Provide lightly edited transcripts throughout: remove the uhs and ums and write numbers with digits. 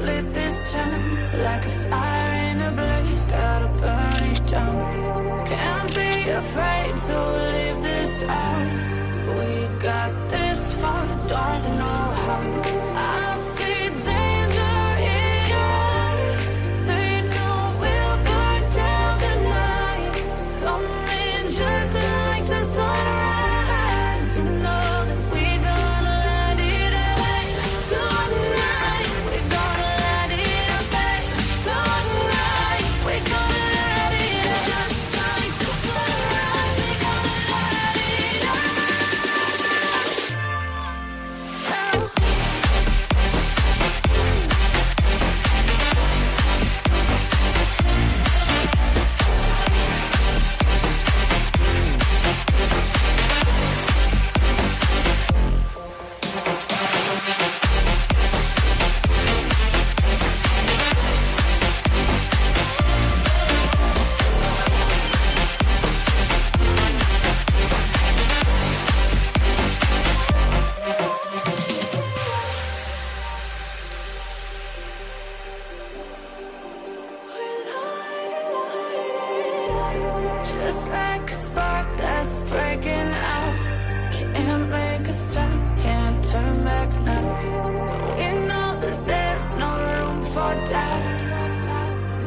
just lit this town like a fire in a blaze, gotta burn it down. Can't be afraid to leave this out. We got this far, don't know how. I see danger in your eyes. They know we'll burn down the night. Coming just like the sunrise. You know that we're gonna let it away. Tonight, we're gonna let it away. Tonight, we're gonna let it away. Just like the sunrise, we're gonna let it away. Just like a spark that's breaking out. Can't make a stop, can't turn back now. We know that there's no room for doubt.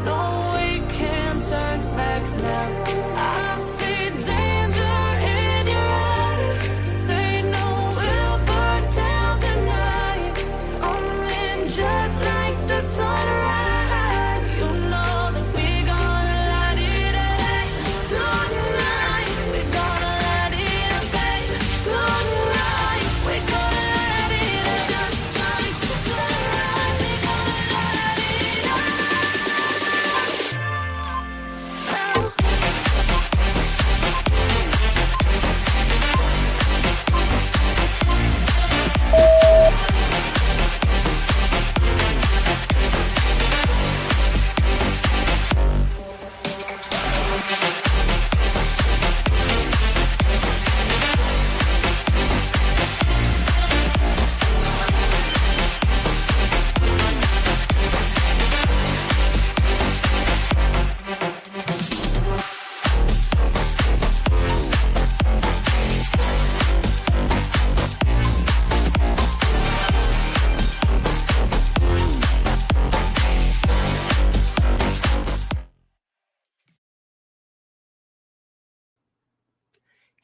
No, we can't turn back now. I see danger in your eyes. They know we'll burn down the night. Coming just like the sunrise. You know that we're gonna light it away. Tonight, we're gonna let it away. Tonight, we're gonna let it away. Just like the sunrise, we're gonna let it away.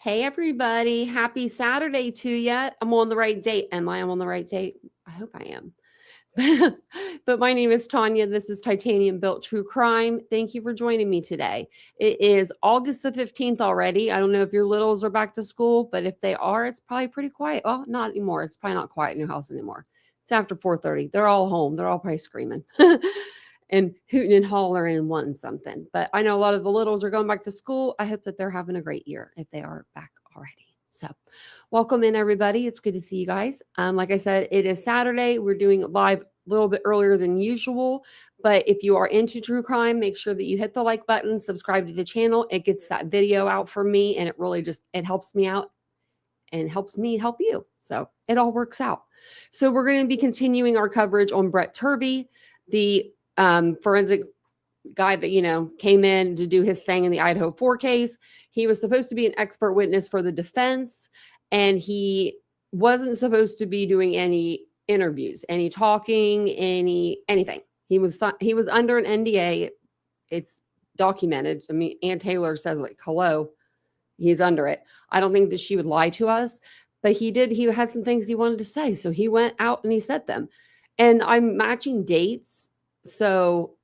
Hey, everybody. Happy Saturday to you. I'm on the right date. Am I on the right date? I hope I am. But my name is Tanya. This is Titaniumbuilt True Crime. Thank you for joining me today. It is August the 15th already. I don't know if your littles are back to school, but if they are, it's probably pretty quiet. Well, not anymore. It's probably not quiet in your house anymore. It's after 4:30. They're all home. They're all probably screaming and hooting and hollering and wanting something. But I know a lot of the littles are going back to school. I hope that they're having a great year if they are back already. So welcome in, everybody. It's good to see you guys. Like I said, it is Saturday. We're doing it live a little bit earlier than usual. But if you are into true crime, make sure that you hit the like button, subscribe to the channel. It gets that video out for me, and it really just, it helps me out and helps me help you. So it all works out. So we're going to be continuing our coverage on Brent Turvey, the forensic guy that, you know, came in to do his thing in the Idaho 4 case. He was supposed to be an expert witness for the defense, and he wasn't supposed to be doing any interviews, any talking, anything. He was under an NDA. It's documented. I mean, Ann Taylor says, like, hello, he's under it. I don't think that she would lie to us, but he did. He had some things he wanted to say, so he went out and he said them. And I'm matching dates, so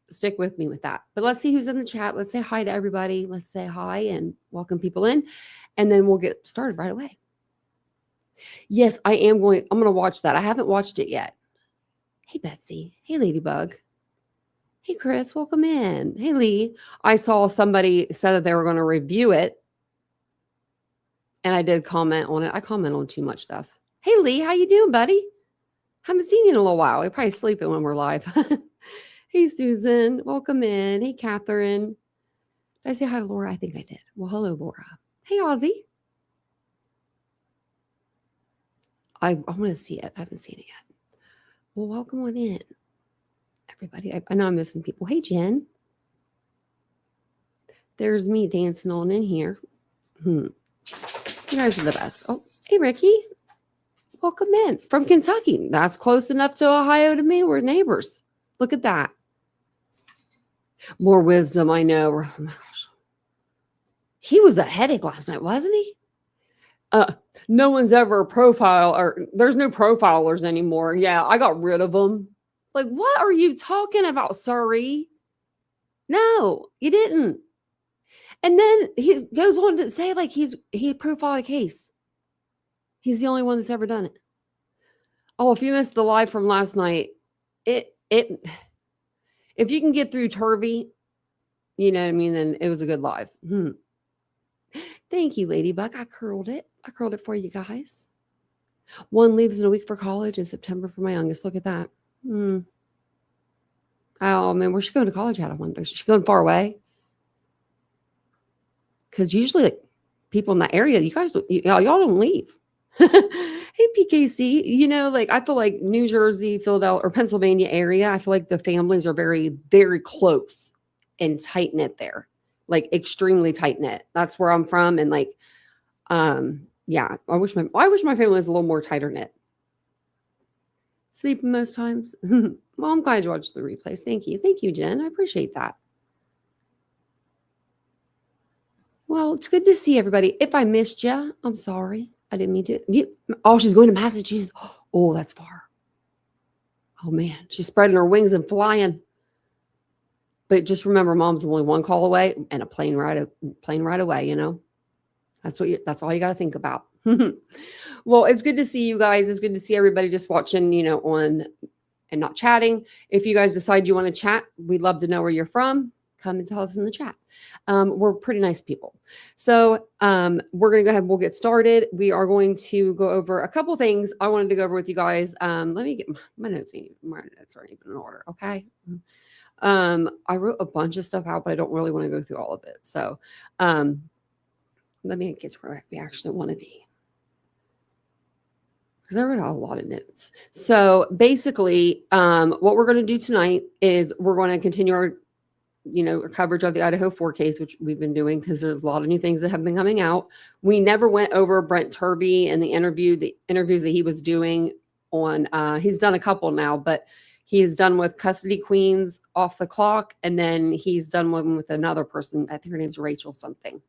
stick with me with that. But let's see who's in the chat. Let's say hi to everybody. Let's say hi and welcome people in, and then we'll get started right away. Yes, I'm going to watch that. I haven't watched it yet. Hey, Betsy. Hey, Ladybug. Hey, Chris. Welcome in. Hey, Lee. I saw somebody said that they were going to review it, and I did comment on it. I comment on too much stuff. Hey, Lee. How you doing, buddy? Haven't seen you in a little while. You're probably sleeping when we're live. Hey, Susan. Welcome in. Hey, Catherine. Did I say hi to Laura? I think I did. Well, hello, Laura. Hey, Ozzy. I want to see it. I haven't seen it yet. Well, welcome on in. everybody. I know I'm missing people. Hey, Jen. There's me dancing on in here. You guys are the best. Oh, hey, Ricky. Welcome in from Kentucky. That's close enough to Ohio to me. We're neighbors. Look at that. More wisdom, I know. Oh my gosh. He was a headache last night, wasn't he? No one's ever a profile, or there's no profilers anymore. Yeah, I got rid of them. Like, what are you talking about, sorry? No, you didn't. And then he goes on to say, like, he profiled a case. He's the only one that's ever done it. Oh, if you missed the live from last night, if you can get through Turvey, you know what I mean, then it was a good live. Thank you, Ladybug. I curled it for you guys. One leaves in a week for college in September for my youngest. Look at that. Oh, man, where's she going to college at? I wonder. Is she going far away? Because usually, like, people in that area, you guys, y'all don't leave. Hey, PKC, you know, like, I feel like New Jersey, Philadelphia, or Pennsylvania area, I feel like the families are very, very close and tight knit there, like extremely tight knit. That's where I'm from, and like, yeah, I wish my family was a little more tighter knit. Sleeping most times. Well, I'm glad you watched the replays. Thank you, Jen. I appreciate that. Well, it's good to see everybody. If I missed you, I'm sorry. I didn't mean to. Oh, she's going to Massachusetts. Oh, that's far. Oh, man. She's spreading her wings and flying. But just remember, mom's only one call away and a plane ride away, you know. That's all you got to think about. Well, it's good to see you guys. It's good to see everybody just watching, you know, on and not chatting. If you guys decide you want to chat, we'd love to know where you're from. Come and tell us in the chat. We're pretty nice people. So we're going to go ahead and we'll get started. We are going to go over a couple things I wanted to go over with you guys. Let me get my notes. My notes aren't even in order. Okay. I wrote a bunch of stuff out, but I don't really want to go through all of it. So let me get to where we actually want to be. Because I wrote out a lot of notes. So basically, what we're going to do tonight is we're going to continue our coverage of the Idaho 4 case, which we've been doing because there's a lot of new things that have been coming out. We never went over Brent Turvey and the interviews that he was doing on, he's done a couple now, but he's done with Custody Queens, Off the Clock, and then he's done one with another person. I think her name's Rachel something.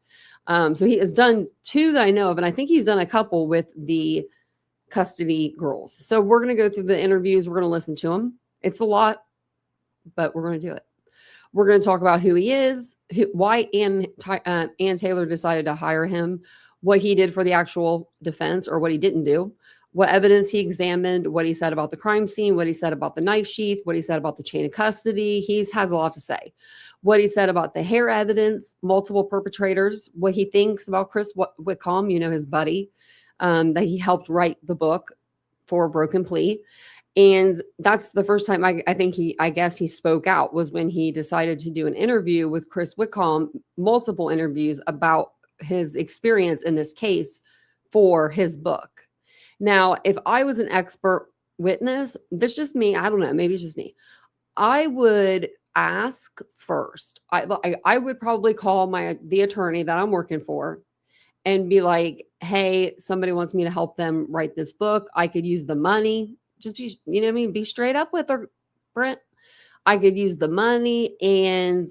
So he has done 2 that I know of, and I think he's done a couple with the custody girls. So we're going to go through the interviews. We're going to listen to them. It's a lot, but we're going to do it. We're going to talk about who he is, why Ann Taylor decided to hire him, what he did for the actual defense or what he didn't do, what evidence he examined, what he said about the crime scene, what he said about the knife sheath, what he said about the chain of custody. He has a lot to say. What he said about the hair evidence, multiple perpetrators, what he thinks about Chris Whitcomb, his buddy, that he helped write the book for Broken Plea. And that's the first time I guess he spoke out was when he decided to do an interview with Chris Whitcomb, multiple interviews about his experience in this case for his book. Now, if I was an expert witness, that's just me. I don't know. Maybe it's just me. I would ask first. I would probably call the attorney that I'm working for and be like, hey, somebody wants me to help them write this book. I could use the money. Just be, be straight up with her, Brent. I could use the money, and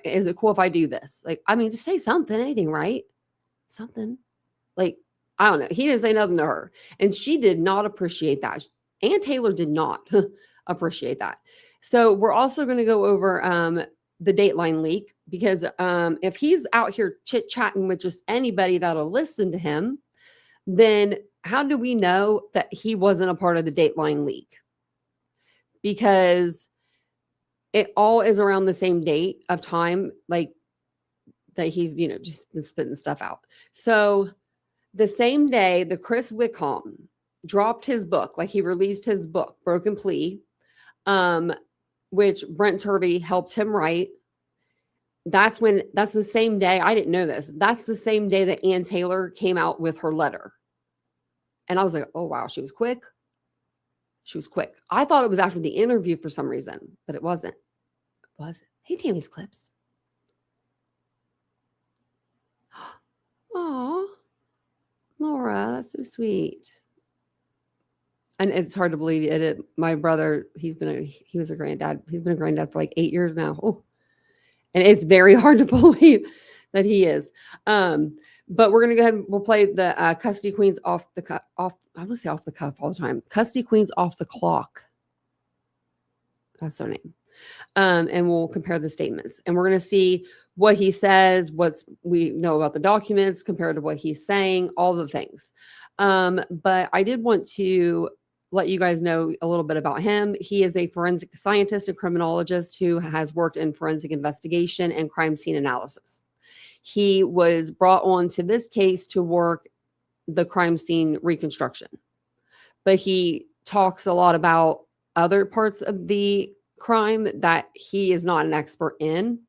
is it cool if I do this? Just say something, anything, right? Something. I don't know. He didn't say nothing to her, and she did not appreciate that. Ann Taylor did not appreciate that. So we're also going to go over the Dateline leak, because if he's out here chit-chatting with just anybody that'll listen to him, then how do we know that he wasn't a part of the Dateline leak? Because it all is around the same date of time, that he's, just been spitting stuff out. So the same day the Chris Whitcomb dropped his book, he released his book, Broken Plea, which Brent Turvey helped him write. That's the same day. I didn't know this. That's the same day that Ann Taylor came out with her letter. And I was like, oh, wow, she was quick. She was quick. I thought it was after the interview for some reason, but it wasn't. It wasn't. Hey, Tammy's Clips. Aw, Laura, that's so sweet. And it's hard to believe it. My brother, he was a granddad. He's been a granddad for like 8 years now. Oh, and it's very hard to believe that he is. But we're gonna go ahead and we'll play the Custody Queens off the cuff. I want to say off the cuff all the time. Custody Queens off the clock. That's their name. And we'll compare the statements, and we're gonna see what he says, what we know about the documents compared to what he's saying, all the things. But I did want to let you guys know a little bit about him. He is a forensic scientist and criminologist who has worked in forensic investigation and crime scene analysis. He was brought on to this case to work the crime scene reconstruction, but he talks a lot about other parts of the crime that he is not an expert in,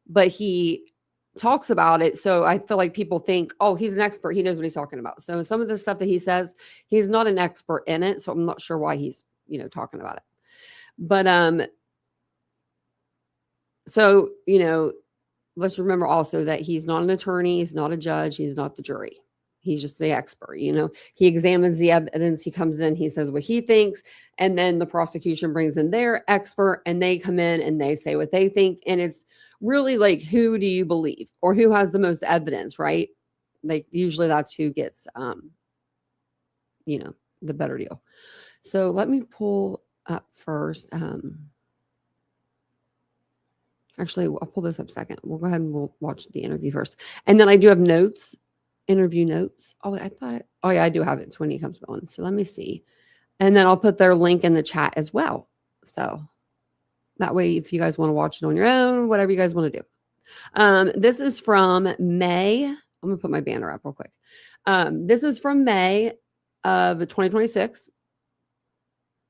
but he talks about it. So I feel like people think, oh, he's an expert. He knows what he's talking about. So some of the stuff that he says, he's not an expert in it. So I'm not sure why he's, talking about it. But, so, let's remember also that he's not an attorney. He's not a judge. He's not the jury. He's just the expert. He examines the evidence. He comes in, he says what he thinks. And then the prosecution brings in their expert and they come in and they say what they think. And it's really like, who do you believe or who has the most evidence, right? Like usually that's who gets, the better deal. So let me pull up first. Actually, I'll pull this up second. We'll go ahead and we'll watch the interview first. And then I do have notes. Interview notes. Oh, yeah, I do have it. It's when he comes on. So let me see. And then I'll put their link in the chat as well. So that way, if you guys want to watch it on your own, whatever you guys want to do. This is from May. I'm going to put my banner up real quick. This is from May of 2026.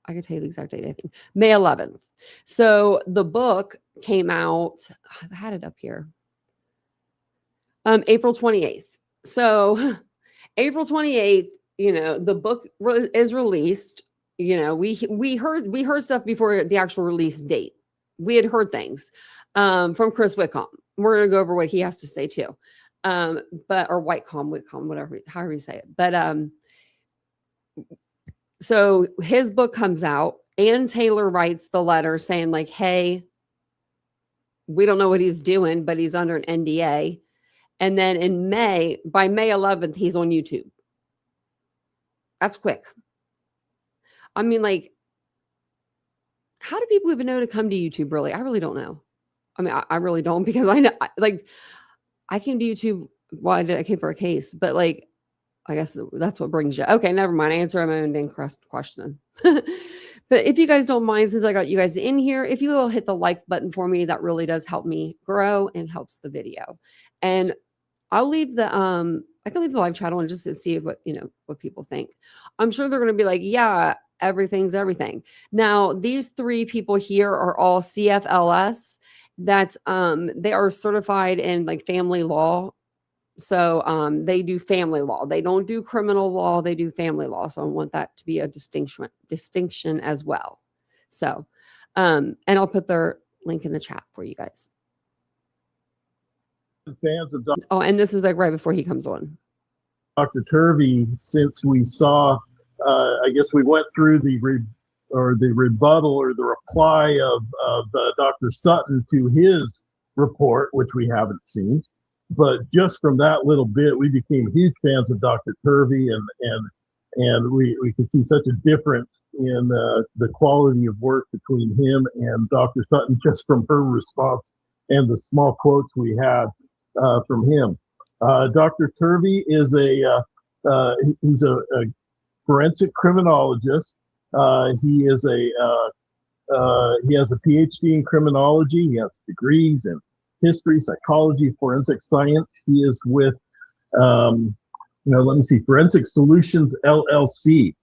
I can tell you the exact date, I think. May 11th. So the book came out. I had it up here. April 28th. So April 28th, the book is released. We heard stuff before the actual release date. We had heard things from Chris Whitcomb. We're going to go over what he has to say too. Or Whitcomb, whatever, however you say it. But so his book comes out. Ann Taylor writes the letter saying like, hey, we don't know what he's doing, but he's under an NDA. And then by May 11th, he's on YouTube. That's quick. I mean, like, how do people even know to come to YouTube, really? I really don't know. I mean, I really don't, because I know, I came to YouTube. Well, I came for a case, but like, I guess that's what brings you. Okay, never mind. I answer my own dang question. But if you guys don't mind, since I got you guys in here, if you will hit the like button for me, that really does help me grow and helps the video. And I'll leave the I can leave the live chat on just to see what people think. I'm sure they're going to be like, yeah, everything's everything. Now, these three people here are all CFLS. That's they are certified in like family law. So they do family law. They don't do criminal law. They do family law. So I want that to be a distinction as well. So, and I'll put their link in the chat for you guys. Fans of and this is like right before he comes on. Dr. Turvey, since we saw, I guess we went through the rebuttal or the reply of Dr. Sutton to his report, which we haven't seen. But just from that little bit, we became huge fans of Dr. Turvey, and we could see such a difference in the quality of work between him and Dr. Sutton just from her response and the small quotes we had from him. Dr. Turvey is he's a forensic criminologist. He has a PhD in criminology. He has degrees in history, psychology, forensic science. He is with, Forensic Solutions LLC.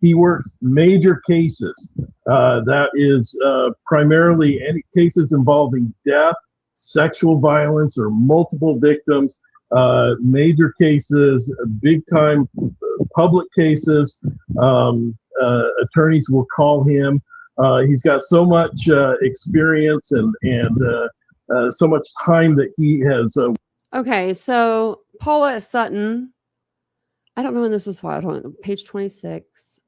He works major cases. That is primarily any cases involving death, sexual violence, or multiple victims, major cases, big time public cases, attorneys will call him. He's got so much experience and so much time that he has. Okay, so Paula Sutton, I don't know when this was filed. Hold on, page 26.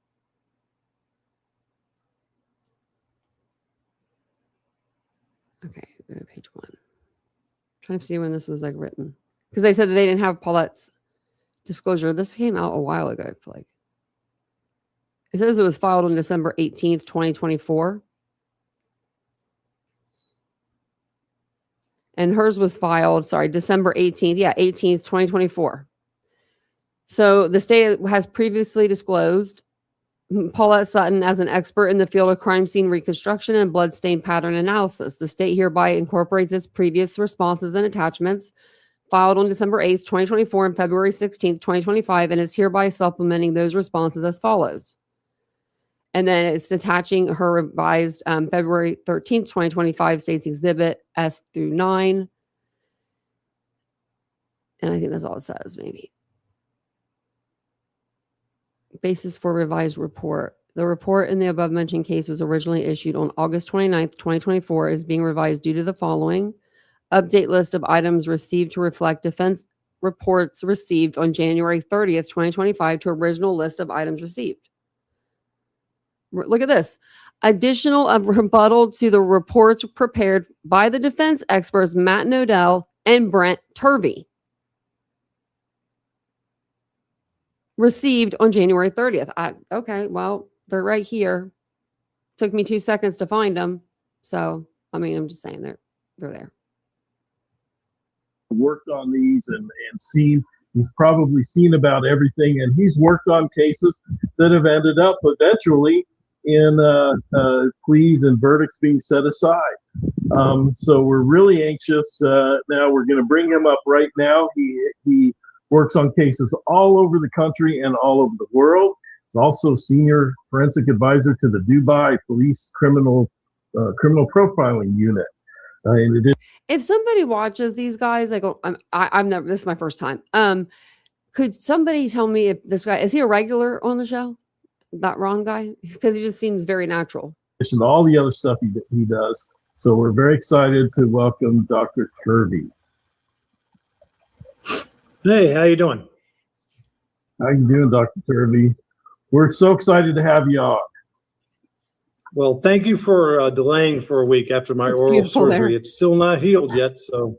Okay, go to page 1. Trying to see when this was like written, because they said that they didn't have Paulette's disclosure. This came out a while ago, I feel like. It says it was filed on December 18th, 2024. And hers was filed, December 18th. Yeah, 18th, 2024. So the state has previously disclosed Paulette Sutton as an expert in the field of crime scene reconstruction and bloodstain pattern analysis. The state hereby incorporates its previous responses and attachments filed on December 8th, 2024 and February 16th, 2025, and is hereby supplementing those responses as follows. And then it's attaching her revised February 13th, 2025 State's Exhibit S through 9. And I think that's all it says, maybe. Basis for revised report. The report in the above mentioned case was originally issued on August 29th, 2024, is being revised due to the following. Update list of items received to reflect defense reports received on January 30th, 2025 to original list of items received. Look at this. Additional of rebuttal to the reports prepared by the defense experts Matt Nodell and Brent Turvey. Received on January 30th. Okay, well, they're right here. Took me 2 seconds to find them. So, I mean, I'm just saying they're there. Worked on these and seen, he's probably seen about everything, and he's worked on cases that have ended up eventually in pleas and verdicts being set aside. So we're really anxious. Now we're going to bring him up right now. He works on cases all over the country and all over the world. He's also senior forensic advisor to the Dubai Police Criminal Profiling Unit. In addition, if somebody watches these guys, like I've never, this is my first time. Could somebody tell me if this guy, is he a regular on the show? That Ron guy? Because he just seems very natural. All the other stuff he does. So we're very excited to welcome Dr. Turvey. Hey, how you doing? How you doing, Dr. Turvey? We're so excited to have you on. Well, thank you for delaying for a week after my oral surgery. There. It's still not healed yet, so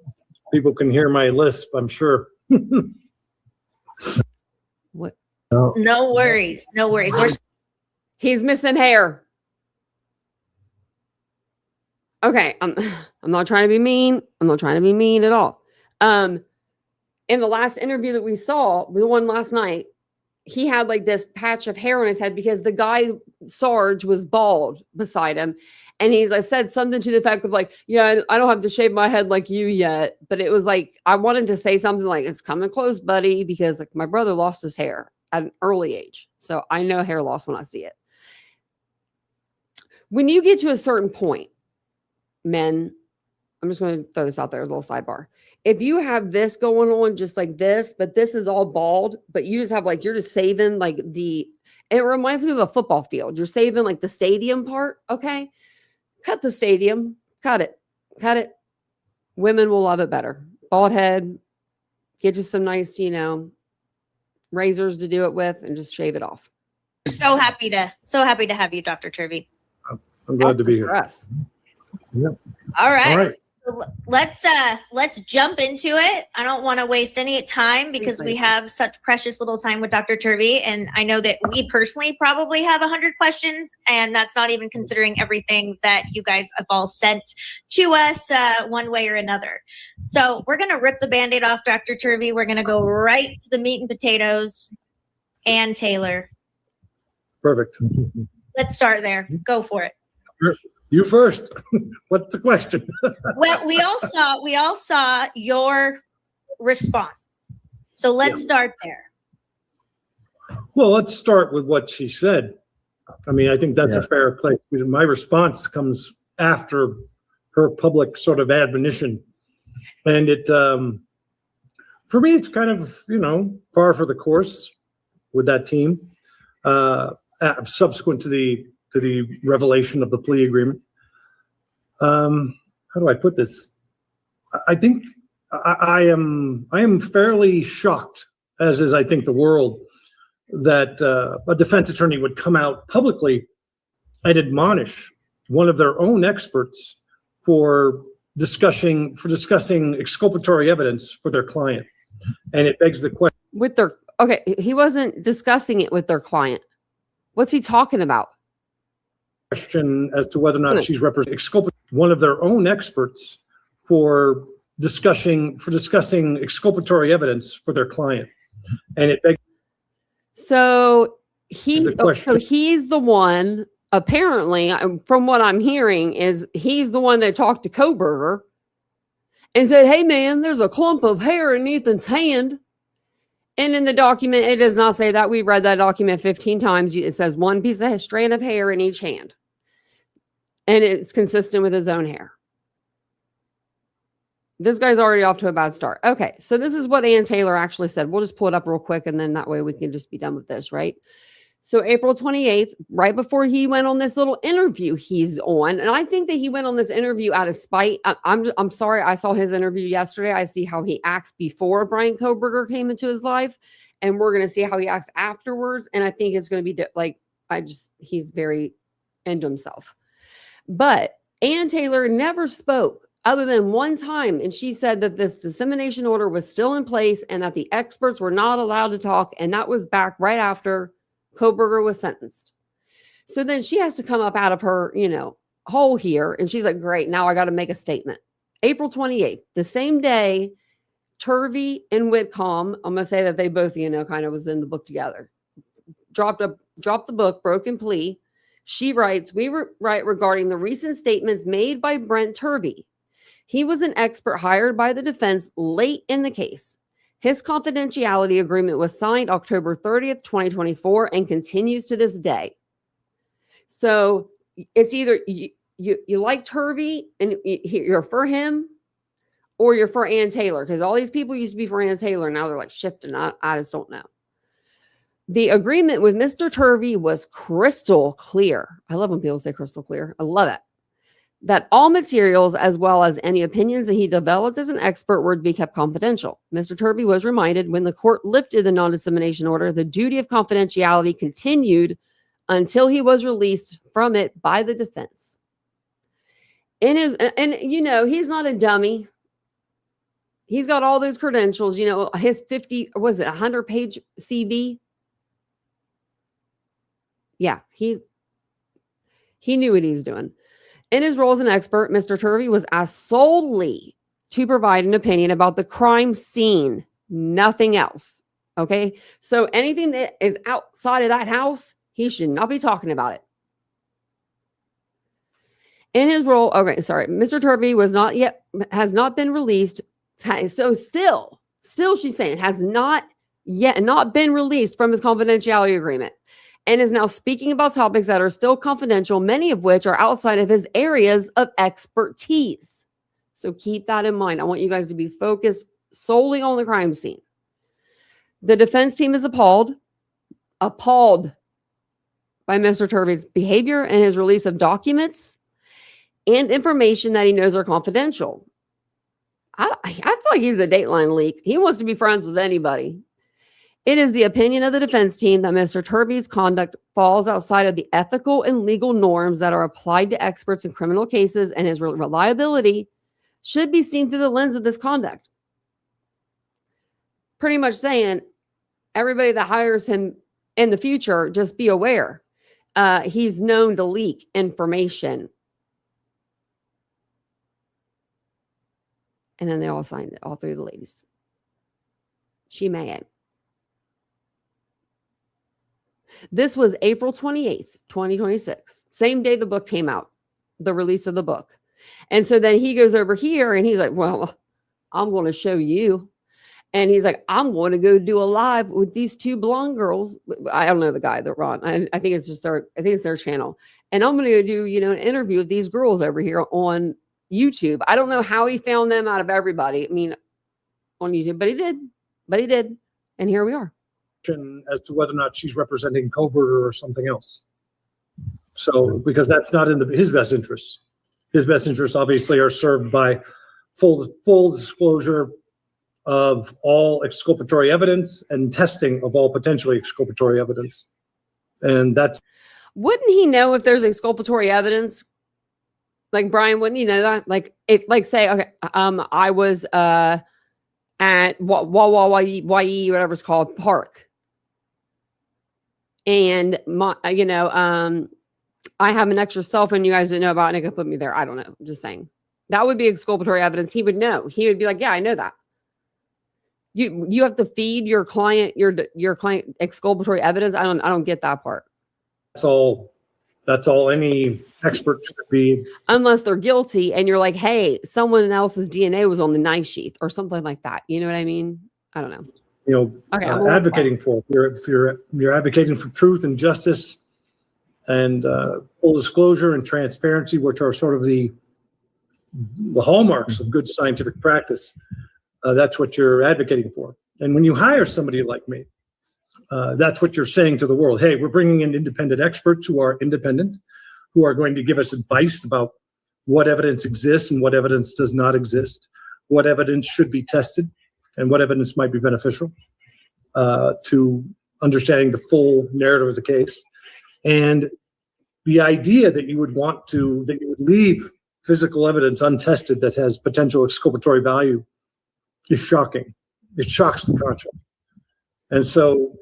people can hear my lisp, I'm sure. What? No worries. No worries. He's missing hair. Okay, I'm not trying to be mean. I'm not trying to be mean at all. In the last interview that we saw, the one last night, he had like this patch of hair on his head because the guy, Sarge, was bald beside him. And he's like said something to the effect of like, yeah, I don't have to shave my head like you yet. But it was like, I wanted to say something like, it's coming close, buddy, because like my brother lost his hair at an early age. So I know hair loss when I see it. When you get to a certain point, men, I'm just going to throw this out there, a little sidebar. If you have this going on just like this, but this is all bald, but you just have like, you're just saving like it reminds me of a football field. You're saving like the stadium part. Okay. Cut the stadium, cut it. Women will love it better. Bald head, get you some nice, razors to do it with and just shave it off. So happy to have you, Dr. Turvey. I'm glad to be here. Yep. All right. All right. Let's jump into it. I don't want to waste any time because we have such precious little time with Dr. Turvey, and I know that we personally probably have 100 questions, and that's not even considering everything that you guys have all sent to us one way or another. So we're going to rip the Band-Aid off, Dr. Turvey. We're going to go right to the meat and potatoes. Ann Taylor. Perfect. Let's start there. Go for it. Sure. You first. What's the question? Well, we all saw your response. So let's start there. Well, let's start with what she said. I mean, I think that's a fair place. My response comes after her public sort of admonition. And it, for me, it's kind of, par for the course with that team. subsequent to the revelation of the plea agreement. How do I put this? I think I am fairly shocked, as is I think the world, that a defense attorney would come out publicly and admonish one of their own experts for discussing exculpatory evidence for their client. And it begs the question. He wasn't discussing it with their client. What's he talking about? Question as to whether or not she's representing one of their own experts for discussing exculpatory evidence for their client. And it begs. So he's the one, apparently, from what I'm hearing, is he's the one that talked to Kohberger and said, hey, man, there's a clump of hair in Ethan's hand. And in the document, it does not say that. We read that document 15 times. It says one piece of strand of hair in each hand. And it's consistent with his own hair. This guy's already off to a bad start. Okay, so this is what Ann Taylor actually said. We'll just pull it up real quick, and then that way we can just be done with this, right? So April 28th, right before he went on this little interview he's on, and I think that he went on this interview out of spite. I'm sorry, I saw his interview yesterday. I see how he acts before Brian Kohberger came into his life, and we're going to see how he acts afterwards, and I think it's going to be he's very into himself. But Ann Taylor never spoke other than one time, and she said that this dissemination order was still in place and that the experts were not allowed to talk, and that was back right after Kohberger was sentenced. So then she has to come up out of her, hole here, and she's like, great, now I got to make a statement. April 28th, the same day, Turvey and Whitcomb, I'm going to say that they both, kind of was in the book together, dropped the book, Broken Plea. She writes, we write regarding the recent statements made by Brent Turvey. He was an expert hired by the defense late in the case. His confidentiality agreement was signed October 30th, 2024, and continues to this day. So it's either you like Turvey and you're for him, or you're for Ann Taylor, because all these people used to be for Ann Taylor. Now they're like shifting. I just don't know. The agreement with Mr. Turvey was crystal clear. I love when people say crystal clear. I love it. That all materials, as well as any opinions that he developed as an expert, were to be kept confidential. Mr. Turvey was reminded when the court lifted the non-dissemination order, the duty of confidentiality continued until he was released from it by the defense. He's not a dummy. He's got all those credentials, his 100-page CV. Yeah, he knew what he was doing. In his role as an expert, Mr. Turvey was asked solely to provide an opinion about the crime scene, nothing else. Okay, so anything that is outside of that house, he should not be talking about it. In his role, Mr. Turvey has not been released. So still she's saying has not been released from his confidentiality agreement, and is now speaking about topics that are still confidential, many of which are outside of his areas of expertise. So keep that in mind. I want you guys to be focused solely on the crime scene. The defense team is appalled by Mr. Turvey's behavior and his release of documents and information that he knows are confidential. I feel like he's a Dateline leak. He wants to be friends with anybody. It is the opinion of the defense team that Mr. Turvey's conduct falls outside of the ethical and legal norms that are applied to experts in criminal cases, and his reliability should be seen through the lens of this conduct. Pretty much saying, everybody that hires him in the future, just be aware. He's known to leak information. And then they all signed it, all three of the ladies. She may have. This was April 28th, 2026. Same day the book came out, the release of the book. And so then he goes over here and he's like, well, I'm going to show you. And he's like, I'm going to go do a live with these two blonde girls. I don't know the guy that Ron. I think it's just their channel. And I'm going to go do, an interview with these girls over here on YouTube. I don't know how he found them out of everybody. I mean, on YouTube, but he did. And here we are. as to whether or not she's representing Kohberger or something else. So, because that's not in his best interests. His best interests obviously are served by full disclosure of all exculpatory evidence and testing of all potentially exculpatory evidence. And that's... Wouldn't he know if there's exculpatory evidence? Like, Brian, wouldn't you know that? Like, if, like, say, okay, I was at YE, whatever it's called, park. And my, I have an extra cell phone you guys didn't know about, and it could put me there. I don't know. I'm just saying. That would be exculpatory evidence. He would know. He would be like, yeah, I know that. You have to feed your client your client exculpatory evidence. I don't get that part. That's all any expert should be. Unless they're guilty and you're like, hey, someone else's DNA was on the knife sheath or something like that. You know what I mean? I don't know. Okay, advocating for, if you're advocating for truth and justice and full disclosure and transparency, which are sort of the hallmarks of good scientific practice, that's what you're advocating for. And when you hire somebody like me, that's what you're saying to the world. Hey, we're bringing in independent experts who are independent, who are going to give us advice about what evidence exists and what evidence does not exist, what evidence should be tested, and what evidence might be beneficial to understanding the full narrative of the case. And the idea that you would leave physical evidence untested that has potential exculpatory value is shocking. It shocks the conscience. And so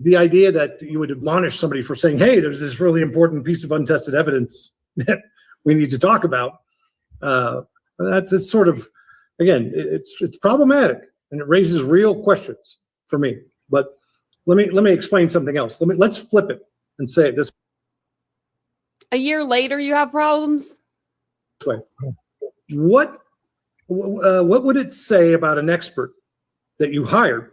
the idea that you would admonish somebody for saying, hey, there's this really important piece of untested evidence that we need to talk about, that's sort of, again, it's problematic. And it raises real questions for me. But let me explain something else. Let's flip it and say it this A year later, you have problems? way. What would it say about an expert that you hired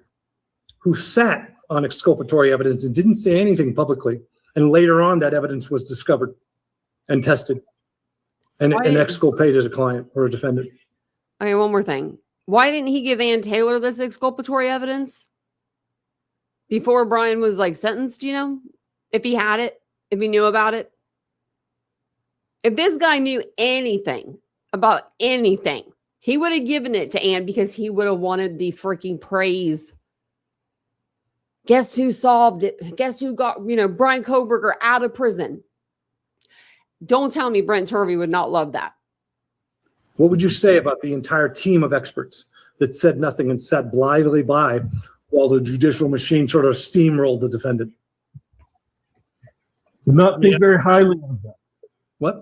who sat on exculpatory evidence and didn't say anything publicly, and later on that evidence was discovered and tested and exculpated a client or a defendant? Okay, one more thing. Why didn't he give Ann Taylor this exculpatory evidence before Brian was like sentenced, if he had it, if he knew about it? If this guy knew anything about anything, he would have given it to Ann because he would have wanted the freaking praise. Guess who solved it? Guess who got, Brian Kohberger out of prison? Don't tell me Brent Turvey would not love that. What would you say about the entire team of experts that said nothing and sat blithely by while the judicial machine sort of steamrolled the defendant? Would not think very highly of them. What?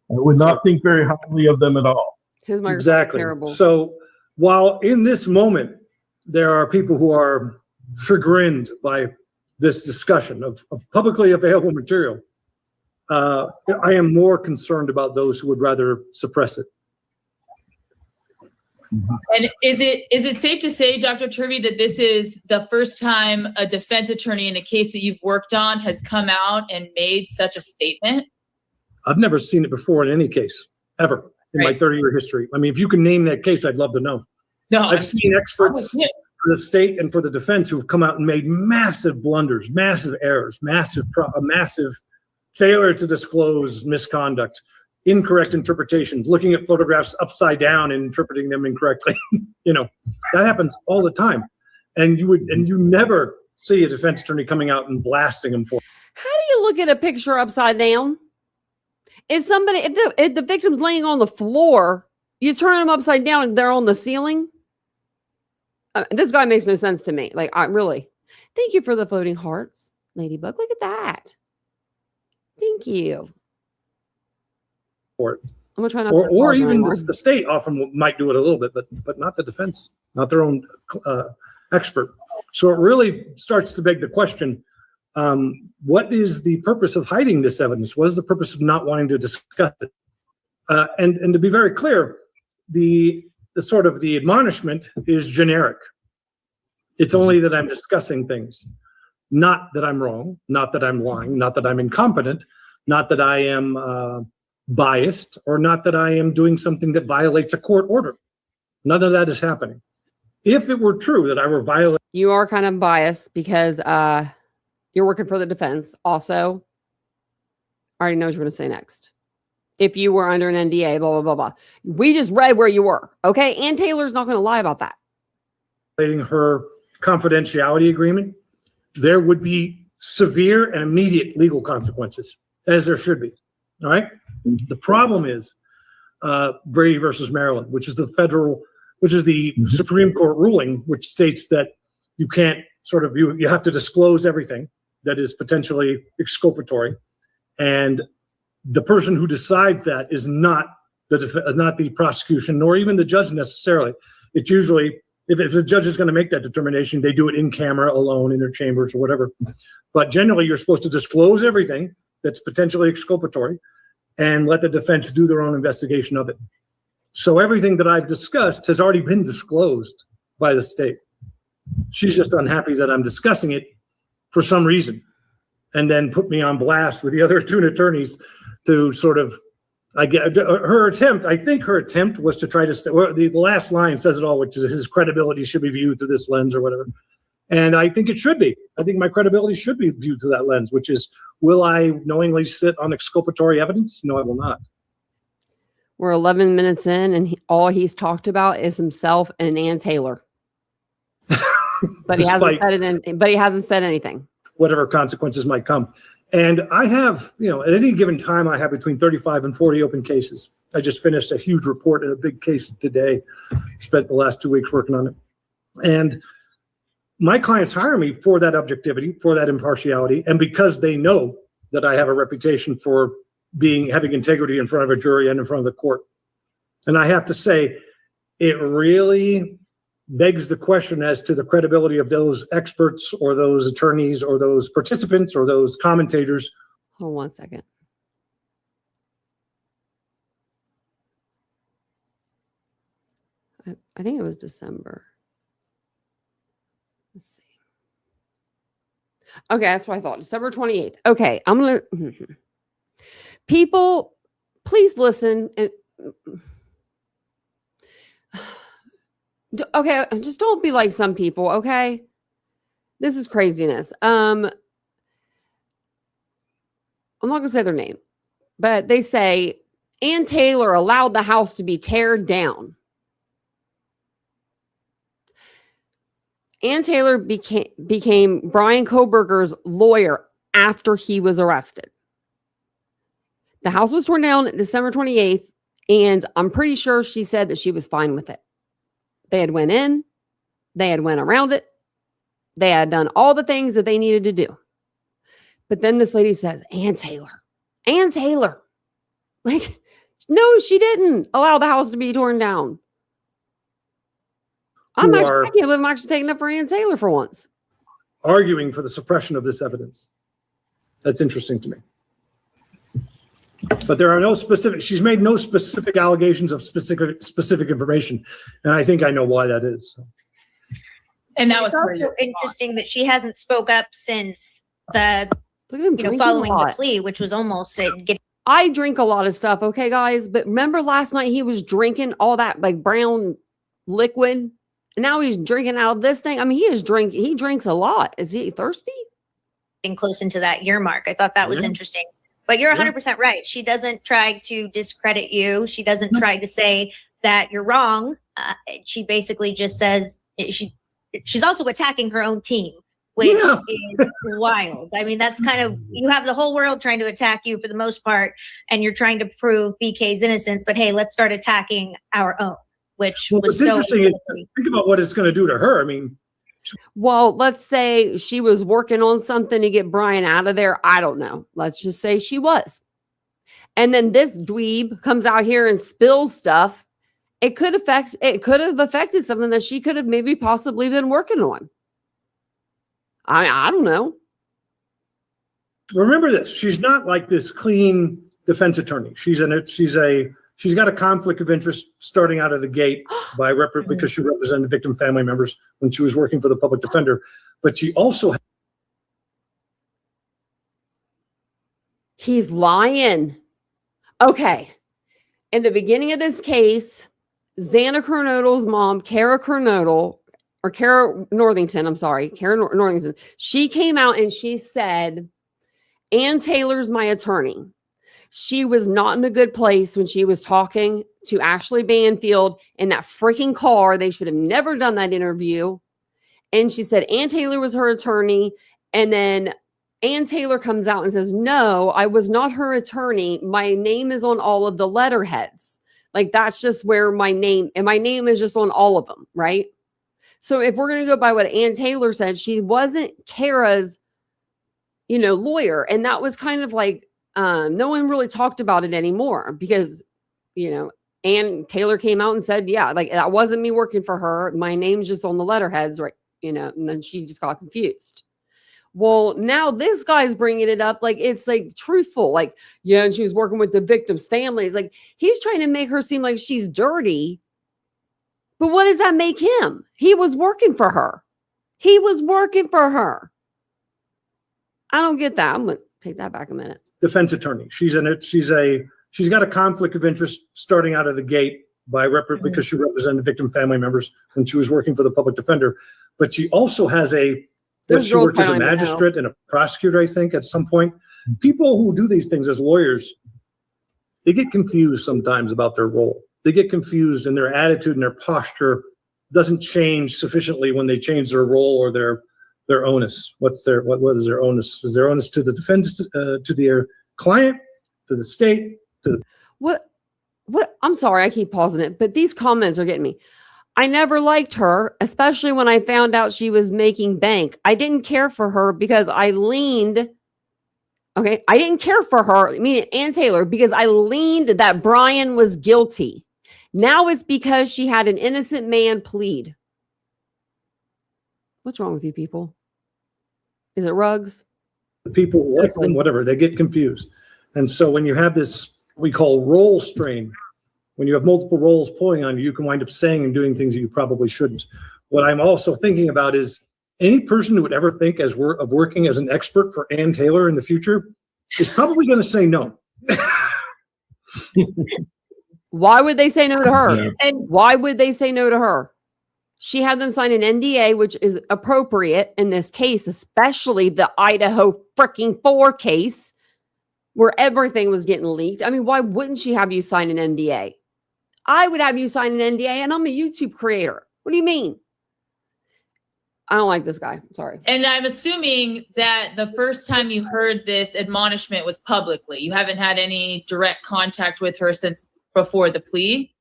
I would not think very highly of them at all. Exactly. Terrible. So while in this moment, there are people who are chagrined by this discussion of publicly available material, I am more concerned about those who would rather suppress it. And is it safe to say, Dr. Turvey, that this is the first time a defense attorney in a case that you've worked on has come out and made such a statement? I've never seen it before in any case, ever, in my 30-year history. I mean, if you can name that case, I'd love to know. No, I've seen experts for the state and for the defense who've come out and made massive blunders, massive errors, massive failure to disclose misconduct, incorrect interpretations, looking at photographs upside down and interpreting them incorrectly. That happens all the time. And you never see a defense attorney coming out and blasting them for it. How do you look at a picture upside down? If the victim's laying on the floor, you turn them upside down and they're on the ceiling. This guy makes no sense to me. Like, really. Thank you for the floating hearts, Ladybug. Look at that. Thank you. For it. I'm gonna try not or even the state often might do it a little bit, but not the defense, not their own expert. So it really starts to beg the question: what is the purpose of hiding this evidence? What is the purpose of not wanting to discuss it? And to be very clear, the sort of the admonishment is generic. It's only that I'm discussing things, not that I'm wrong, not that I'm lying, not that I'm incompetent, not that I am biased, or not that I am doing something that violates a court order. None of that is happening. if it were true that I were violating, You are kind of biased because you're working for the defense. Also, I already know what you're going to say next. If you were under an NDA, blah, blah, blah, blah. We just read where you were. Okay. Ann Taylor's not going to lie about that. her confidentiality agreement, there would be severe and immediate legal consequences, as there should be. All right. The problem is Brady versus Maryland, which is the Supreme Court ruling, which states that you can't you have to disclose everything that is potentially exculpatory. And the person who decides that is not the prosecution, nor even the judge necessarily. It's usually, if the judge is going to make that determination, they do it in camera, alone, in their chambers or whatever. But generally, you're supposed to disclose everything that's potentially exculpatory and let the defense do their own investigation of it. So everything that I've discussed has already been disclosed by the state. She's just unhappy that I'm discussing it for some reason, and then put me on blast with the other two attorneys to I think her attempt was to try to say, well, the last line says it all, which is his credibility should be viewed through this lens or whatever. And I think it should be. I think my credibility should be viewed through that lens, which is, will I knowingly sit on exculpatory evidence? No, I will not. We're 11 minutes in, and all he's talked about is himself and Ann Taylor. But he hasn't said anything. Whatever consequences might come. And I have, at any given time, I have between 35 and 40 open cases. I just finished a huge report in a big case today. Spent the last 2 weeks working on it. And my clients hire me for that objectivity, for that impartiality, and because they know that I have a reputation for having integrity in front of a jury and in front of the court. And I have to say, it really begs the question as to the credibility of those experts or those attorneys or those participants or those commentators. Hold on 1 second. I think it was December. Let's see. Okay, that's what I thought. December 28th. Okay, I'm going to... People, please listen. Okay, just don't be like some people, okay? This is craziness. I'm not going to say their name, but they say Ann Taylor allowed the house to be teared down. Ann Taylor became Brian Kohberger's lawyer after he was arrested. The house was torn down December 28th, and I'm pretty sure she said that she was fine with it. They had went in, they had went around it, they had done all the things that they needed to do. But then this lady says, Ann Taylor. Like, no, she didn't allow the house to be torn down. I can't believe I'm actually taking up for Ann Taylor for once. Arguing for the suppression of this evidence. That's interesting to me. But there are she's made no specific allegations of specific information. And I think I know why that is. So. And that was also interesting that she hasn't spoke up since following the plea, which was almost getting. I drink a lot of stuff, okay, guys? But remember last night he was drinking all that like brown liquid, and now he's drinking out of this thing. I mean, he drinks a lot. Is he thirsty? Getting close into that year mark. I thought that was interesting. But you're 100% right. She doesn't try to discredit you. She doesn't try to say that you're wrong. She basically just says she's also attacking her own team, which is wild. I mean, that's kind of, you have the whole world trying to attack you for the most part, and you're trying to prove BK's innocence. But hey, let's start attacking our own, which was so interesting. Think about what it's going to do to her. I mean, well, let's say she was working on something to get Brian out of there. I don't know. Let's just say she was. And then this dweeb comes out here and spills stuff. It could have affected something that she could have maybe possibly been working on. I don't know. Remember this. She's not like this clean defense attorney. She's got a conflict of interest starting out of the gate because she represented victim family members when she was working for the public defender. But she also he's lying. Okay. In the beginning of this case, Xana Kernodle's mom, Kara Kernodle, or Kara Northington, I'm sorry, Kara Northington, she came out and she said, Ann Taylor's my attorney. She was not in a good place when she was talking to Ashley Banfield in that freaking car. They should have never done that interview. And she said Ann Taylor was her attorney. And then Ann Taylor comes out and says, no, I was not her attorney. My name is on all of the letterheads. Like, that's just where my name, and my name is just on all of them, right? So if we're going to go by what Ann Taylor said, she wasn't Kara's, lawyer. And that was kind of like, no one really talked about it anymore because, Ann Taylor came out and said, yeah, like that wasn't me working for her. My name's just on the letterheads, right? And then she just got confused. Well, now this guy's bringing it up like it's like truthful, like, yeah, and she was working with the victims' families. Like, he's trying to make her seem like she's dirty. But what does that make him? He was working for her. He was working for her. I don't get that. I'm going to take that back a minute. Defense attorney. She's got a conflict of interest starting out of the gate because she represented victim family members when she was working for the public defender. But she also has she worked as a magistrate and a prosecutor, I think, at some point. People who do these things as lawyers, they get confused sometimes about their role. They get confused, and their attitude and their posture doesn't change sufficiently when they change their role or their onus. What is their onus? Is their onus to the defense, to their client, to the state, to the... What? I'm sorry, I keep pausing it, but these comments are getting me. I never liked her, especially when I found out she was making bank. I didn't care for her because I leaned. Okay, I didn't care for her, meaning Ann Taylor, because I leaned that Brian was guilty. Now it's because she had an innocent man plead. What's wrong with you people? Is it Ruggs? The people who like them, whatever, they get confused. And so when you have this, we call role strain, when you have multiple roles pulling on you, you can wind up saying and doing things that you probably shouldn't. What I'm also thinking about is any person who would ever think of working as an expert for Ann Taylor in the future is probably going to say no. Why would they say no to her? Yeah. And why would they say no to her? She had them sign an NDA, which is appropriate in this case, especially the Idaho freaking 4 case where everything was getting leaked. I mean, why wouldn't she have you sign an NDA? I would have you sign an NDA, and I'm a YouTube creator. What do you mean? I don't like this guy. Sorry. And I'm assuming that the first time you heard this admonishment was publicly. You haven't had any direct contact with her since before the plea?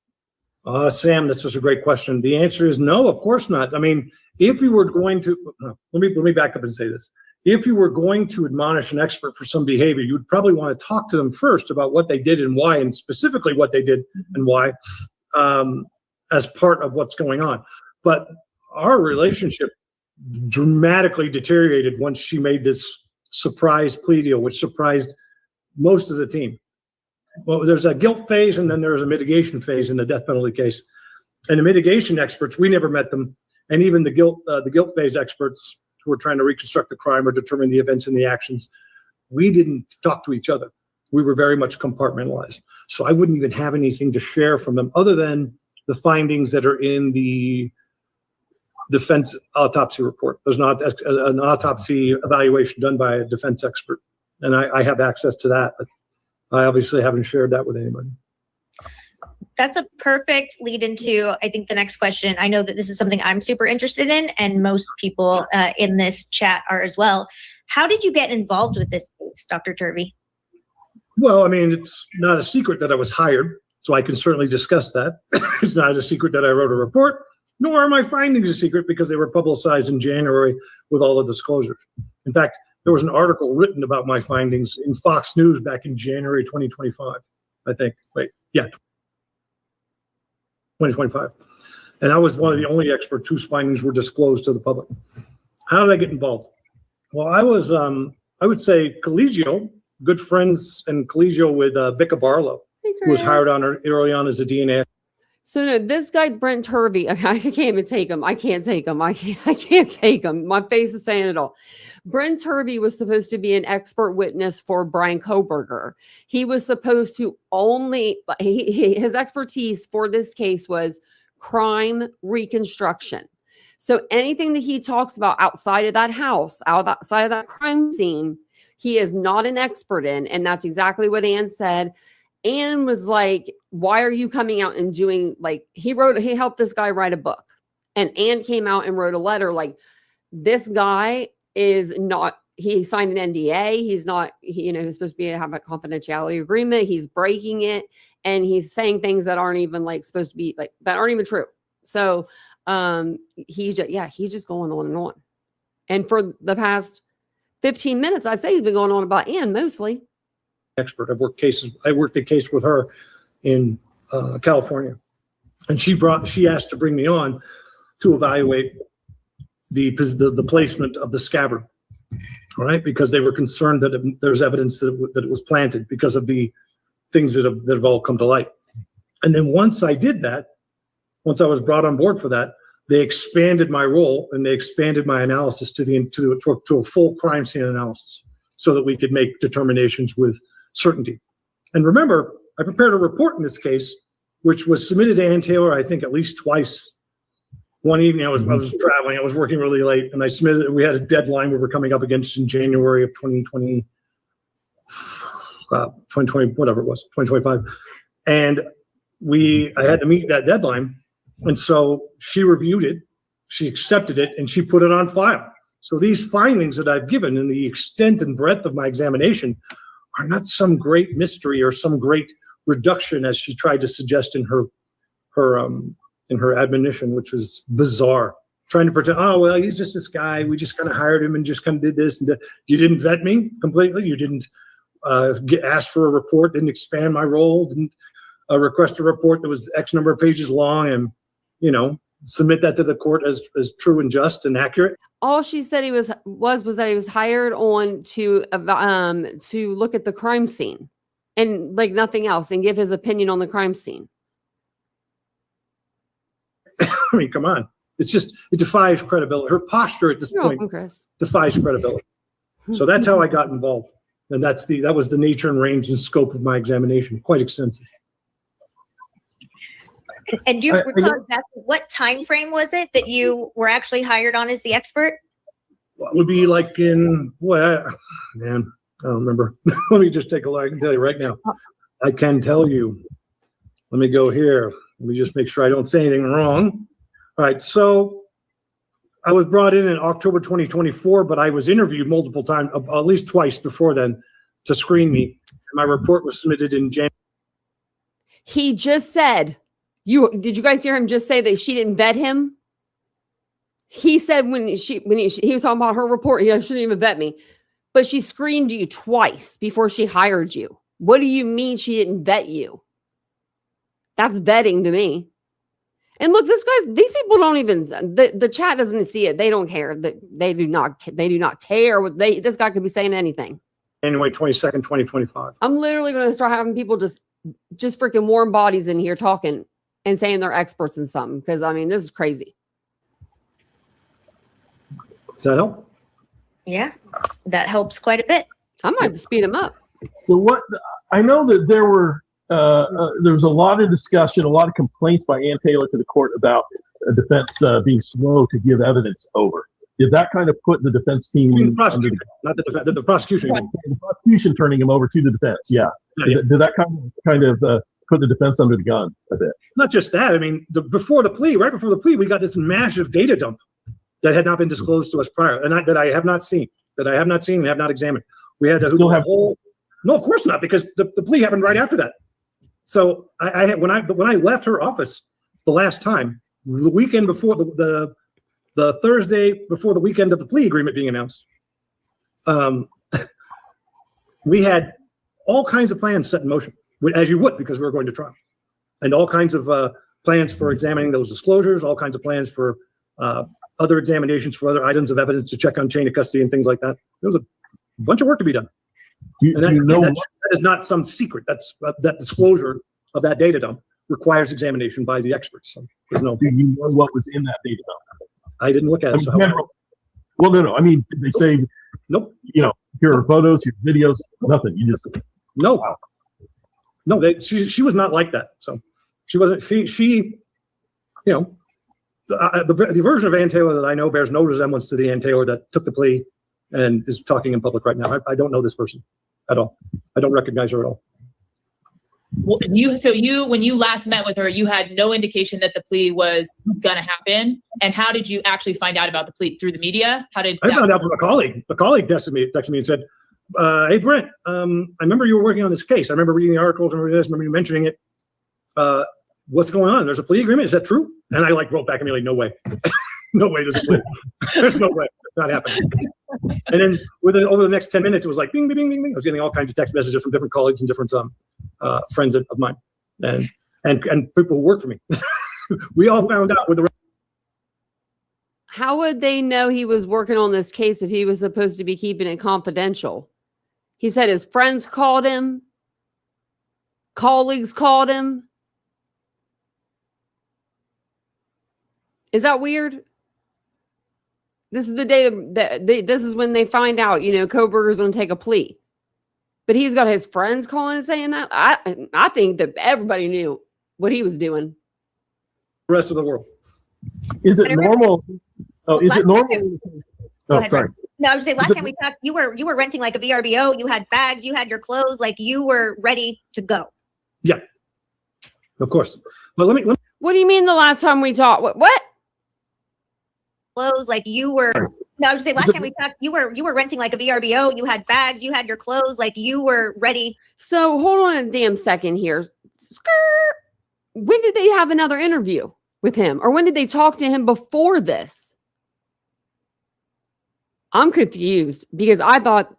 Sam, this was a great question. The answer is no, of course not. I mean, if you were going to, let me back up and say this. If you were going to admonish an expert for some behavior, you would probably want to talk to them first about what they did and why, and specifically what they did and why, as part of what's going on. But our relationship dramatically deteriorated once she made this surprise plea deal, which surprised most of the team. Well, there's a guilt phase and then there's a mitigation phase in the death penalty case. And the mitigation experts, we never met them. And even the guilt phase experts who were trying to reconstruct the crime or determine the events and the actions, we didn't talk to each other. We were very much compartmentalized. So I wouldn't even have anything to share from them other than the findings that are in the defense autopsy report. There's not an autopsy evaluation done by a defense expert. And I have access to that, but I obviously haven't shared that with anybody. That's a perfect lead into, I think, the next question. I know that this is something I'm super interested in, and most people in this chat are as well. How did you get involved with this case, Dr. Turvey? Well, I mean, it's not a secret that I was hired, so I can certainly discuss that. It's not a secret that I wrote a report, nor are my findings a secret because they were publicized in January with all the disclosures. In fact, there was an article written about my findings in Fox News back in January 2025, I think. 2025. And I was one of the only experts whose findings were disclosed to the public. How did I get involved? Well, I was, I would say, collegial, good friends and collegial with Becca Barlow, who was hired on early on as a DNA. So no, this guy, Brent Turvey, I can't even take him. I can't take him. I can't take him. My face is saying it all. Brent Turvey was supposed to be an expert witness for Brian Koberger. He was supposed to his expertise for this case was crime reconstruction. So anything that he talks about outside of that house, outside of that crime scene, he is not an expert in. And that's exactly what Ann said. Ann was like, why are you coming out and doing, like, he helped this guy write a book. And Ann came out and wrote a letter like, this guy is not, he signed an NDA. He's not, he's supposed to have a confidentiality agreement. He's breaking it. And he's saying things that aren't even like supposed to be like, that aren't even true. So he's just going on and on. And for the past 15 minutes, I'd say he's been going on about Ann mostly. Expert. I worked a case with her in California, and she asked to bring me on to evaluate the placement of the scabbard, right? Because they were concerned that there's evidence that it was planted because of the things that have all come to light. And then once I did that, once I was brought on board for that, they expanded my role and they expanded my analysis to a full crime scene analysis so that we could make determinations with certainty. And remember, I prepared a report in this case, which was submitted to Ann Taylor, I think at least twice. One evening I was traveling, I was working really late, and I submitted it. We had a deadline we were coming up against in January of 2020, 2025. And I had to meet that deadline. And so she reviewed it, she accepted it, and she put it on file. So these findings that I've given and the extent and breadth of my examination are not some great mystery or some great reduction as she tried to suggest in her admonition, which was bizarre. Trying to pretend, oh, well, he's just this guy. We just kind of hired him and just kind of did this. And you didn't vet me completely. You didn't ask for a report, didn't expand my role, didn't request a report that was X number of pages long and, submit that to the court as true and just and accurate. All she said he was that he was hired on to look at the crime scene and like nothing else and give his opinion on the crime scene. I mean, come on. It defies credibility. Her posture at this point defies credibility. So that's how I got involved. And that was the nature and range and scope of my examination. Quite extensive. And do you recall exactly what time frame was it that you were actually hired on as the expert? What would be like man, I don't remember. Let me just take a look. I can tell you right now. I can tell you. Let me go here. Let me just make sure I don't say anything wrong. All right. So I was brought in October 2024, but I was interviewed multiple times, at least twice before then, to screen me. My report was submitted in January. He just said, did you guys hear him just say that she didn't vet him? He said when he was talking about her report, she didn't even vet me, but she screened you twice before she hired you. What do you mean she didn't vet you? That's vetting to me. And look, these people don't even, the chat doesn't see it. They don't care. They do not care. This guy could be saying anything. January 22nd, 2025. I'm literally going to start having people just freaking warm bodies in here talking and saying they're experts in something. Because I mean, this is crazy. Does that help? Yeah, that helps quite a bit. I might speed them up. So I know that there was a lot of discussion, a lot of complaints by Ann Taylor to the court about a defense being slow to give evidence over. Did that kind of put the defense team the prosecution, not the defense, the prosecution. Right, the prosecution turning him over to the defense? Yeah. Did that kind of put the defense under the gun a bit? Not just that. I mean, right before the plea, we got this massive data dump that had not been disclosed to us prior, and that I have not seen, and have not examined. We had to still have whole. No, of course not, because the plea happened right after that. So when I left her office the last time, the weekend before the Thursday before the weekend of the plea agreement being announced, we had all kinds of plans set in motion, as you would, because we were going to trial, and all kinds of plans for examining those disclosures, all kinds of plans for other examinations for other items of evidence to check on chain of custody and things like that. There was a bunch of work to be done. That is not some secret. That disclosure of that data dump requires examination by the experts. So there's no. Do you know what was in that data dump? I didn't look at it. Well, no. I mean, did they say? Nope. Here are photos, here are videos. Nothing. You just no. Wow. No, she was not like that. So she wasn't. She the version of Ann Taylor that I know bears no resemblance to the Ann Taylor that took the plea and is talking in public right now. I don't know this person at all. I don't recognize her at all. Well, when you last met with her, you had no indication that the plea was going to happen. And how did you actually find out about the plea? Through the media? I found out from a colleague. A colleague texted me and said, "Hey Brent, I remember you were working on this case. I remember reading the articles. I remember you mentioning it. What's going on? There's a plea agreement. Is that true?" And I wrote back immediately, "No way, no way. There's a plea. There's no way. It's not happening." And then over the next 10 minutes, it was like bing, bing, bing, bing. I was getting all kinds of text messages from different colleagues and different friends of mine, and people who work for me. We all found out with the. How would they know he was working on this case if he was supposed to be keeping it confidential? He said his friends called him, colleagues called him. Is that weird? This is the day that this is when they find out, Koberger's going to take a plea. But he's got his friends calling and saying that. I think that everybody knew what he was doing. The rest of the world. Is it normal? Oh, is it normal? Oh, sorry. No, I was saying last time we talked, you were renting like a VRBO. You had bags, you had your clothes, like you were ready to go. Yeah, of course. But let me. What do you mean the last time we talked? What? Clothes, like you were. No, I was saying last time we talked, you were renting like a VRBO. You had bags, you had your clothes, like you were ready. So hold on a damn second here. When did they have another interview with him, or when did they talk to him before this? I'm confused because I thought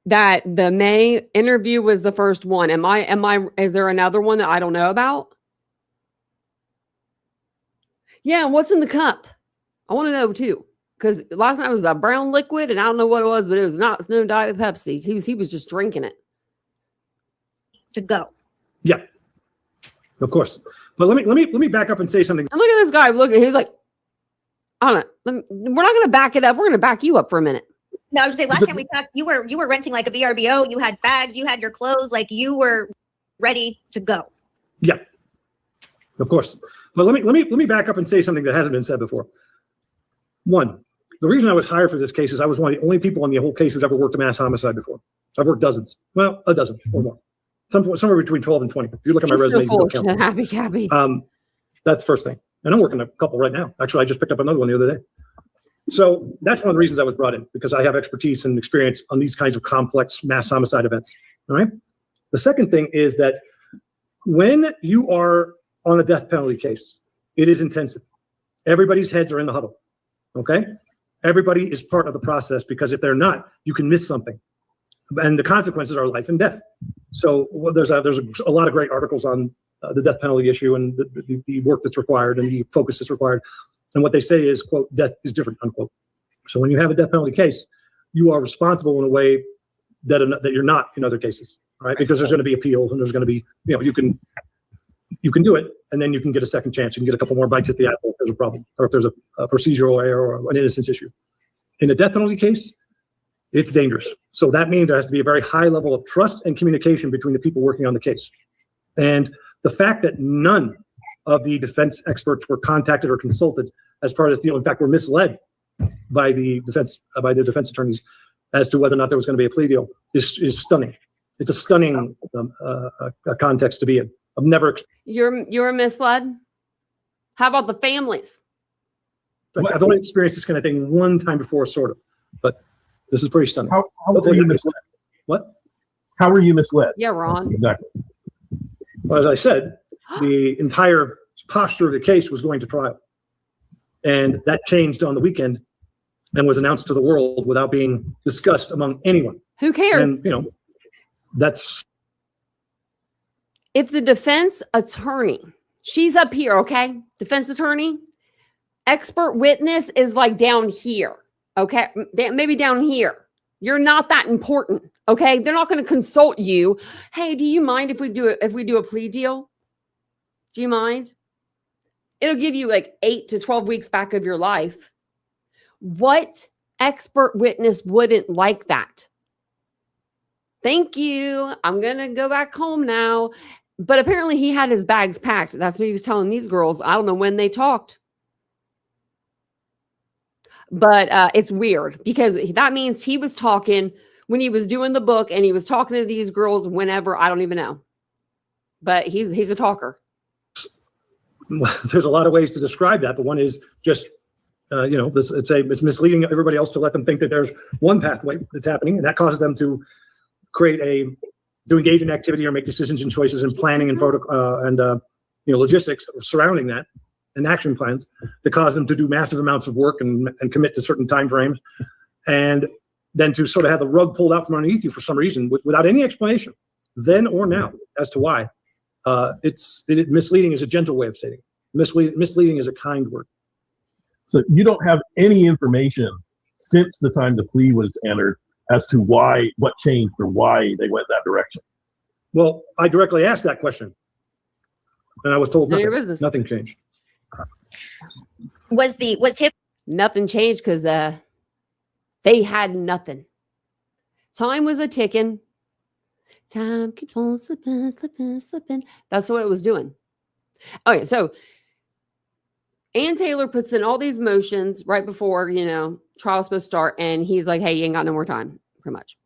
that the May interview was the first one. Is there another one that I don't know about? Yeah, what's in the cup? I want to know too. Because last night was a brown liquid and I don't know what it was, but it's no Diet Pepsi. He was just drinking it. To go. Yeah. Of course. But let me back up and say something. And look at this guy. He's like, I don't know. We're not going to back it up. We're going to back you up for a minute. No, I was saying last time we talked, you were renting like a VRBO. You had bags, you had your clothes, like you were ready to go. Yeah. Of course. But let me back up and say something that hasn't been said before. One, the reason I was hired for this case is I was one of the only people on the whole case who's ever worked a mass homicide before. I've worked dozens. Well, a dozen or more. Somewhere between 12 and 20. If you look at my resume, happy. That's the first thing. And I'm working a couple right now. Actually, I just picked up another one the other day. So that's one of the reasons I was brought in, because I have expertise and experience on these kinds of complex mass homicide events. All right. The second thing is that when you are on a death penalty case, it is intensive. Everybody's heads are in the huddle. Okay. Everybody is part of the process, because if they're not, you can miss something. And the consequences are life and death. So there's a lot of great articles on the death penalty issue and the work that's required and the focus that's required. And what they say is, quote, death is different, unquote. So when you have a death penalty case, you are responsible in a way that you're not in other cases, right? Because there's going to be appeals and there's going to be, you can do it, and then you can get a second chance. You can get a couple more bites at the apple if there's a problem, or if there's a procedural error or an innocence issue. In a death penalty case, it's dangerous. So that means there has to be a very high level of trust and communication between the people working on the case. And the fact that none of the defense experts were contacted or consulted as part of this deal, in fact, were misled by the defense attorneys as to whether or not there was going to be a plea deal, is stunning. It's a stunning context to be in. I've never. You're misled. How about the families? I've only experienced this kind of thing one time before, sort of, but this is pretty stunning. How were you misled? What? How were you misled? Yeah, Ron. Exactly. Well, as I said, the entire posture of the case was going to trial, and that changed on the weekend and was announced to the world without being discussed among anyone. Who cares? And that's. If the defense attorney, she's up here, okay? Defense attorney, expert witness is like down here, okay? Maybe down here. You're not that important, okay? They're not going to consult you. Hey, do you mind if we do a plea deal? Do you mind? It'll give you like 8 to 12 weeks back of your life. What expert witness wouldn't like that? Thank you. I'm going to go back home now. But apparently he had his bags packed. That's what he was telling these girls. I don't know when they talked. But it's weird because that means he was talking when he was doing the book and he was talking to these girls whenever, I don't even know. But he's a talker. There's a lot of ways to describe that, but one is just, it's misleading everybody else to let them think that there's one pathway that's happening, and that causes them to engage in activity or make decisions and choices and planning and protocol and logistics surrounding that and action plans that cause them to do massive amounts of work and commit to certain time frames, and then to sort of have the rug pulled out from underneath you for some reason without any explanation, then or now, as to why. Misleading is a gentle way of saying it. Misleading is a kind word. So you don't have any information since the time the plea was entered as to what changed or why they went that direction. Well, I directly asked that question, and I was told nothing changed. Was Nothing changed because they had nothing. Time was a ticking. Time keeps on slipping, slipping, slipping. That's what it was doing. Okay, so Ann Taylor puts in all these motions right before, trial's supposed to start. And he's like, hey, you ain't got no more time, pretty much.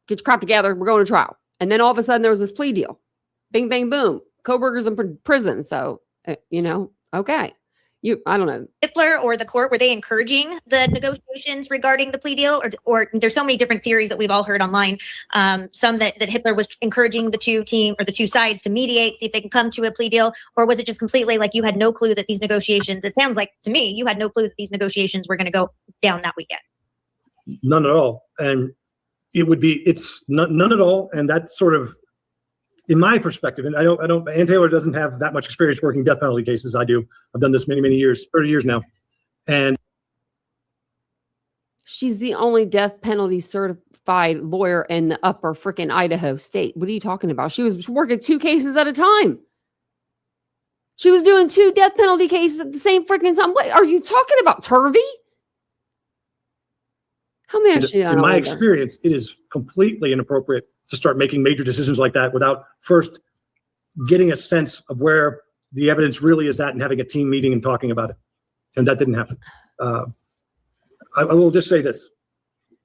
Get your crap together. We're going to trial. And then all of a sudden there was this plea deal. Bing, bang, boom. Kohberger's in prison. So, okay. I don't know. Hitler or the court, were they encouraging the negotiations regarding the plea deal? Or there's so many different theories that we've all heard online. Some that Hitler was encouraging the two sides to mediate, see if they can come to a plea deal. Or was it just completely like you had no clue that these negotiations, it sounds like to me, you had no clue that these negotiations were going to go down that weekend? None at all. And it's none at all. And that's sort of, in my perspective, and Ann Taylor doesn't have that much experience working death penalty cases. I do. I've done this many, many years, 30 years now. And she's the only death penalty certified lawyer in the upper freaking Idaho state. What are you talking about? She was working 2 cases at a time. She was doing 2 death penalty cases at the same freaking time. What are you talking about, Turvey? How many is she on? In my experience, it is completely inappropriate to start making major decisions like that without first getting a sense of where the evidence really is at and having a team meeting and talking about it. And that didn't happen. I will just say this.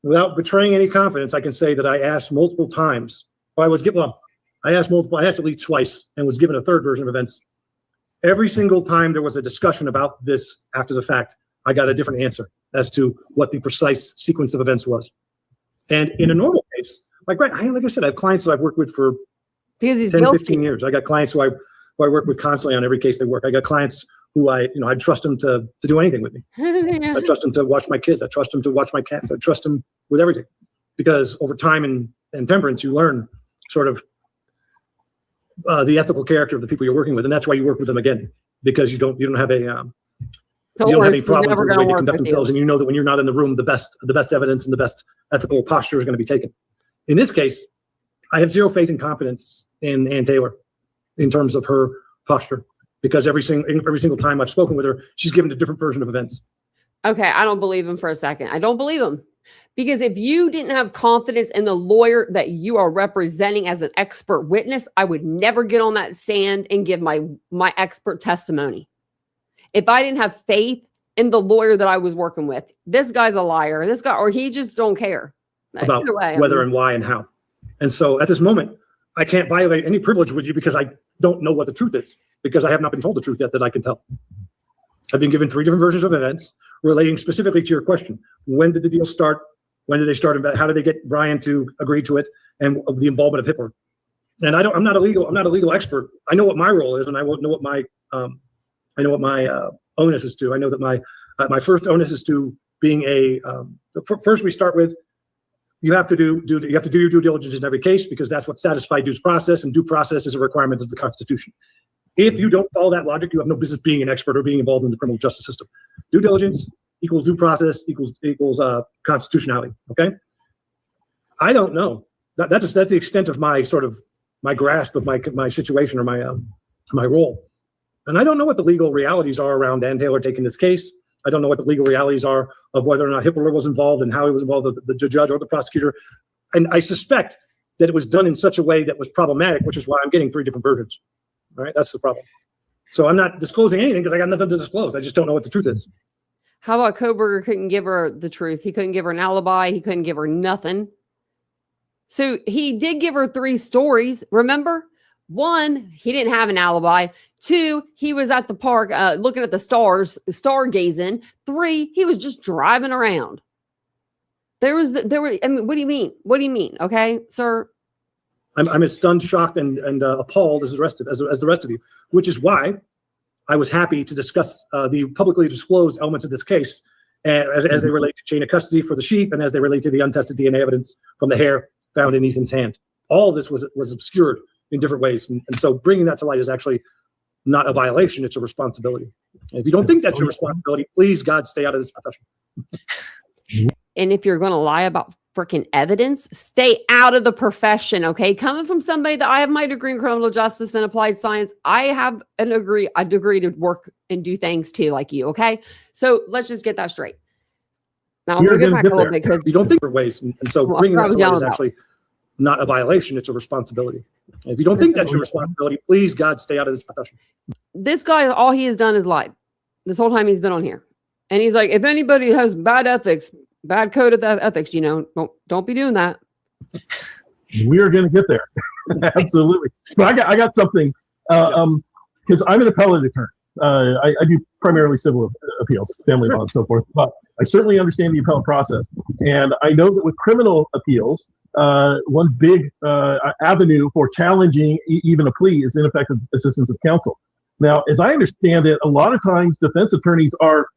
Without betraying any confidence, I can say that I asked multiple times. I asked at least twice and was given a third version of events. Every single time there was a discussion about this after the fact, I got a different answer as to what the precise sequence of events was. And in a normal case, like I said, I have clients that I've worked with for 10, 15 years. I got clients who I work with constantly on every case they work. I got clients who I trust them to do anything with me. Yeah. I trust them to watch my kids. I trust them to watch my cats. I trust them with everything. Because over time and temperance, you learn sort of the ethical character of the people you're working with. And that's why you work with them again, because you don't have any problems with the way they conduct themselves. And you know that when you're not in the room, the best evidence and the best ethical posture is going to be taken. In this case, I have zero faith and confidence in Ann Taylor in terms of her posture, because every single time I've spoken with her, she's given a different version of events. Okay, I don't believe him for a second. I don't believe him. Because if you didn't have confidence in the lawyer that you are representing as an expert witness, I would never get on that stand and give my expert testimony. If I didn't have faith in the lawyer that I was working with, this guy's a liar. Or he just don't care. About whether and why and how. And so at this moment, I can't violate any privilege with you because I don't know what the truth is, because I have not been told the truth yet that I can tell. I've been given 3 different versions of events relating specifically to your question. When did the deal start? When did they start? How did they get Brian to agree to it? And the involvement of Hitler. And I'm not a legal expert. I know what my role is, and I know what my onus is to. I know that my first onus is to being first we start with, you have to do your due diligence in every case, because that's what satisfies due process, and due process is a requirement of the Constitution. If you don't follow that logic, you have no business being an expert or being involved in the criminal justice system. Due diligence equals due process equals constitutionality. Okay, I don't know. That's the extent of my grasp of my situation or my role, and I don't know what the legal realities are around Ann Taylor taking this case. I don't know what the legal realities are of whether or not Hitler was involved and how he was involved, the judge or the prosecutor. And I suspect that it was done in such a way that was problematic, which is why I'm getting 3 different versions. All right, that's the problem. So I'm not disclosing anything because I got nothing to disclose. I just don't know what the truth is. How about Koberger couldn't give her the truth? He couldn't give her an alibi. He couldn't give her nothing. So he did give her 3 stories. Remember? 1, he didn't have an alibi. 2, he was at the park looking at the stars, stargazing. 3, he was just driving around. I mean, what do you mean? What do you mean? Okay, sir. I'm as stunned, shocked, and appalled as the rest of you, which is why I was happy to discuss the publicly disclosed elements of this case as they relate to chain of custody for the sheath and as they relate to the untested DNA evidence from the hair found in Ethan's hand. All of this was obscured in different ways. And so bringing that to light is actually not a violation, it's a responsibility. And if you don't think that's your responsibility, please, God, stay out of this profession. And if you're going to lie about freaking evidence, stay out of the profession, okay? Coming from somebody that I have my degree in criminal justice and applied science, I have a degree to work and do things too, like you, okay? So let's just get that straight. Now I'm going to get back a little bit because you don't think there are ways. And so bringing that to light is actually not a violation, it's a responsibility. And if you don't think that's your responsibility, please, God, stay out of this profession. This guy, all he has done is lied this whole time he's been on here. And he's like, if anybody has bad ethics, bad code of ethics, don't be doing that. We are going to get there. Absolutely. But I got something, because I'm an appellate attorney. I do primarily civil appeals, family law and so forth, but I certainly understand the appellate process. And I know that with criminal appeals, one big avenue for challenging even a plea is ineffective assistance of counsel. Now, as I understand it, a lot of times defense attorneys are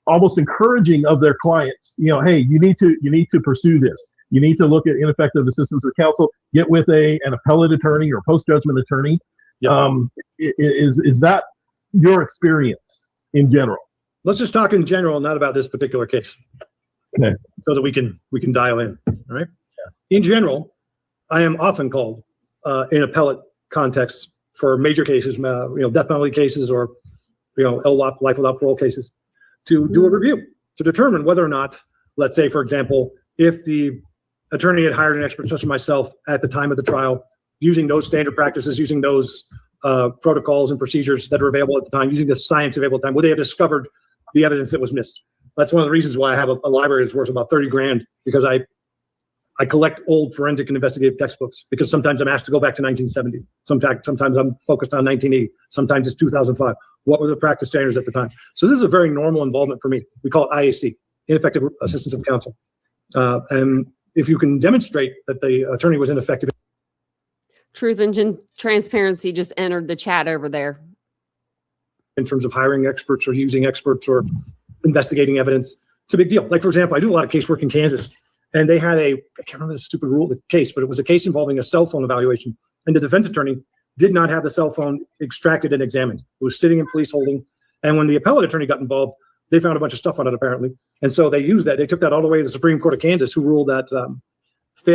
almost encouraging of their clients, hey, you need to pursue this. You need to look at ineffective assistance of counsel, get with an appellate attorney or post-judgment attorney. Yep. Is that your experience in general? Let's just talk in general, not about this particular case. Okay. So that we can dial in, all right? Yeah. In general, I am often called in appellate contexts for major cases, death penalty cases or, LWOP, life without parole cases, to do a review to determine whether or not, let's say, for example, if the attorney had hired an expert such as myself at the time of the trial, using those standard practices, using those protocols and procedures that are available at the time, using the science available at the time, would they have discovered the evidence that was missed? That's one of the reasons why I have a library that's worth about $30,000, because I collect old forensic and investigative textbooks, because sometimes I'm asked to go back to 1970. Sometimes I'm focused on 1980. Sometimes it's 2005. What were the practice standards at the time? So this is a very normal involvement for me. We call it IAC, ineffective assistance of counsel. And if you can demonstrate that the attorney was ineffective. Truth and Transparency just entered the chat over there. In terms of hiring experts or using experts or investigating evidence, it's a big deal. Like, for example, I do a lot of casework in Kansas, and they had I can't remember the stupid rule of the case, but it was a case involving a cell phone evaluation. And the defense attorney did not have the cell phone extracted and examined. It was sitting in police holding. And when the appellate attorney got involved, they found a bunch of stuff on it, apparently. And so they used that. They took that all the way to the Supreme Court of Kansas, who ruled that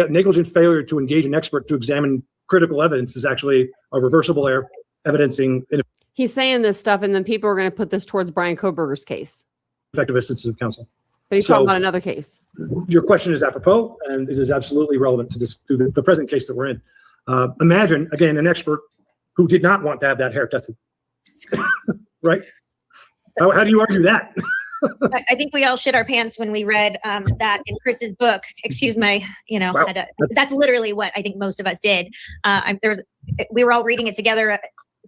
negligent failure to engage an expert to examine critical evidence is actually a reversible error, evidencing He's saying this stuff, and then people are going to put this towards Brian Koberger's case. Effective assistance of counsel. But he's talking about another case. Your question is apropos, and it is absolutely relevant to the present case that we're in. Imagine, again, an expert who did not want to have that hair tested. Right? How do you argue that? I think we all shit our pants when we read that in Chris's book. Excuse my, Wow. That's literally what I think most of us did. We were all reading it together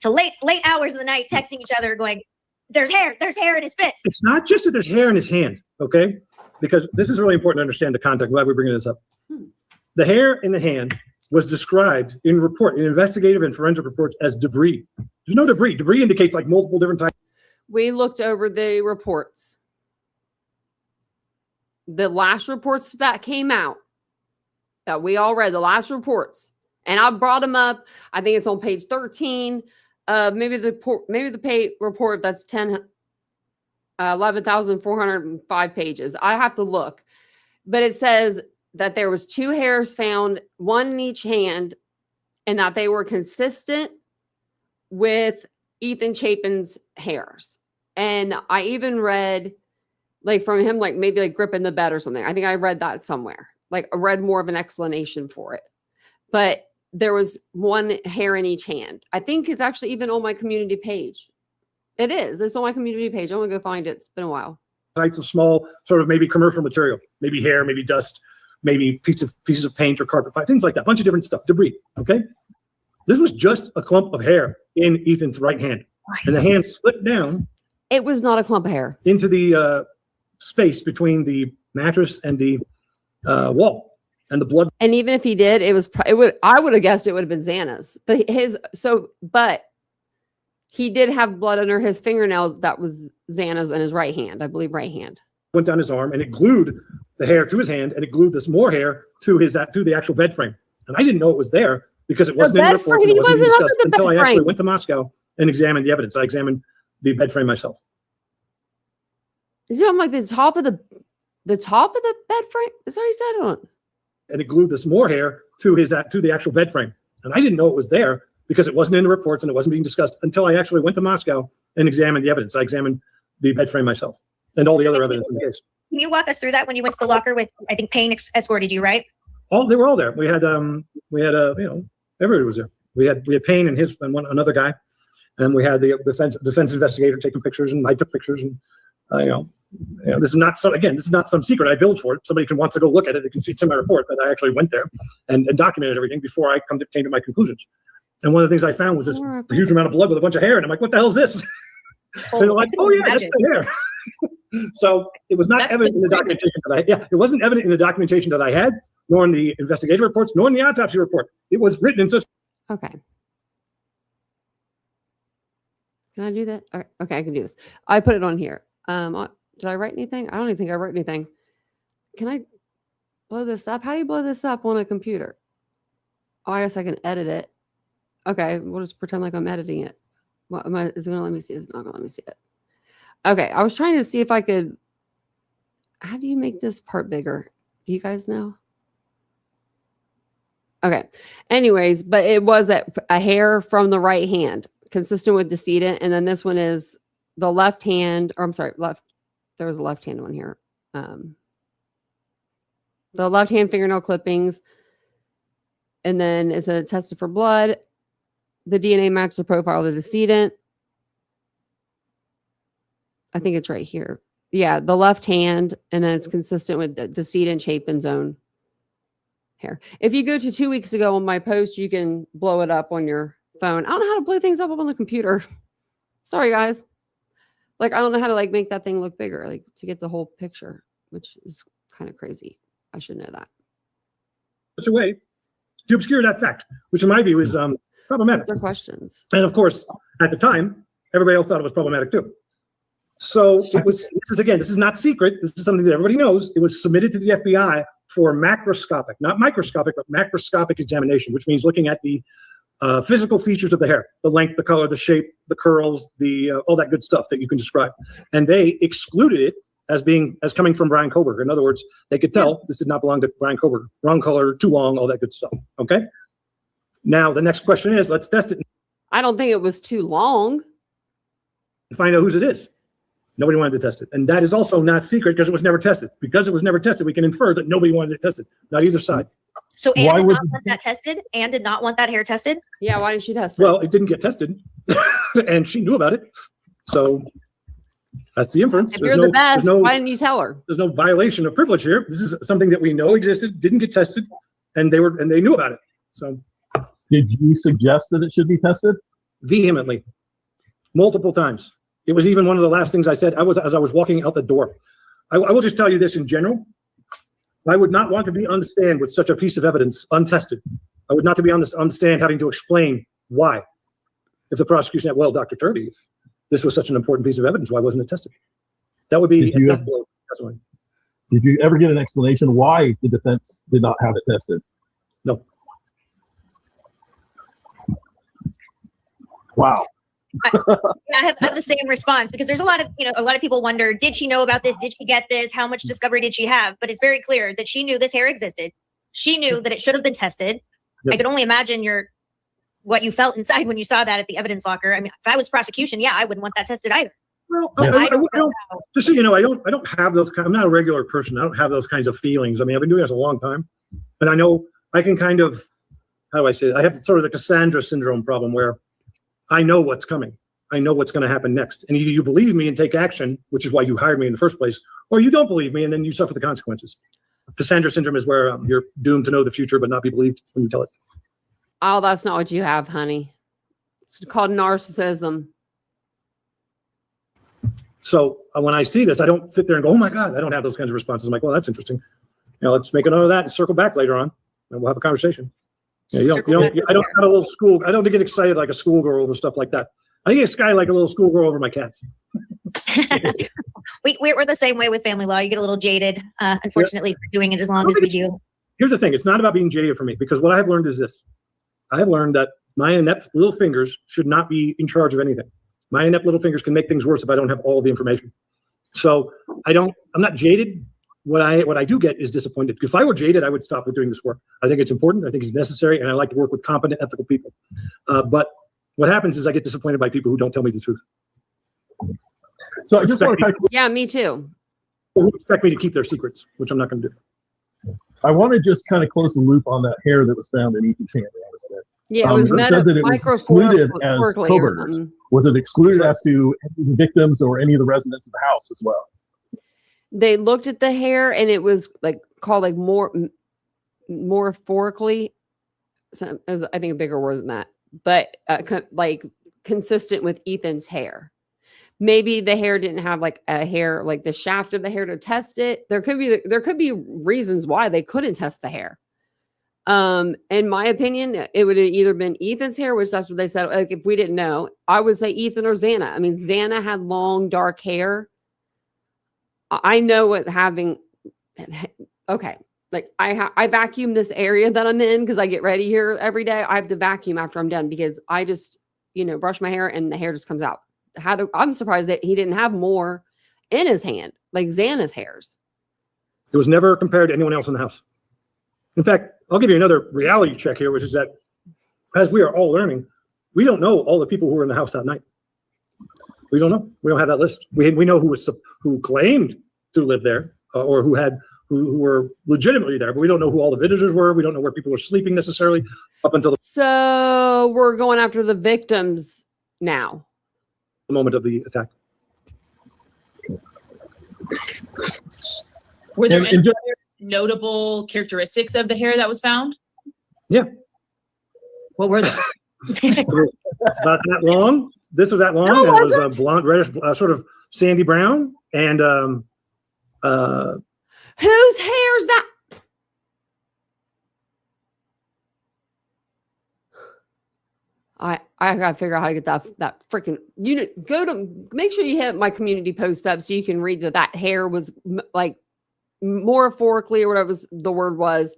till late hours of the night, texting each other, going, "There's hair in his fist." It's not just that there's hair in his hand, okay? Because this is really important to understand the context. I'm glad we're bringing this up. The hair in the hand was described in investigative and forensic reports as debris. There's no debris. Debris indicates like multiple different types. We looked over the reports. The last reports that came out that we all read, the last reports, and I brought them up. I think it's on page 13. Maybe the pay report that's 11,405 pages. I have to look, but it says that there was 2 hairs found, 1 in each hand, and that they were consistent with Ethan Chapin's hairs. And I even read from him, maybe gripping the bed or something. I think I read that somewhere. I read more of an explanation for it. But there was 1 hair in each hand. I think it's actually even on my community page. It is. It's on my community page. I'm going to go find it. It's been a while. types of small sort of maybe commercial material, maybe hair, maybe dust, maybe pieces of paint or carpet, things like that, a bunch of different stuff, debris. Okay. This was just a clump of hair in Ethan's right hand, and the hand slipped down. It was not a clump of hair. Into the space between the mattress and the wall, and the blood. And even if he did, I would have guessed it would have been Xana's, but he did have blood under his fingernails. That was Xana's in his right hand, I believe, right hand. Went down his arm, and it glued the hair to his hand, and it glued this more hair to the actual bed frame. And I didn't know it was there because it wasn't in the reports. It wasn't discussed until I actually went to Moscow and examined the evidence. I examined the bed frame myself. Is it on like the top of the bed frame? Is that what he said on? And it glued this more hair to the actual bed frame. And I didn't know it was there because it wasn't in the reports and it wasn't being discussed until I actually went to Moscow and examined the evidence. I examined the bed frame myself and all the other evidence in the case. Can you walk us through that when you went to the locker with, I think Payne escorted you, right? They were all there. We had everybody was there. We had Payne and another guy, and we had the defense investigator taking pictures, and I took pictures, and this is not some secret I built for it. Somebody wants to go look at it. They can see it's in my report that I actually went there and documented everything before I came to my conclusions. And one of the things I found was this huge amount of blood with a bunch of hair, and I'm like, what the hell is this? They're like, oh yeah, that's the hair. So it was not evident in the documentation it wasn't evident in the documentation that I had, nor in the investigative reports, nor in the autopsy report. It was written in such. Okay. Can I do that? Okay, I can do this. I put it on here. Did I write anything? I don't even think I wrote anything. Can I blow this up? How do you blow this up on a computer? Oh, I guess I can edit it. Okay, we'll just pretend like I'm editing it. What is it going to let me see? It's not going to let me see it. Okay, I was trying to see if I could. How do you make this part bigger? Do you guys know? Okay. Anyways, but it was a hair from the right hand, consistent with decedent. And then this one is the left hand, or I'm sorry, there was a left hand one here. The left hand fingernail clippings. And then it's a tested for blood. The DNA matched the profile of the decedent. I think it's right here. Yeah, the left hand, and then it's consistent with the decedent Chapin's own hair. If you go to 2 weeks ago on my post, you can blow it up on your phone. I don't know how to blow things up on the computer. Sorry, guys. Like, I don't know how to make that thing look bigger, to get the whole picture, which is kind of crazy. I should know that. It's a way to obscure that fact, which in my view is problematic. They're questions. And of course, at the time, everybody else thought it was problematic too. So this is not secret. This is something that everybody knows. It was submitted to the FBI for macroscopic, not microscopic, but macroscopic examination, which means looking at the physical features of the hair, the length, the color, the shape, the curls, all that good stuff that you can describe. And they excluded it as coming from Brian Koberger. In other words, they could tell this did not belong to Brian Koberger. Wrong color, too long, all that good stuff. Okay. Now the next question is, let's test it. I don't think it was too long. And find out whose it is. Nobody wanted to test it. And that is also not secret because it was never tested. Because it was never tested, we can infer that nobody wanted it tested. Not either side. So Anne did not want that tested? Anne did not want that hair tested? Yeah, why didn't she test it? Well, it didn't get tested. And she knew about it. So that's the inference. If you're the best, why didn't you tell her? There's no violation of privilege here. This is something that we know existed, didn't get tested, and they knew about it. So did you suggest that it should be tested? Vehemently. Multiple times. It was even one of the last things I said as I was walking out the door. I will just tell you this in general. I would not want to be on the stand with such a piece of evidence untested. I would not to be on the stand having to explain why. If the prosecution said, well, Dr. Turvey, if this was such an important piece of evidence, why wasn't it tested? That would be a death blow. Did you ever get an explanation why the defense did not have it tested? No. Wow. I have the same response because there's a lot of people wonder, did she know about this? Did she get this? How much discovery did she have? But it's very clear that she knew this hair existed. She knew that it should have been tested. Yes. I could only imagine what you felt inside when you saw that at the evidence locker. I mean, if I was prosecution, I wouldn't want that tested either. Well, I don't, just so you know, I don't have those. I'm not a regular person. I don't have those kinds of feelings. I mean, I've been doing this a long time, and I know I can kind of, how do I say it? I have sort of the Cassandra syndrome problem where I know what's coming. I know what's going to happen next. And either you believe me and take action, which is why you hired me in the first place, or you don't believe me and then you suffer the consequences. Cassandra syndrome is where you're doomed to know the future but not be believed when you tell it. Oh, that's not what you have, honey. It's called narcissism. So when I see this, I don't sit there and go, oh my God, I don't have those kinds of responses. I'm like, well, that's interesting. Let's make a note of that and circle back later on and we'll have a conversation. I don't have a little school. I don't get excited like a schoolgirl over stuff like that. I get excited like a little schoolgirl over my cats. We're the same way with family law. You get a little jaded, unfortunately, for doing it as long as we do. Here's the thing. It's not about being jaded for me because what I've learned is this. I have learned that my inept little fingers should not be in charge of anything. My inept little fingers can make things worse if I don't have all the information. So I'm not jaded. What I do get is disappointed. If I were jaded, I would stop with doing this work. I think it's important. I think it's necessary. And I like to work with competent, ethical people. But what happens is I get disappointed by people who don't tell me the truth. So I just want to Yeah, me too. Who expect me to keep their secrets, which I'm not going to do. I want to just kind of close the loop on that hair that was found in Ethan's hand. Yeah, it was It said that it was excluded as co-burglars. Was it excluded as to any of the victims or any of the residents of the house as well? They looked at the hair and it was called morphorically. So it was, I think, a bigger word than that, but consistent with Ethan's hair. Maybe the hair didn't have a hair, the shaft of the hair to test it. There could be reasons why they couldn't test the hair. In my opinion, it would have either been Ethan's hair, which that's what they said. If we didn't know, I would say Ethan or Xana. I mean, Xana had long, dark hair. I know what having, okay. I vacuum this area that I'm in because I get ready here every day. I have to vacuum after I'm done because I just, brush my hair and the hair just comes out. I'm surprised that he didn't have more in his hand, like Xana's hairs. It was never compared to anyone else in the house. In fact, I'll give you another reality check here, which is that as we are all learning, we don't know all the people who were in the house that night. We don't know. We don't have that list. We know who claimed to live there or who were legitimately there, but we don't know who all the visitors were. We don't know where people were sleeping necessarily up until So we're going after the victims now. The moment of the attack. Were there any other notable characteristics of the hair that was found? Yeah. What were they? It's about that long. This was that long. No, and it was blonde, reddish, sort of sandy brown. And whose hair is that? I gotta figure out how to get that freaking unit. Make sure you hit my community post up so you can read that hair was metaphorically or whatever the word was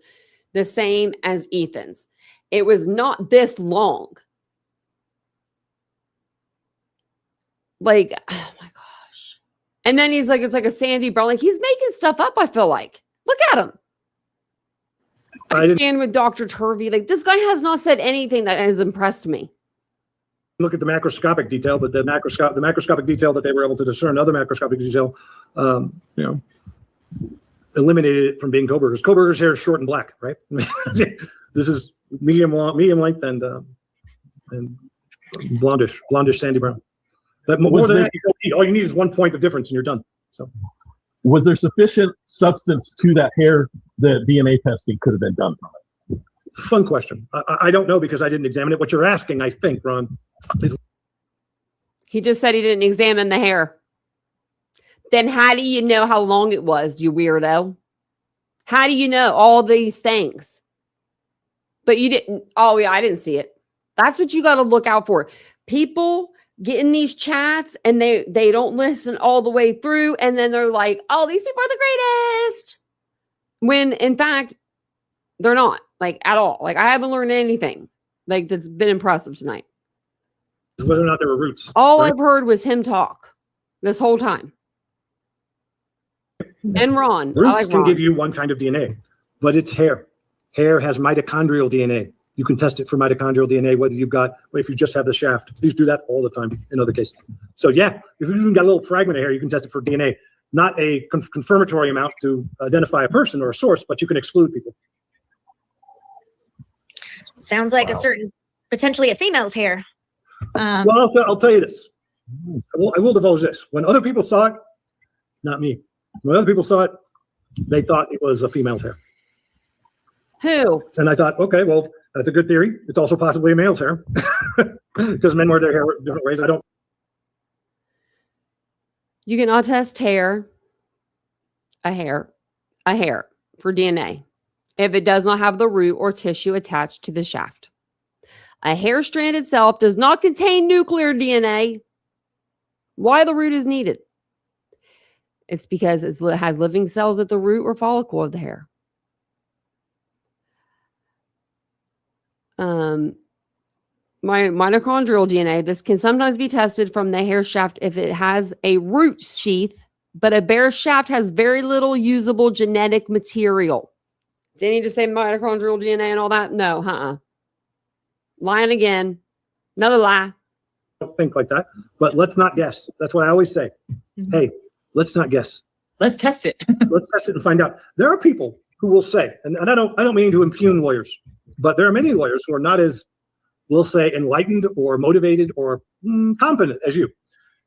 the same as Ethan's. It was not this long. Oh my gosh. And then he's it's like a sandy brown. He's making stuff up, I feel like. Look at him. I stand with Dr. Turvey. This guy has not said anything that has impressed me. Look at the macroscopic detail, but the macroscopic detail that they were able to discern, other macroscopic detail, eliminated it from being co-burgers. Co-burgers' hair is short and black, right? This is medium length and blondish sandy brown. But more than that, all you need is 1 point of difference and you're done. So, was there sufficient substance to that hair that DNA testing could have been done from it? It's a fun question. I don't know because I didn't examine it. What you're asking, I think, Ron. He just said he didn't examine the hair. Then how do you know how long it was, you weirdo? How do you know all these things? But you didn't. Oh, yeah, I didn't see it. That's what you got to look out for. People get in these chats and they don't listen all the way through. And then they're like, oh, these people are the greatest. When in fact, they're not at all. I haven't learned anything that's been impressive tonight. Whether or not there were roots. All right? I've heard was him talk this whole time. And Ron. Roots can give you one kind of DNA, but it's hair. Hair has mitochondrial DNA. You can test it for mitochondrial DNA, if you just have the shaft. Please do that all the time in other cases. So yeah, if you've even got a little fragment of hair, you can test it for DNA. Not a confirmatory amount to identify a person or a source, but you can exclude people. Sounds like potentially a female's hair. Well, I'll tell you this. I will divulge this. When other people saw it, not me. When other people saw it, they thought it was a female's hair. Who? And I thought, okay, well, that's a good theory. It's also possibly a male's hair because men wear their hair different ways. You cannot test a hair for DNA if it does not have the root or tissue attached to the shaft. A hair strand itself does not contain nuclear DNA. Why the root is needed? It's because it has living cells at the root or follicle of the hair. Mitochondrial DNA, this can sometimes be tested from the hair shaft if it has a root sheath, but a bare shaft has very little usable genetic material. Did he just say mitochondrial DNA and all that? No, Lying again. Another lie. Don't think like that, but let's not guess. That's what I always say. Hey, let's not guess. Let's test it. Let's test it and find out. There are people who will say, and I don't mean to impugn lawyers, but there are many lawyers who are not as, we'll say, enlightened or motivated or competent as you.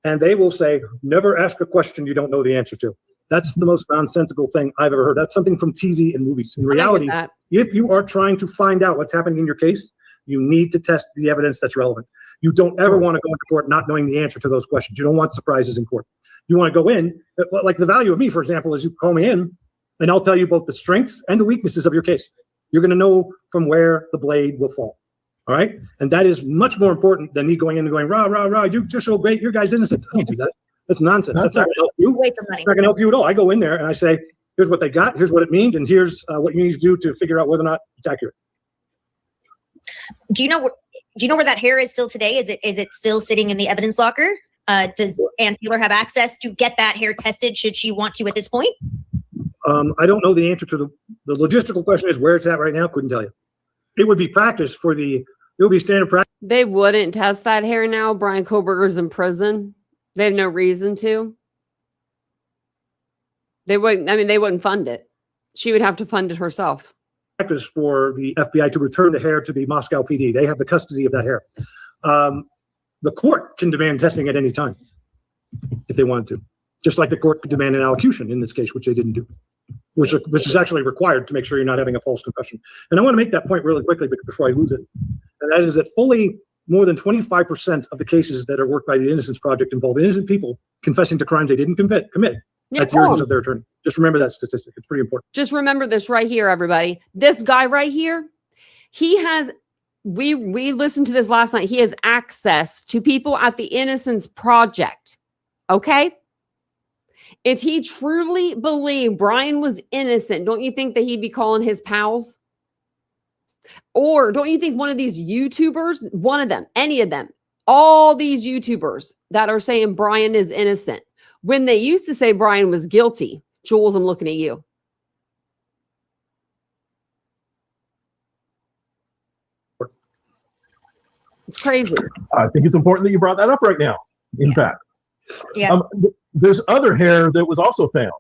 And they will say, never ask a question you don't know the answer to. That's the most nonsensical thing I've ever heard. That's something from TV and movies. In reality, if you are trying to find out what's happening in your case, you need to test the evidence that's relevant. You don't ever want to go into court not knowing the answer to those questions. You don't want surprises in court. You want to go in, like the value of me, for example, is you call me in and I'll tell you both the strengths and the weaknesses of your case. You're going to know from where the blade will fall. All right. And that is much more important than me going in and going, rah, rah, rah, you're just so great. Your guy's innocent. I don't do that. That's nonsense. That's not going to help you. Waste of money. It's not going to help you at all. I go in there and I say, here's what they got. Here's what it means. And here's what you need to do to figure out whether or not it's accurate. Do you know where that hair is still today? Is it still sitting in the evidence locker? Does Ann Taylor have access to get that hair tested should she want to at this point? I don't know the answer to the logistical question is where it's at right now. Couldn't tell you. It would be practice it would be standard practice. They wouldn't test that hair now. Brian Koberger's in prison. They have no reason to. They wouldn't fund it. She would have to fund it herself. Practice for the FBI to return the hair to the Moscow PD. They have the custody of that hair. The court can demand testing at any time if they wanted to, just like the court could demand an allocution in this case, which they didn't do, which is actually required to make sure you're not having a false confession. And I want to make that point really quickly before I lose it. And that is that fully more than 25% of the cases that are worked by the Innocence Project involve innocent people confessing to crimes they didn't commit at the urgence of their attorney. Just remember that statistic. It's pretty important. Just remember this right here, everybody. This guy right here, he has, we listened to this last night. He has access to people at the Innocence Project. Okay? If he truly believed Brian was innocent, don't you think that he'd be calling his pals? Or don't you think one of these YouTubers, one of them, any of them, all these YouTubers that are saying Brian is innocent, when they used to say Brian was guilty, Jules, I'm looking at you. It's crazy. I think it's important that you brought that up right now. In fact, there's other hair that was also found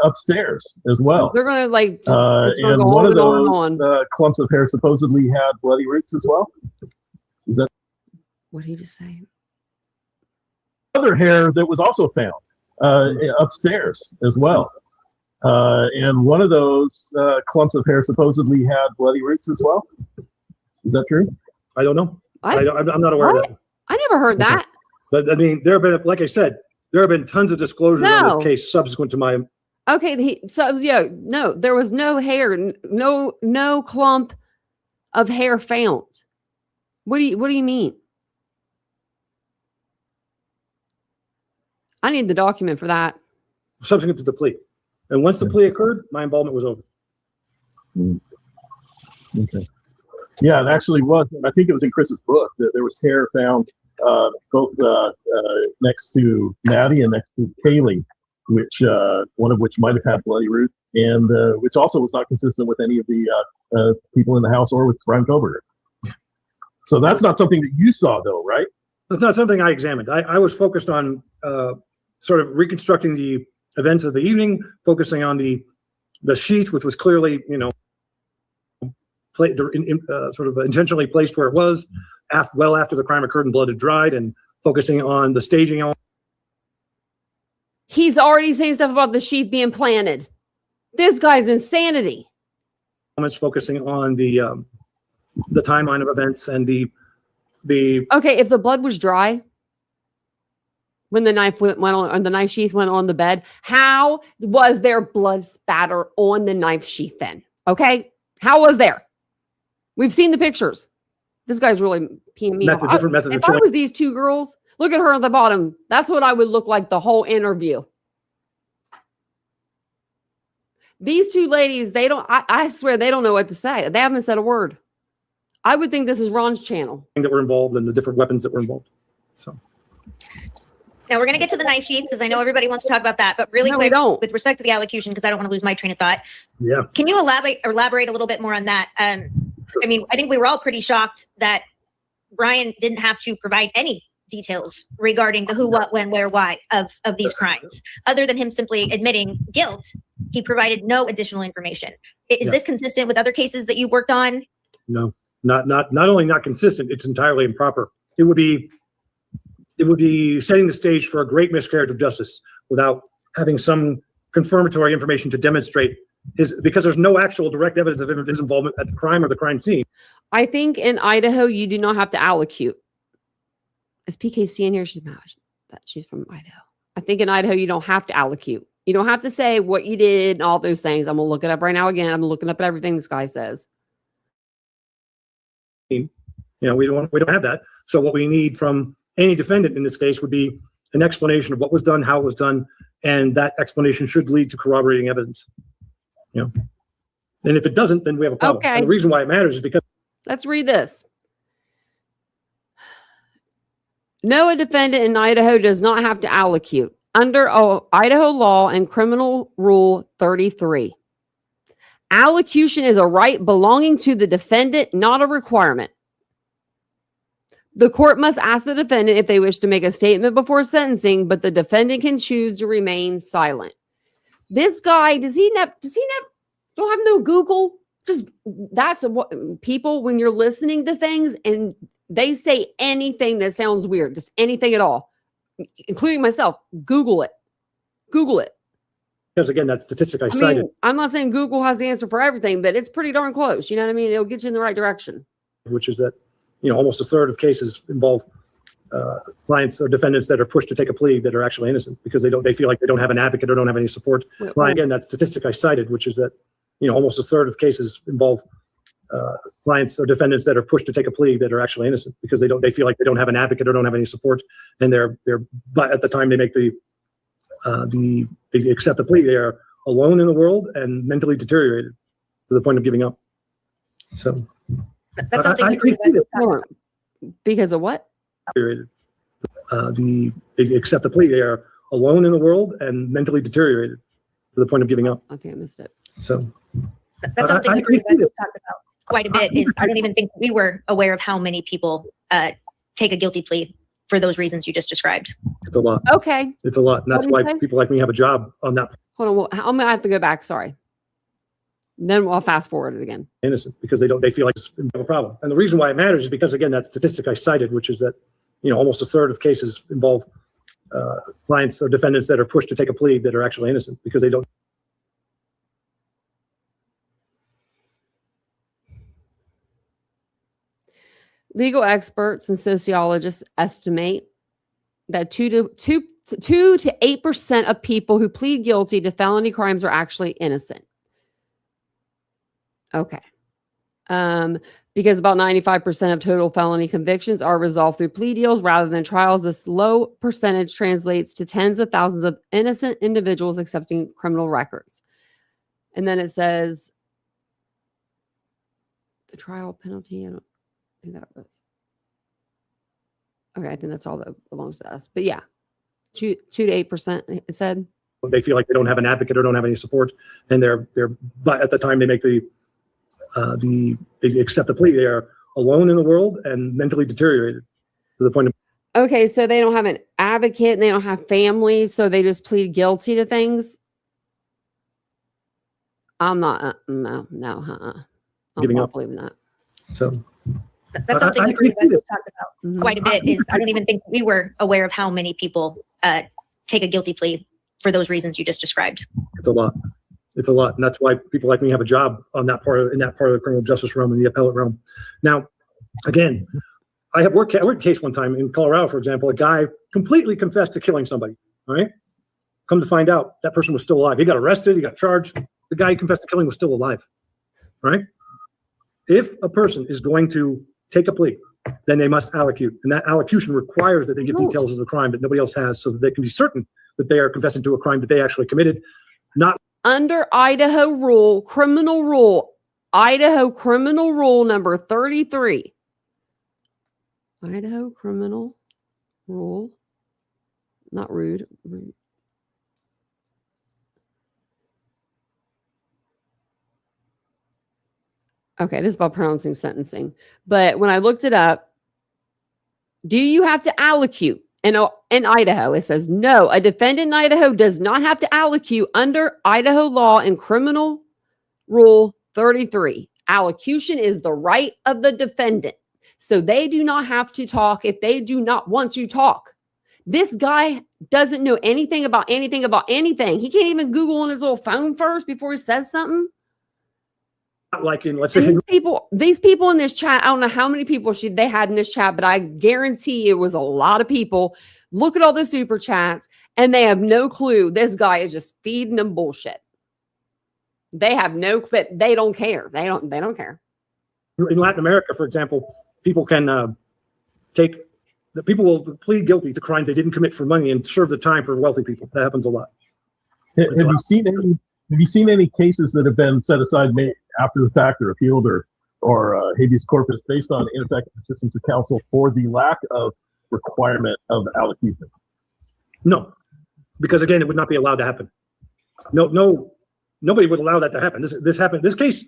upstairs as well. They're going to and one of those clumps of hair supposedly had bloody roots as well. Is that what did he just say? Other hair that was also found upstairs as well. And one of those clumps of hair supposedly had bloody roots as well. Is that true? I don't know. I'm not aware of that. I never heard that. But I mean, there have been, like I said, there have been tons of disclosures on this case subsequent to my. Okay, no, there was no hair, no clump of hair found. What do you mean? I need the document for that. Subsequent to the plea, and once the plea occurred, my involvement was over. Okay. Yeah, it actually was. I think it was in Chris's book that there was hair found both next to Maddie and next to Kaylee, which one of which might have had bloody roots, and which also was not consistent with any of the people in the house or with Brian Koberger. So that's not something that you saw, though, right? That's not something I examined. I was focused on sort of reconstructing the events of the evening, focusing on the sheet, which was clearly, sort of intentionally placed where it was, well after the crime occurred and blood had dried, and focusing on the staging element. He's already saying stuff about the sheath being planted. This guy's insanity. Focusing on the timeline of events and the Okay, if the blood was dry when the knife went on, or the knife sheath went on the bed, how was there blood spatter on the knife sheath then? Okay, how was there? We've seen the pictures. This guy's really peeing me off. different methods If of I killing. was these two girls, look at her at the bottom. That's what I would look like the whole interview. These two ladies, I swear they don't know what to say. They haven't said a word. I would think this is Ron's channel. That were involved and the different weapons that were involved. So Now we're going to get to the knife sheath because I know everybody wants to talk about that, but really No, we quick, don't. with respect to the allocution, because I don't want to lose my train of thought. yeah, Can you elaborate a little bit more on that? I mean, I think we were all pretty shocked that Brian didn't have to provide any details regarding the who, what, when, where, why of these crimes, other than him simply admitting guilt. He provided no additional information. Is this consistent with other cases that you've worked on? no, not only not consistent, it's entirely improper. It would be setting the stage for a great miscarriage of justice without having some confirmatory information to demonstrate because there's no actual direct evidence of his involvement at the crime or the crime scene. I think in Idaho, you do not have to allocute. Is PKC in here? She's from Idaho. I think in Idaho, you don't have to allocute. You don't have to say what you did and all those things. I'm going to look it up right now again. I'm looking up at everything this guy says. We don't have that. So what we need from any defendant in this case would be an explanation of what was done, how it was done, and that explanation should lead to corroborating evidence. And if it doesn't, then we have a problem. Okay. And the reason why it matters is because Let's read this. No, a defendant in Idaho does not have to allocute. Under Idaho law and criminal rule 33, allocution is a right belonging to the defendant, not a requirement. The court must ask the defendant if they wish to make a statement before sentencing, but the defendant can choose to remain silent. This guy, does he don't have no Google? Just that's what people, when you're listening to things and they say anything that sounds weird, just anything at all, including myself, Google it. Google it. because again, that statistic I I cited, mean, I'm not saying Google has the answer for everything, but it's pretty darn close. You know what I mean? It'll get you in the right direction. which is that, almost a third of cases involve clients or defendants that are pushed to take a plea that are actually innocent because they feel like they don't have an advocate or don't have any support. Again, that statistic I cited, which is that, almost a third of cases involve clients or defendants that are pushed to take a plea that are actually innocent because they feel like they don't have an advocate or don't have any support, and but at the time they make they accept the plea, they are alone in the world and mentally deteriorated to the point of giving up. So That's something I you guys see that. Hold on. Because of what? Deteriorated. They accept the plea, they are alone in the world and mentally deteriorated to the point of giving up. I think I missed it. So That's something I you guys see have it. talked about quite a bit. I don't even think we were aware of how many people take a guilty plea for those reasons you just described. it's a lot. Okay. It's a lot. And that's What did why you say? people like me have a job on that Hold on. Well, I'm going to have to go back. Sorry. Then I'll fast forward it again. innocent because they feel like it's a problem. And the reason why it matters is because again, that statistic I cited, which is that, almost a third of cases involve clients or defendants that are pushed to take a plea that are actually innocent because they don't. Legal experts and sociologists estimate that 2 to 8% of people who plead guilty to felony crimes are actually innocent. Okay. Because about 95% of total felony convictions are resolved through plea deals rather than trials. This low percentage translates to tens of thousands of innocent individuals accepting criminal records. And then it says the trial penalty. I don't think that really. Okay, I think that's all that belongs to us. But yeah, 2 to 8%. It said. They feel like they don't have an advocate or don't have any support, and but at the time they make they accept the plea, they are alone in the world and mentally deteriorated to the point of. Okay, so they don't have an advocate and they don't have family, so they just plead guilty to things. I'm not. I'm Giving not up. believing that. So That's something the three of us have talked about Mhm. quite a bit. Is I don't even think we were aware of how many people take a guilty plea for those reasons you just described. It's a lot. It's a lot, and that's why people like me have a job on that part in that part of the criminal justice realm and the appellate realm. Now, again, I worked a case one time in Colorado, for example. A guy completely confessed to killing somebody. All right, come to find out, that person was still alive. He got arrested. He got charged. The guy he confessed to killing was still alive. Right? If a person is going to take a plea, then they must allocute, and that allocution requires that they give details of the crime that nobody else has, so that they can be certain that they are confessing to a crime that they actually committed. Not Under Idaho Idaho criminal rule number 33. Idaho criminal rule, not rude. Okay, this is about pronouncing sentencing. But when I looked it up, do you have to allocute? In Idaho, it says, no, a defendant in Idaho does not have to allocute under Idaho law and criminal rule 33. Allocution is the right of the defendant. So they do not have to talk if they do not want to talk. This guy doesn't know anything about anything about anything. He can't even Google on his little phone first before he says something. like in, let's say, These people in this chat, I don't know how many people they had in this chat, but I guarantee it was a lot of people. Look at all the super chats, and they have no clue. This guy is just feeding them bullshit. They have no clue. They don't care. They don't care. in Latin America, for example, people can people will plead guilty to crimes they didn't commit for money and serve the time for wealthy people. That happens a lot. Have you seen any cases that have been set aside after the fact or appealed or habeas corpus based on ineffective assistance of counsel for the lack of requirement of allocution? No, because again, it would not be allowed to happen. Nobody would allow that to happen. This happened. This case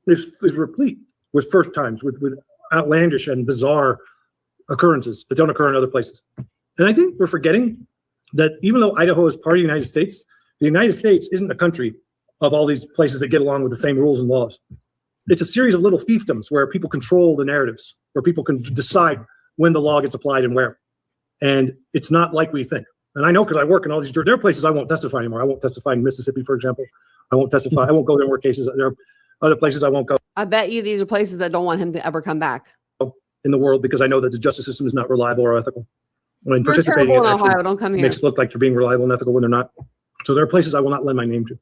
is replete with first times, with outlandish and bizarre occurrences that don't occur in other places. And I think we're forgetting that even though Idaho is part of the United States isn't a country of all these places that get along with the same rules and laws. It's a series of little fiefdoms where people control the narratives, where people can decide when the law gets applied and where. And it's not like we think. And I know because I work in all these, there are places I won't testify anymore. I won't testify in Mississippi, for example. I won't testify. I won't go there and work cases. There are other places I won't go I bet you these are places that don't want him to ever come back. in the world because I know that the justice system is not reliable or ethical. When You're participating terrible in in it, Ohio. Don't come here. makes it look like they're being reliable and ethical when they're not. So there are places I will not lend my name to.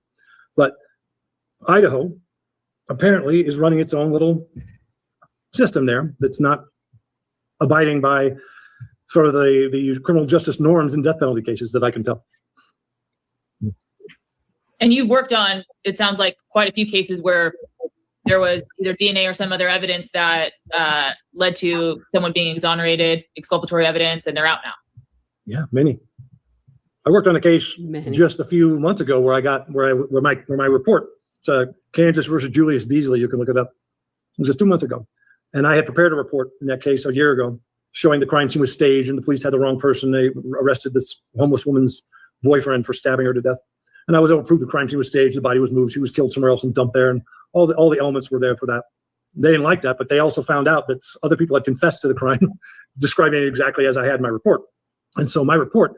But Idaho apparently is running its own little system there that's not abiding by sort of the criminal justice norms in death penalty cases that I can tell. And you've worked on, it sounds like, quite a few cases where there was either DNA or some other evidence that led to someone being exonerated, exculpatory evidence, and they're out now. Yeah, many. I worked on a case just a few months ago where my report. It's Kansas versus Julius Beasley. You can look it up. It was just 2 months ago, and I had prepared a report in that case a year ago, showing the crime scene was staged and the police had the wrong person. They arrested this homeless woman's boyfriend for stabbing her to death, and I was able to prove the crime scene was staged. The body was moved. She was killed somewhere else and dumped there, and all the elements were there for that. They didn't like that, but they also found out that other people had confessed to the crime, describing it exactly as I had in my report. And so my report,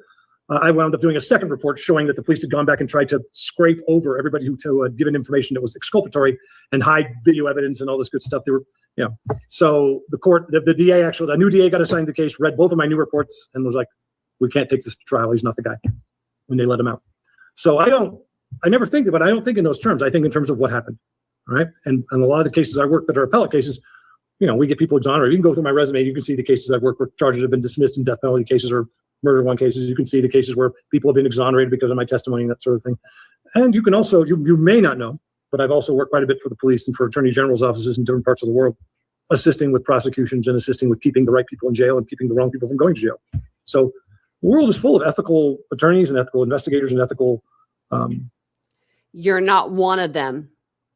I wound up doing a second report showing that the police had gone back and tried to scrape over everybody who had given information that was exculpatory and hide video evidence and all this good stuff. They were, So the court, the DA actually, the new DA got assigned the case, read both of my new reports, and was like, "We can't take this to trial. He's not the guy." When they let him out. So I don't think in those terms. I think in terms of what happened, right? And a lot of the cases I work that are appellate cases, we get people exonerated. You can go through my resume. You can see the cases I've worked where charges have been dismissed in death penalty cases or murder one cases. You can see the cases where people have been exonerated because of my testimony and that sort of thing. And you can also, you may not know, but I've also worked quite a bit for the police and for attorney general's offices in different parts of the world, assisting with prosecutions and assisting with keeping the right people in jail and keeping the wrong people from going to jail. So the world is full of ethical attorneys and ethical investigators and ethical. You're not one of them.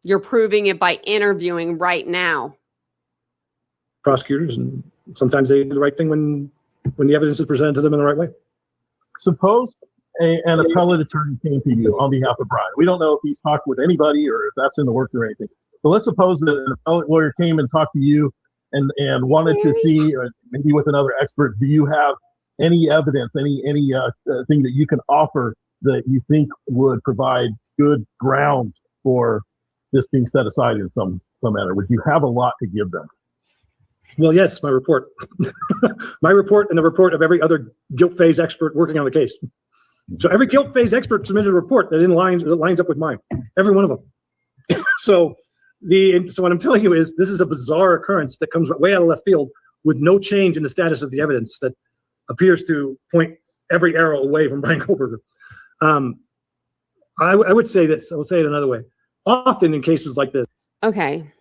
You're proving it by interviewing right now. Prosecutors, and sometimes they do the right thing when the evidence is presented to them in the right way. Suppose an appellate attorney came to you on behalf of Brian. We don't know if he's talked with anybody or if that's in the works or anything. But let's suppose that an appellate lawyer came and talked to you and wanted to see, maybe with another expert, do you have any evidence, any thing that you can offer that you think would provide good ground for this being set aside in some manner? Would you have a lot to give them? Well, yes, my report. My report and the report of every other guilt phase expert working on the case. So every guilt phase expert submitted a report that lines up with mine. Every one of them. So what I'm telling you is this is a bizarre occurrence that comes way out of left field with no change in the status of the evidence that appears to point every arrow away from Brian Kohlberger. I would say this. I will say it another way. Often in cases like this. Okay.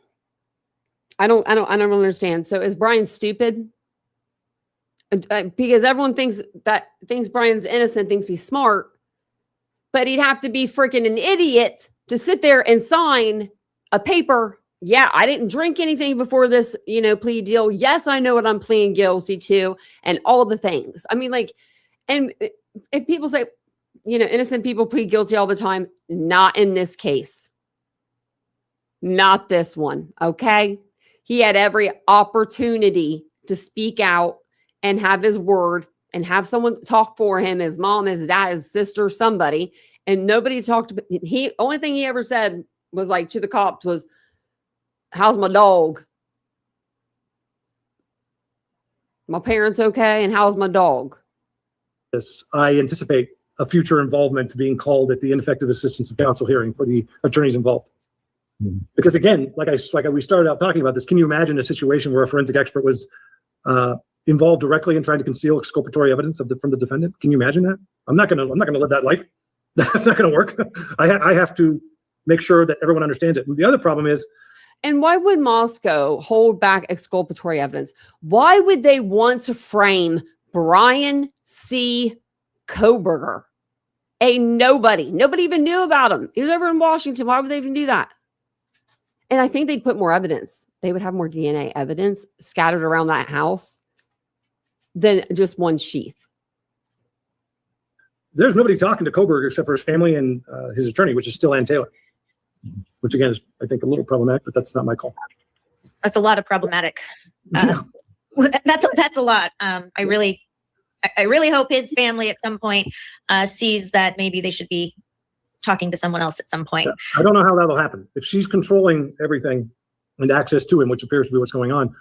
I don't understand. So is Brian stupid? Because everyone thinks Brian's innocent, thinks he's smart, but he'd have to be freaking an idiot to sit there and sign a paper. Yeah, I didn't drink anything before this, plea deal. Yes, I know what I'm pleading guilty to, and all the things. I mean, like, and if people say, innocent people plead guilty all the time, not in this case. Not this one, okay? He had every opportunity to speak out and have his word and have someone talk for him, his mom, his dad, his sister, somebody, and nobody talked. Only thing he ever said was like to the cops was, "How's my dog? My parents okay? And how's my dog?" Yes, I anticipate a future involvement being called at the ineffective assistance of counsel hearing for the attorneys involved. Because again, like we started out talking about this, can you imagine a situation where a forensic expert was involved directly in trying to conceal exculpatory evidence from the defendant? Can you imagine that? I'm not gonna live that life. That's not gonna work. I have to make sure that everyone understands it. And the other problem is, and why would Moscow hold back exculpatory evidence? Why would they want to frame Brian C. Kohlberger, a nobody? Nobody even knew about him. He was over in Washington. Why would they even do that? And I think they'd put more evidence. They would have more DNA evidence scattered around that house than just one sheath. There's nobody talking to Kohlberger except for his family and his attorney, which is still Ann Taylor, which again is, I think, a little problematic, but that's not my call. That's a lot of problematic. That's a lot. I really hope his family at some point sees that maybe they should be talking to someone else at some point. I don't know how that'll happen. If she's controlling everything and access to him, which appears to be what's going on.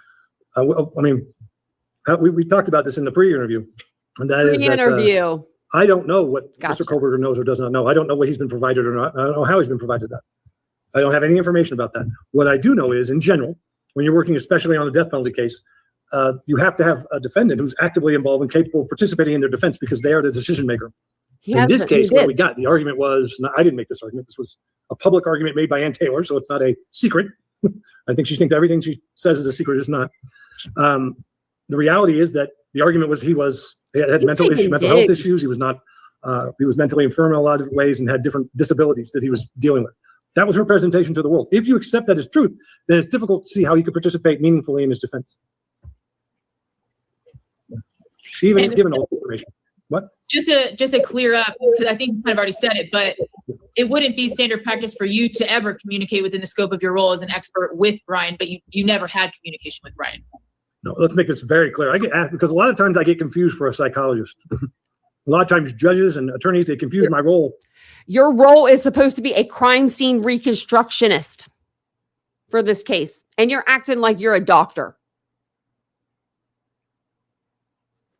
We talked about this in the pre-interview. And that is that, I don't know what Mr. Kohlberger knows or does not know. I don't know what he's been provided or not. I don't know how he's been provided that. I don't have any information about that. What I do know is, in general, when you're working especially on a death penalty case, you have to have a defendant who's actively involved and capable of participating in their defense because they are the decision maker. In this case, what we got, the argument was, I didn't make this argument. This was a public argument made by Ann Taylor, so it's not a secret. I think she thinks everything she says is a secret is not. The reality is that the argument was he had mental health issues. He was not. He was mentally infirm in a lot of different ways and had different disabilities that he was dealing with. That was her presentation to the world. If you accept that as truth, then it's difficult to see how he could participate meaningfully in his defense, even if given all the information. What? Just to clear up, because I think you kind of already said it, but it wouldn't be standard practice for you to ever communicate within the scope of your role as an expert with Brian, but you never had communication with Brian. No, let's make this very clear. I get asked because a lot of times I get confused for a psychologist. A lot of times judges and attorneys, they confuse my role. Your role is supposed to be a crime scene reconstructionist for this case, and you're acting like you're a doctor.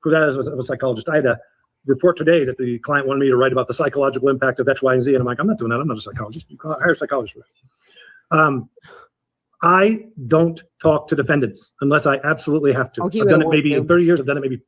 For that as a psychologist, I had a report today that the client wanted me to write about the psychological impact of X, Y, and Z. And I'm like, I'm not doing that. I'm not a psychologist. You can hire a psychologist for that. I don't talk to defendants unless I absolutely have to. I've done it maybe in 30 years. I've done it maybe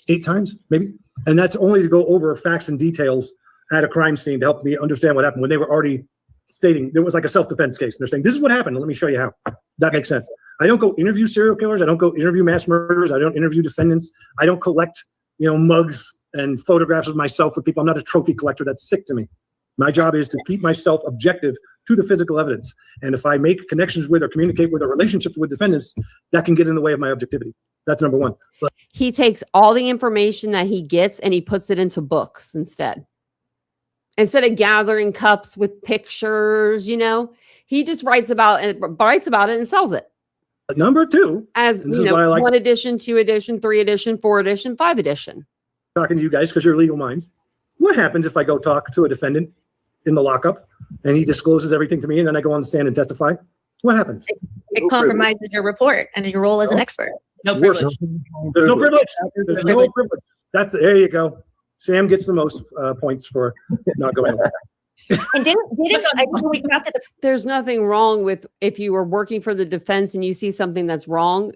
8 times, maybe. And that's only to go over facts and details at a crime scene to help me understand what happened when they were already stating there was like a self-defense case. And they're saying, this is what happened. Let me show you how. That makes sense. I don't go interview serial killers. I don't go interview mass murderers. I don't interview defendants. I don't collect mugs and photographs of myself with people. I'm not a trophy collector. That's sick to me. My job is to keep myself objective to the physical evidence. And if I make connections with or communicate with or relationships with defendants, that can get in the way of my objectivity. That's number one. But he takes all the information that he gets and he puts it into books instead of gathering cups with pictures, he just writes about it and sells it. But number two, As and this you is know, why I like 1 edition, 2 edition, 3 edition, 4 edition, 5 edition. talking to you guys because you're legal minds. What happens if I go talk to a defendant in the lockup and he discloses everything to me and then I go on the stand and testify? What happens? It compromises your report and your role as an expert. No Worse. privilege. There's no privilege. There's no privilege. There you go. Sam gets the most points for not going away. And didn't I think we talked to the There's nothing wrong with if you were working for the defense and you see something that's wrong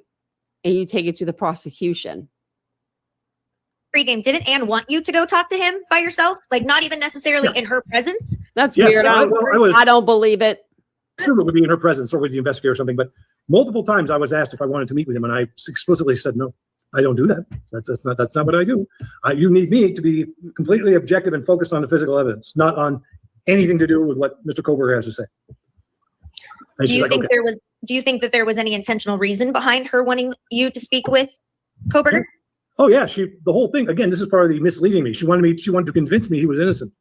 and you take it to the prosecution. pregame? Didn't Anne want you to go talk to him by yourself? Like not even necessarily in her presence? That's Yeah, weird. I was I don't believe it. sure it would be in her presence or with the investigator or something, but multiple times I was asked if I wanted to meet with him and I explicitly said no. I don't do that. That's not what I do. You need me to be completely objective and focused on the physical evidence, not on anything to do with what Mr. Koberger has to say. And Do she's you like, think okay. do you think that there was any intentional reason behind her wanting you to speak with Koberger? Oh yeah, the whole thing, again, this is part of the misleading me. She wanted to convince me he was innocent.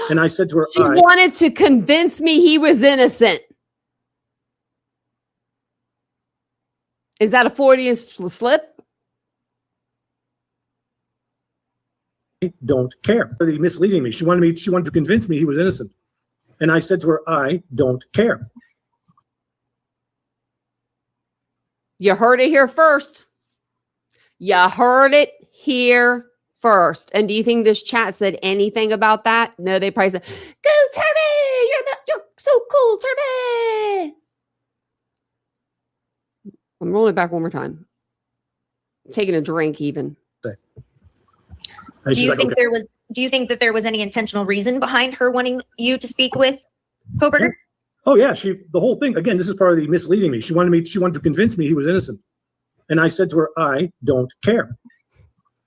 And I said to her, She wanted to convince me he was innocent. Is that a Freudian slip? I don't care. The misleading me. She wanted to convince me he was innocent. And I said to her, I don't care. You heard it here first. You heard it here first. And do you think this chat said anything about that? No, they probably said, "Go Turvey! You're so cool, Turvey!" I'm rolling it back one more time. Taking a drink, even. And Do she's you like, think okay. do you think that there was any intentional reason behind her wanting you to speak with Koberger? Oh yeah, the whole thing, again, this is part of the misleading me. She wanted to convince me he was innocent. And I said to her, I don't care.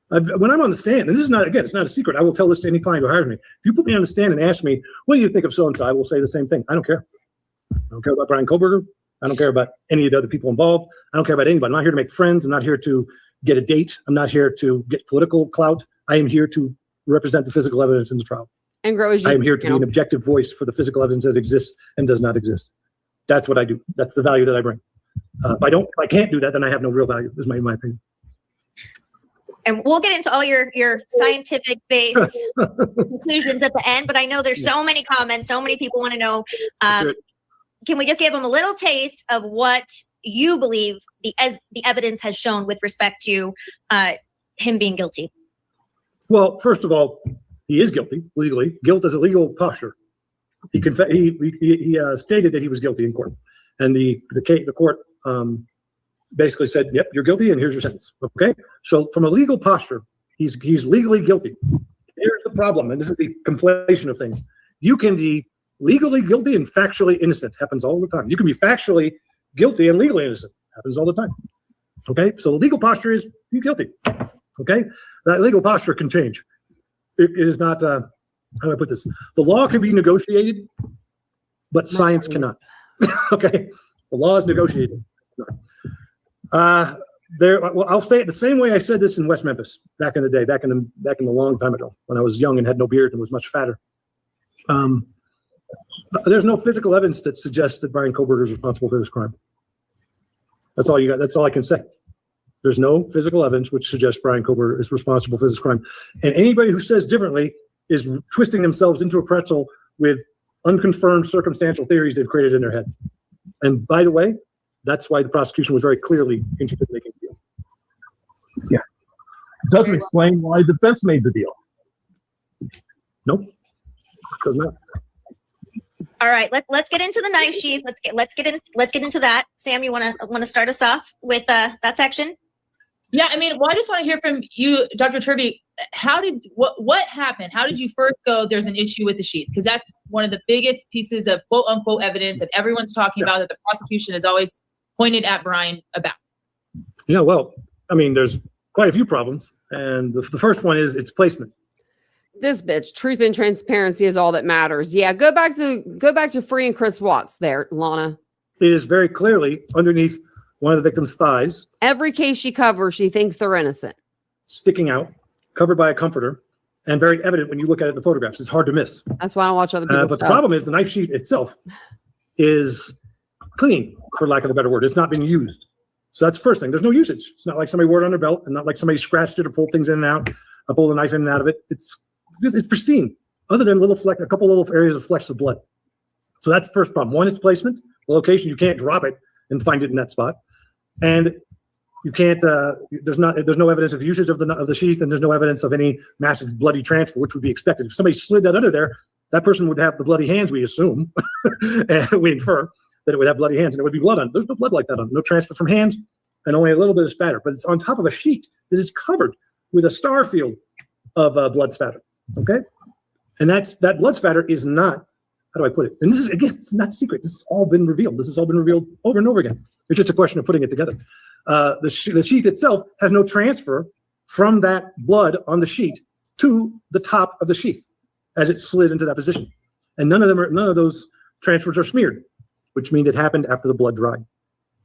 When I'm on the stand, and this is not, again, it's not a secret. I will tell this to any client who hires me. If you put me on the stand and ask me, what do you think of so-and-so? I will say the same thing. I don't care. I don't care about Brian Koberger. I don't care about any of the other people involved. I don't care about anybody. I'm not here to make friends. I'm not here to get a date. I'm not here to get political clout. I am here to represent the physical evidence in the trial. And grow as you I am here to you be an know. objective voice for the physical evidence that exists and does not exist. That's what I do. That's the value that I bring. If I can't do that, then I have no real value, is my opinion. And we'll get into all your scientific based conclusions at the end, but I know there's so many comments, so many people want to know. Good. Can we just give them a little taste of what you believe the evidence has shown with respect to him being guilty? Well, first of all, he is guilty legally. Guilt is a legal posture. He stated that he was guilty in court, and the court basically said, "Yep, you're guilty, and here's your sentence." Okay, so from a legal posture, he's legally guilty. Here's the problem, and this is the conflation of things. You can be legally guilty and factually innocent. Happens all the time. You can be factually guilty and legally innocent. Happens all the time. Okay, so the legal posture is you're guilty. Okay, that legal posture can change. It is not. How do I put this? The law can be negotiated, but science cannot. Okay, the law is negotiated. Well, I'll say it the same way I said this in West Memphis back in the day, back in the long time ago, when I was young and had no beard and was much fatter. There's no physical evidence that suggests that Brian Koberger is responsible for this crime. That's all you got. That's all I can say. There's no physical evidence which suggests Brian Koberger is responsible for this crime. And anybody who says differently is twisting themselves into a pretzel with unconfirmed circumstantial theories they've created in their head. And by the way, that's why the prosecution was very clearly interested in making the deal. Yeah. Doesn't explain why the defense made the deal. Nope. Does not. All right, let's get into the knife sheath. Let's get into that. Sam, you want to start us off with that section? Yeah, I mean, well, I just want to hear from you, Dr. Turvey. What happened? How did you first go, there's an issue with the sheath? Because that's one of the biggest pieces of quote unquote evidence that everyone's talking about, that the prosecution has always pointed at Brian about. Yeah, well, I mean, there's quite a few problems. And the first one is its placement. This bitch, truth and transparency is all that matters. Yeah, go back to Free and Chris Watts there, Lana. It is very clearly underneath one of the victim's thighs. Every case she covers, she thinks they're innocent. Sticking out, covered by a comforter, and very evident when you look at it in the photographs. It's hard to miss. That's why I don't watch other people's But stuff. the problem is the knife sheath itself is clean, for lack of a better word. It's not been used. So that's the first thing. There's no usage. It's not like somebody wore it on their belt, and not like somebody scratched it or pulled things in and out, pulled a knife in and out of it. It's pristine, other than a couple little areas of flecks of blood. So that's the first problem. One is placement, the location. You can't drop it and find it in that spot, and you can't. There's no evidence of usage of the sheath, and there's no evidence of any massive bloody transfer, which would be expected. If somebody slid that under there, that person would have the bloody hands. We assume, and we infer that it would have bloody hands, and it would be blood on it. There's no blood like that on it. No transfer from hands, and only a little bit of spatter. But it's on top of a sheet that is covered with a star field of blood spatter. Okay, and that blood spatter is not. How do I put it? And this is, again, it's not secret. This has all been revealed. This has all been revealed over and over again. It's just a question of putting it together. The sheath itself has no transfer from that blood on the sheet to the top of the sheath as it slid into that position. And none of those transfers are smeared, which means it happened after the blood dried.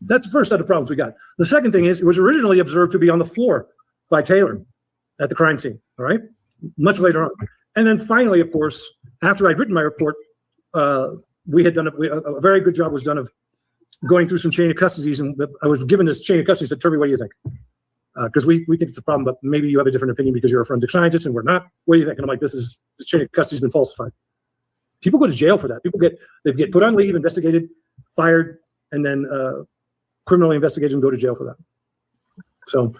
That's the first set of problems we got. The second thing is it was originally observed to be on the floor by Taylor at the crime scene, all right? Much later on. And then finally, of course, after I'd written my report, we had done a very good job was done of going through some chain of custodies, and I was given this chain of custody. Said, Turvey, what do you think? Because we think it's a problem, but maybe you have a different opinion because you're a forensic scientist and we're not. What do you think? And I'm like, this chain of custody has been falsified. People go to jail for that. They get put on leave, investigated, fired, and then criminally investigated and go to jail for that. So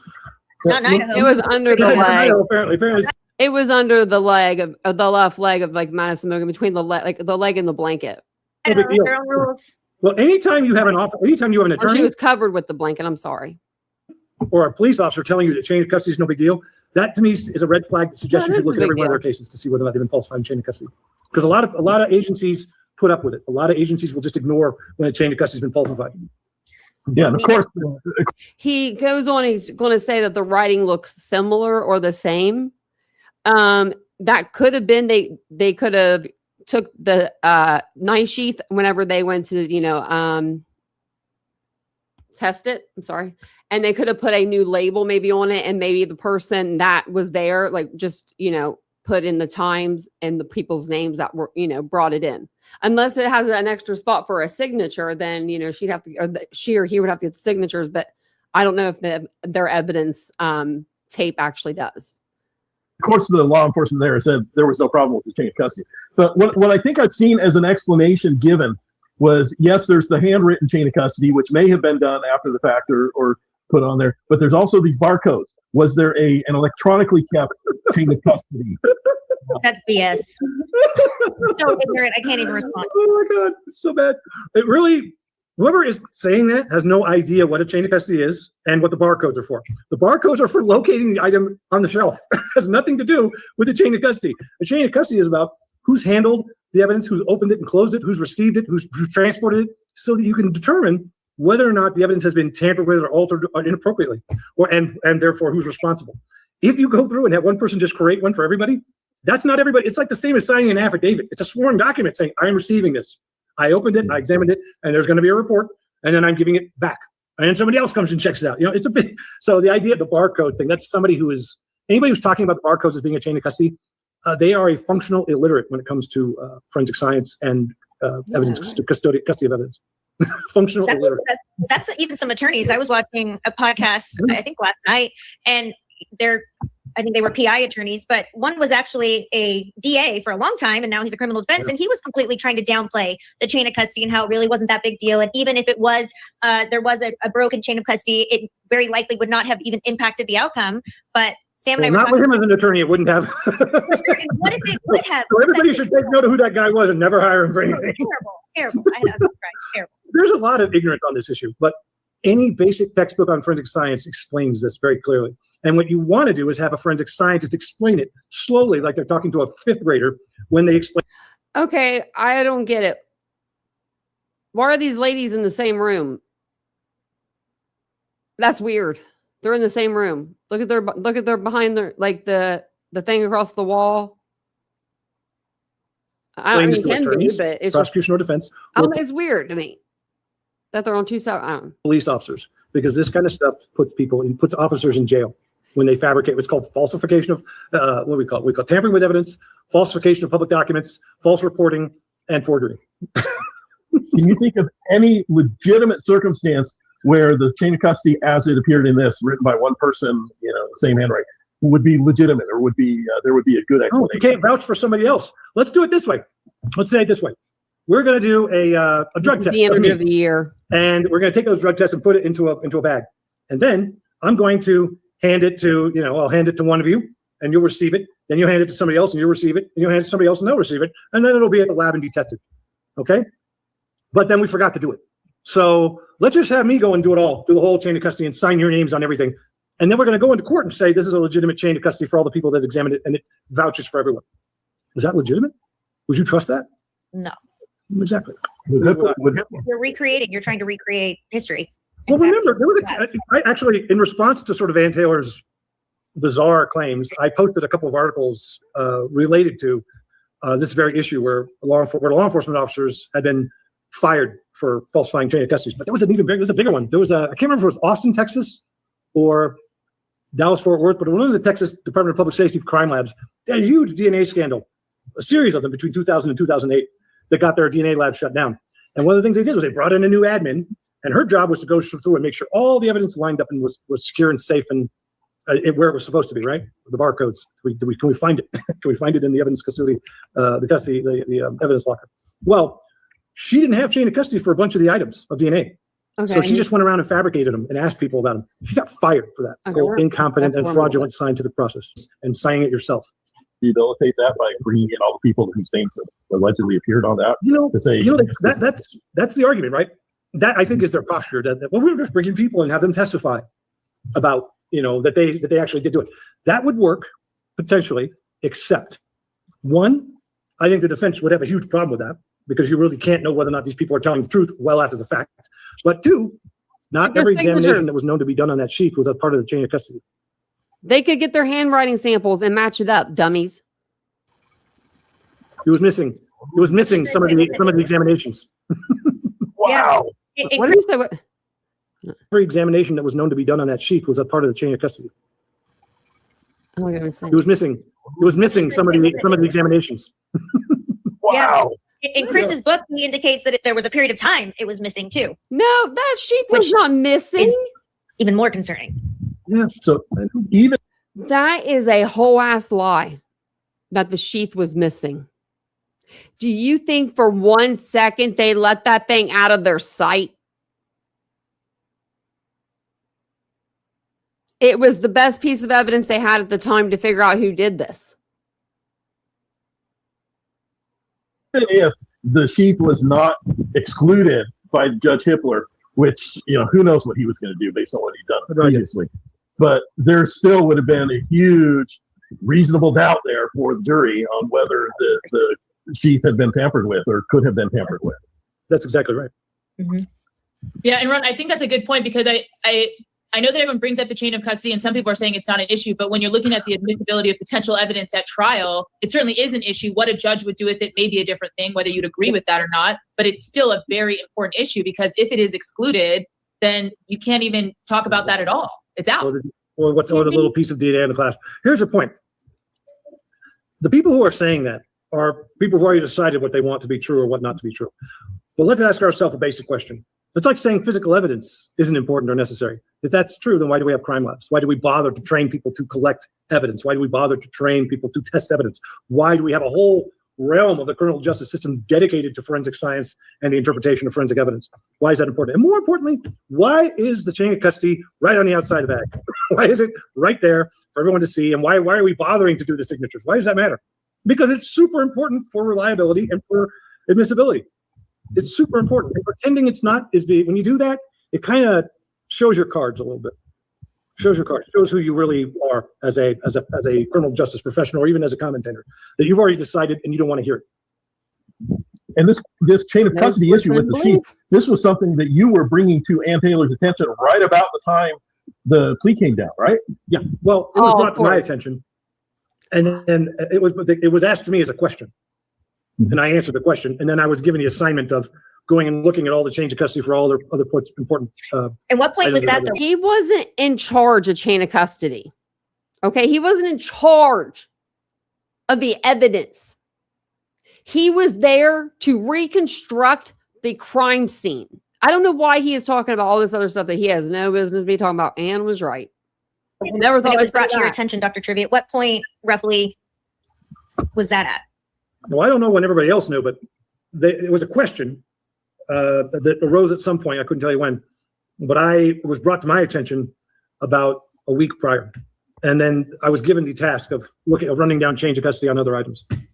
Not in Idaho. It was under the leg. Apparently. It was under the leg of the left leg of like Madison Morgan, between the leg and the blanket. I don't know their own rules. Well, anytime you have an Or attorney she was covered with the blanket. I'm sorry. or a police officer telling you that chain of custody is no big deal, that to me is a red flag that suggests you should look at every one of their cases to see whether or not they've been falsified in chain of custody. Because a lot of agencies put up with it. A lot of agencies will just ignore when a chain of custody has been falsified. Yeah, and of course, He goes on, he's going to say that the writing looks similar or the same. That could have been, they could have took the knife sheath whenever they went to, test it. I'm sorry. And they could have put a new label maybe on it. And maybe the person that was there, like just, put in the times and the people's names that were, brought it in. Unless it has an extra spot for a signature, then, she'd have to, she or he would have to get the signatures. But I don't know if their evidence tape actually does. of course, the law enforcement there said there was no problem with the chain of custody. But what I think I've seen as an explanation given was, yes, there's the handwritten chain of custody, which may have been done after the fact or put on there, but there's also these barcodes. Was there an electronically kept chain of custody? That's BS. So ignorant. I can't even respond. Oh my God, it's so bad. It really, whoever is saying that has no idea what a chain of custody is and what the barcodes are for. The barcodes are for locating the item on the shelf. It has nothing to do with the chain of custody. The chain of custody is about who's handled the evidence, who's opened it and closed it, who's received it, who's transported it, so that you can determine whether or not the evidence has been tampered with or altered inappropriately, and therefore who's responsible. If you go through and have one person just create one for everybody, that's not everybody. It's like the same as signing an affidavit. It's a sworn document saying, I am receiving this. I opened it, I examined it, and there's going to be a report, and then I'm giving it back. And then somebody else comes and checks it out. It's a bit, so the idea of the barcode thing, that's somebody anybody who's talking about the barcodes as being a chain of custody, they are a functional illiterate when it comes to forensic science and evidence, custody of evidence. Functional illiterate. That's even some attorneys. I was watching a podcast, I think last night, and I think they were PI attorneys, but one was actually a DA for a long time, and now he's a criminal defense, and he was completely trying to downplay the chain of custody and how it really wasn't that big deal. And even if it was, there was a broken chain of custody, it very likely would not have even impacted the outcome. But Sam and I were not with him as an attorney, it wouldn't have. What if it would have? So everybody should take note of who that guy was and never hire him for anything. Terrible. I know, right, terrible. There's a lot of ignorance on this issue, but any basic textbook on forensic science explains this very clearly. And what you want to do is have a forensic scientist explain it slowly, like they're talking to a fifth grader when they explain. Okay, I don't get it. Why are these ladies in the same room? That's weird. They're in the same room. Look at their behind their, like the thing across the wall. I don't mean, it can be, but it's prosecution or defense. It's weird to me that they're on two sides. Police officers, because this kind of stuff puts officers in jail when they fabricate what's called falsification of we call tampering with evidence, falsification of public documents, false reporting, and forgery. Can you think of any legitimate circumstance where the chain of custody, as it appeared in this, written by one person, the same handwriting, would be legitimate, or would be there would be a good explanation. You can't vouch for somebody else. Let's do it this way. Let's say it this way. We're going to do a drug test. The end of the year. And we're going to take those drug tests and put it into a bag. And then I'm going to hand it to, I'll hand it to one of you and you'll receive it. Then you'll hand it to somebody else and you'll receive it. And you'll hand it to somebody else and they'll receive it. And then it'll be at the lab and be tested. Okay? But then we forgot to do it. So let's just have me go and do it all, do the whole chain of custody and sign your names on everything. And then we're going to go into court and say this is a legitimate chain of custody for all the people that examined it and it vouches for everyone. Is that legitimate? Would you trust that? No. Exactly. You're recreating. You're trying to recreate history. Well, remember, there was I actually, in response to sort of Ann Taylor's bizarre claims, I posted a couple of articles related to this very issue where law enforcement officers had been fired for falsifying chain of custody. But there was a bigger one. There was I can't remember if it was Austin, Texas, or Dallas, Fort Worth, but one of the Texas Department of Public Safety crime labs, they had a huge DNA scandal, a series of them between 2000 and 2008 that got their DNA lab shut down. And one of the things they did was they brought in a new admin, and her job was to go through and make sure all the evidence lined up and was secure and safe and where it was supposed to be, right? The barcodes. Can we find it? Can we find it in the evidence custody, the evidence locker? Well, she didn't have chain of custody for a bunch of the items of DNA. Okay. So she just went around and fabricated them and asked people about them. She got fired for that. Okay. Incompetent and fraudulent scientific process and signing it yourself. Rehabilitate that by bringing in all the people whose names allegedly appeared on that. To say, that's the argument, right? That I think is their posture. That well, we're just bringing people and have them testify about that they actually did do it. That would work potentially, except one, I think the defense would have a huge problem with that because you really can't know whether or not these people are telling the truth well after the fact. But two, not every examination that was known to be done on that sheet was a part of the chain of custody. They could get their handwriting samples and match it up, dummies. It was missing. It was missing some of the examinations. Wow. What did you say? What? Every examination that was known to be done on that sheet was a part of the chain of custody. Oh my God, it was missing. It was missing some of the examinations. Wow. Yeah. In Chris's book, he indicates that there was a period of time it was missing too. No, that sheet was not missing. Even more concerning. Yeah. So even that is a whole ass lie that the sheath was missing. Do you think for 1 second they let that thing out of their sight? It was the best piece of evidence they had at the time to figure out who did this. if the sheath was not excluded by Judge Hippler, which, who knows what he was going to do based on what he'd done previously. But there still would have been a huge reasonable doubt there for the jury on whether the sheath had been tampered with or could have been tampered with. That's exactly right. Mm-hmm. Yeah, and Ron, I think that's a good point because I know that everyone brings up the chain of custody and some people are saying it's not an issue, but when you're looking at the admissibility of potential evidence at trial, it certainly is an issue. What a judge would do with it may be a different thing, whether you'd agree with that or not, but it's still a very important issue because if it is excluded, then you can't even talk about that at all. It's out. Or what's the little piece of DNA in the class. Here's the point. The people who are saying that are people who already decided what they want to be true or what not to be true. But let's ask ourselves a basic question. It's like saying physical evidence isn't important or necessary. If that's true, then why do we have crime labs? Why do we bother to train people to collect evidence? Why do we bother to train people to test evidence? Why do we have a whole realm of the criminal justice system dedicated to forensic science and the interpretation of forensic evidence? Why is that important? And more importantly, why is the chain of custody right on the outside of the bag? Why is it right there for everyone to see? And why are we bothering to do the signatures? Why does that matter? Because it's super important for reliability and for admissibility. It's super important. And pretending it's not when you do that, it kind of shows your cards a little bit. Shows your cards. Shows who you really are as a criminal justice professional or even as a commentator. That you've already decided and you don't want to hear it. And this chain of custody issue with the sheet, this was something that you were bringing to Ann Taylor's attention right about the time the plea came down, right? Yeah. Well, it was brought to my attention, and then it was asked to me as a question. And I answered the question, and then I was given the assignment of going and looking at all the change of custody for all their other important. And what point was that? He wasn't in charge of chain of custody. Okay, he wasn't in charge of the evidence. He was there to reconstruct the crime scene I don't know why he is talking about all this other stuff that he has no business be talking about. Anne was right. I never thought When it was I'd brought say to your that. attention, Dr. Turvey, at what point roughly was that at? Well, I don't know when everybody else knew, but it was a question that arose at some point. I couldn't tell you when, but it was brought to my attention about a week prior. And then I was given the task of running down change of custody on other items. And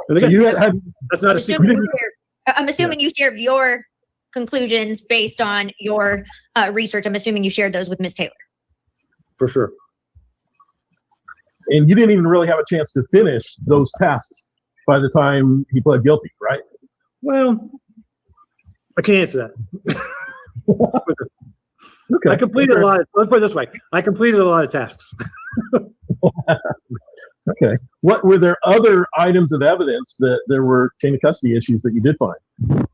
So again, you had that's not a secret. I'm assuming you shared your conclusions based on your research. I'm assuming you shared those with Ms. Taylor. For sure. and you didn't even really have a chance to finish those tasks by the time he pled guilty, right? Well, I can't answer that. Okay. I completed a lot of, let's put it this way. I completed a lot of tasks. Okay. What were there other items of evidence that there were chain of custody issues that you did find?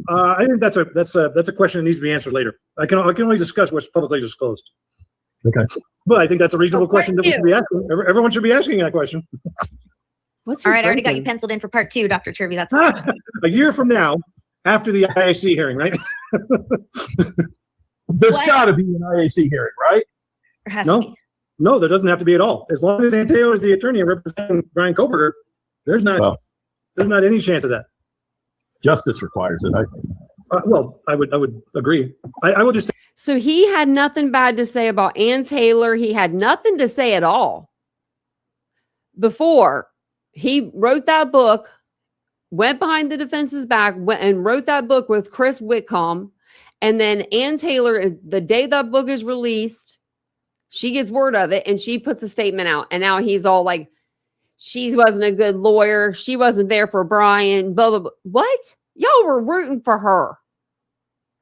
I think that's a question that needs to be answered later. I can only discuss what's publicly disclosed. Okay. But I think that's a reasonable question that we should be asking. Everyone should be asking that question. What's All your right, I already got you thinking? penciled in for part 2, Dr. Turvey. That's fine. A year from now, after the IAC hearing, right? There's What? got to be an IAC hearing, right? There has No. to be. No, there doesn't have to be at all. As long as Ann Taylor is the attorney and representing Brian Koberger, there's not any chance of that. Justice requires it, I think. Well, I would agree. I will just say So he had nothing bad to say about Ann Taylor. He had nothing to say at all. Before he wrote that book, went behind the defense's back, and wrote that book with Chris Whitcomb. And then Ann Taylor, the day that book is released, she gets word of it and she puts a statement out. And now he's all like, she wasn't a good lawyer. She wasn't there for Brian, blah, blah, blah. What? Y'all were rooting for her.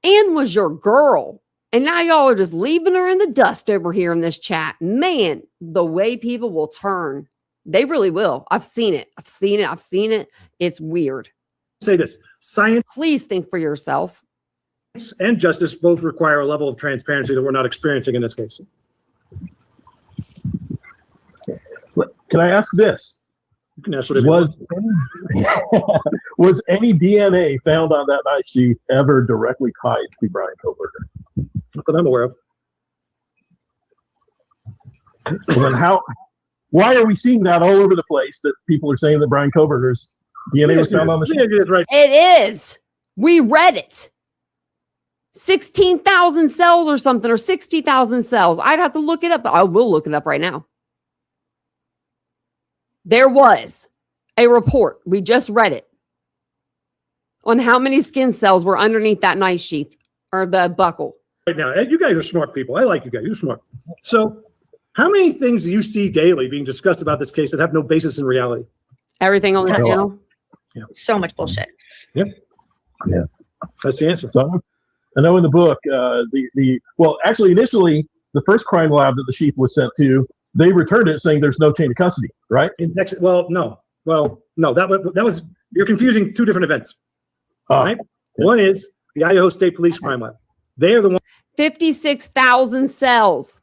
Ann was your girl. And now y'all are just leaving her in the dust over here in this chat. Man, the way people will turn. They really will. I've seen it. I've seen it. It's weird. say this: science Please think for yourself. and justice both require a level of transparency that we're not experiencing in this case. Can I ask this? You can ask whatever you want. Was any DNA found on that night sheet ever directly tied to Brian Koberger? Not that I'm aware of. Well, then why are we seeing that all over the place that people are saying that Brian Koberger's DNA was found on the sheet? Yeah, that's right. It is. We read it. 16,000 cells or something, or 60,000 cells. I'd have to look it up. I will look it up right now. There was a report. We just read it on how many skin cells were underneath that knife sheath or the buckle. Right now, Ed, you guys are smart people. I like you guys. You're smart. So, how many things do you see daily being discussed about this case that have no basis in reality? Everything on the Yeah. channel. So much bullshit. That's the answer. So I know in the book, actually initially the first crime lab that the sheath was sent to, they returned it saying there's no chain of custody, right? No, that was you're confusing two different events. Right? One is the Idaho State Police Crime Lab. They are the ones 56,000 cells.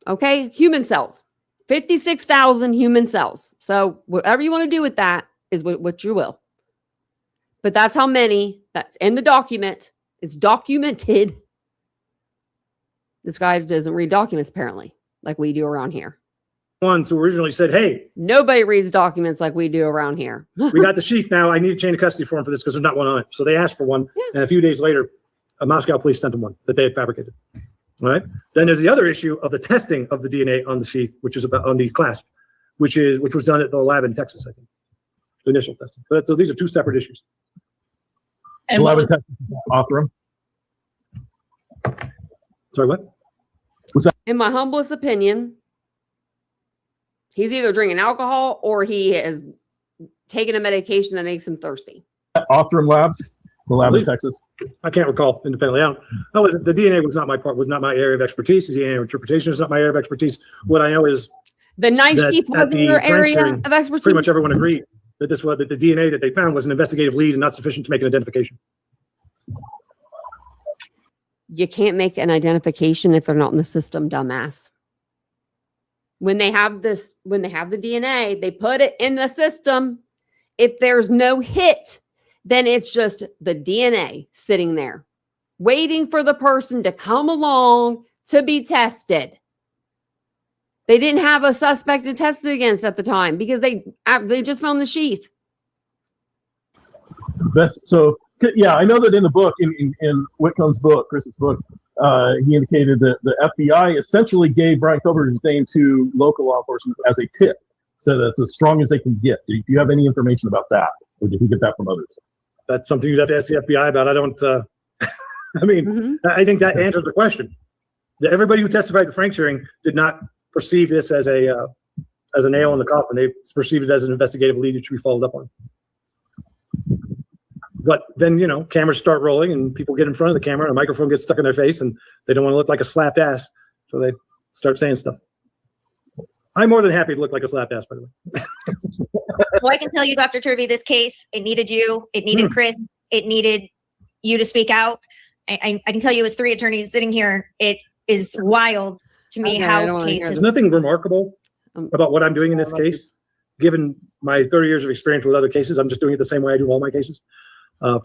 Okay, human cells. 56,000 human cells. So whatever you want to do with that is what you will. But that's how many. That's in the document. It's documented. This guy doesn't read documents, apparently, like we do around here. who originally said, "Hey, Nobody reads documents like we do around here. we got the sheath now. I need a chain of custody form for this because there's not one on it." So they asked for one, Yeah. and a few days later, Moscow police sent them one that they had fabricated. All right. Then there's the other issue of the testing of the DNA on the sheath, which is about on the clasp, which was done at the lab in Texas, I think. The initial testing. So these are two separate issues. And what was, Othram. Sorry, what? In my humblest opinion, he's either drinking alcohol or he is taking a medication that makes him thirsty. Othram Labs, the lab in Please. Texas. I can't recall independently. The DNA was not my area of expertise. The DNA interpretation is not my area of expertise. What I know is The knife That sheath at was in the your crime area hearing, of expertise. pretty much everyone agreed that that the DNA that they found was an investigative lead and not sufficient to make an identification. You can't make an identification if they're not in the system, dumbass. When they have the DNA, they put it in the system If there's no hit, then it's just the DNA sitting there, waiting for the person to come along to be tested. They didn't have a suspect to test it against at the time because they just found the sheath. So yeah, I know that in the book, in Whitcomb's book, Chris's book, he indicated that the FBI essentially gave Brian Koberger's name to local law enforcement as a tip, so that's as strong as they can get. Do you have any information about that, or did he get that from others? That's something you'd have to ask the FBI about. I don't. I mean, I think that answers the question. Everybody who testified at the Franks hearing did not perceive this as a nail in the coffin. They perceived it as an investigative lead that should be followed up on. But then, cameras start rolling and people get in front of the camera and a microphone gets stuck in their face and they don't want to look like a slapped ass. So they start saying stuff. I'm more than happy to look like a slapped ass, by the way. Well, I can tell you, Dr. Turvey, this case, it needed you. It needed Chris. It needed you to speak out. I can tell you as 3 attorneys sitting here, it is wild to me how the case is. There's nothing remarkable about what I'm doing in this case. Given my 30 years of experience with other cases, I'm just doing it the same way I do all my cases.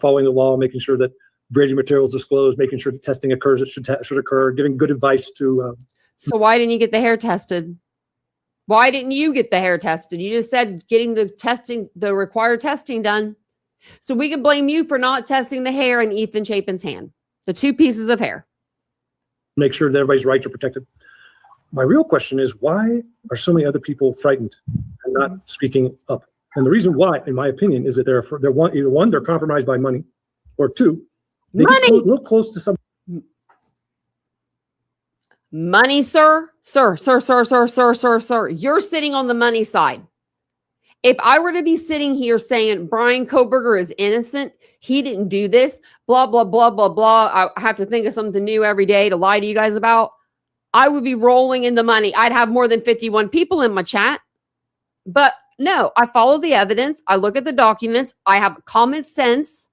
Following the law, making sure that Brady material is disclosed, making sure that testing occurs that should occur, giving good advice to. So why didn't you get the hair tested? Why didn't you get the hair tested? You just said getting the required testing done. So we can blame you for not testing the hair in Ethan Chapin's hand, the 2 pieces of hair. Make sure that everybody's rights are protected. My real question is, why are so many other people frightened and not speaking up? And the reason why, in my opinion, is that they're either one, they're compromised by money, or 2, they get a little close to some money, sir. Sir. You're sitting on the money side. If I were to be sitting here saying Brian Koberger is innocent, he didn't do this, blah, blah, blah, blah, blah, I have to think of something new every day to lie to you guys about, I would be rolling in the money. I'd have more than 51 people in my chat. But no, I follow the evidence. I look at the documents. I have common sense.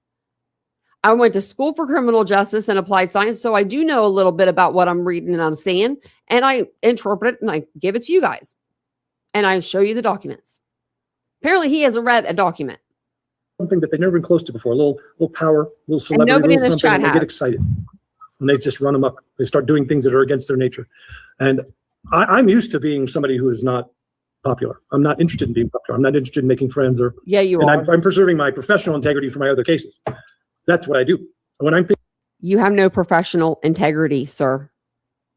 I went to school for criminal justice and applied science, so I do know a little bit about what I'm reading and I'm seeing, and I interpret it and I give it to you guys, and I show you the documents. Apparently, he hasn't read a document. Something that they've never been close to before. A little power, a little celebrity, and nobody little in this something, chat and they get excited. And they just run amok. They start doing things that are against their nature. And I'm used to being somebody who is not popular. I'm not interested in being popular. I'm not interested in making friends or. Yeah, you and are. I'm preserving my professional integrity for my other cases. That's what I do. When I'm you have no professional integrity, sir.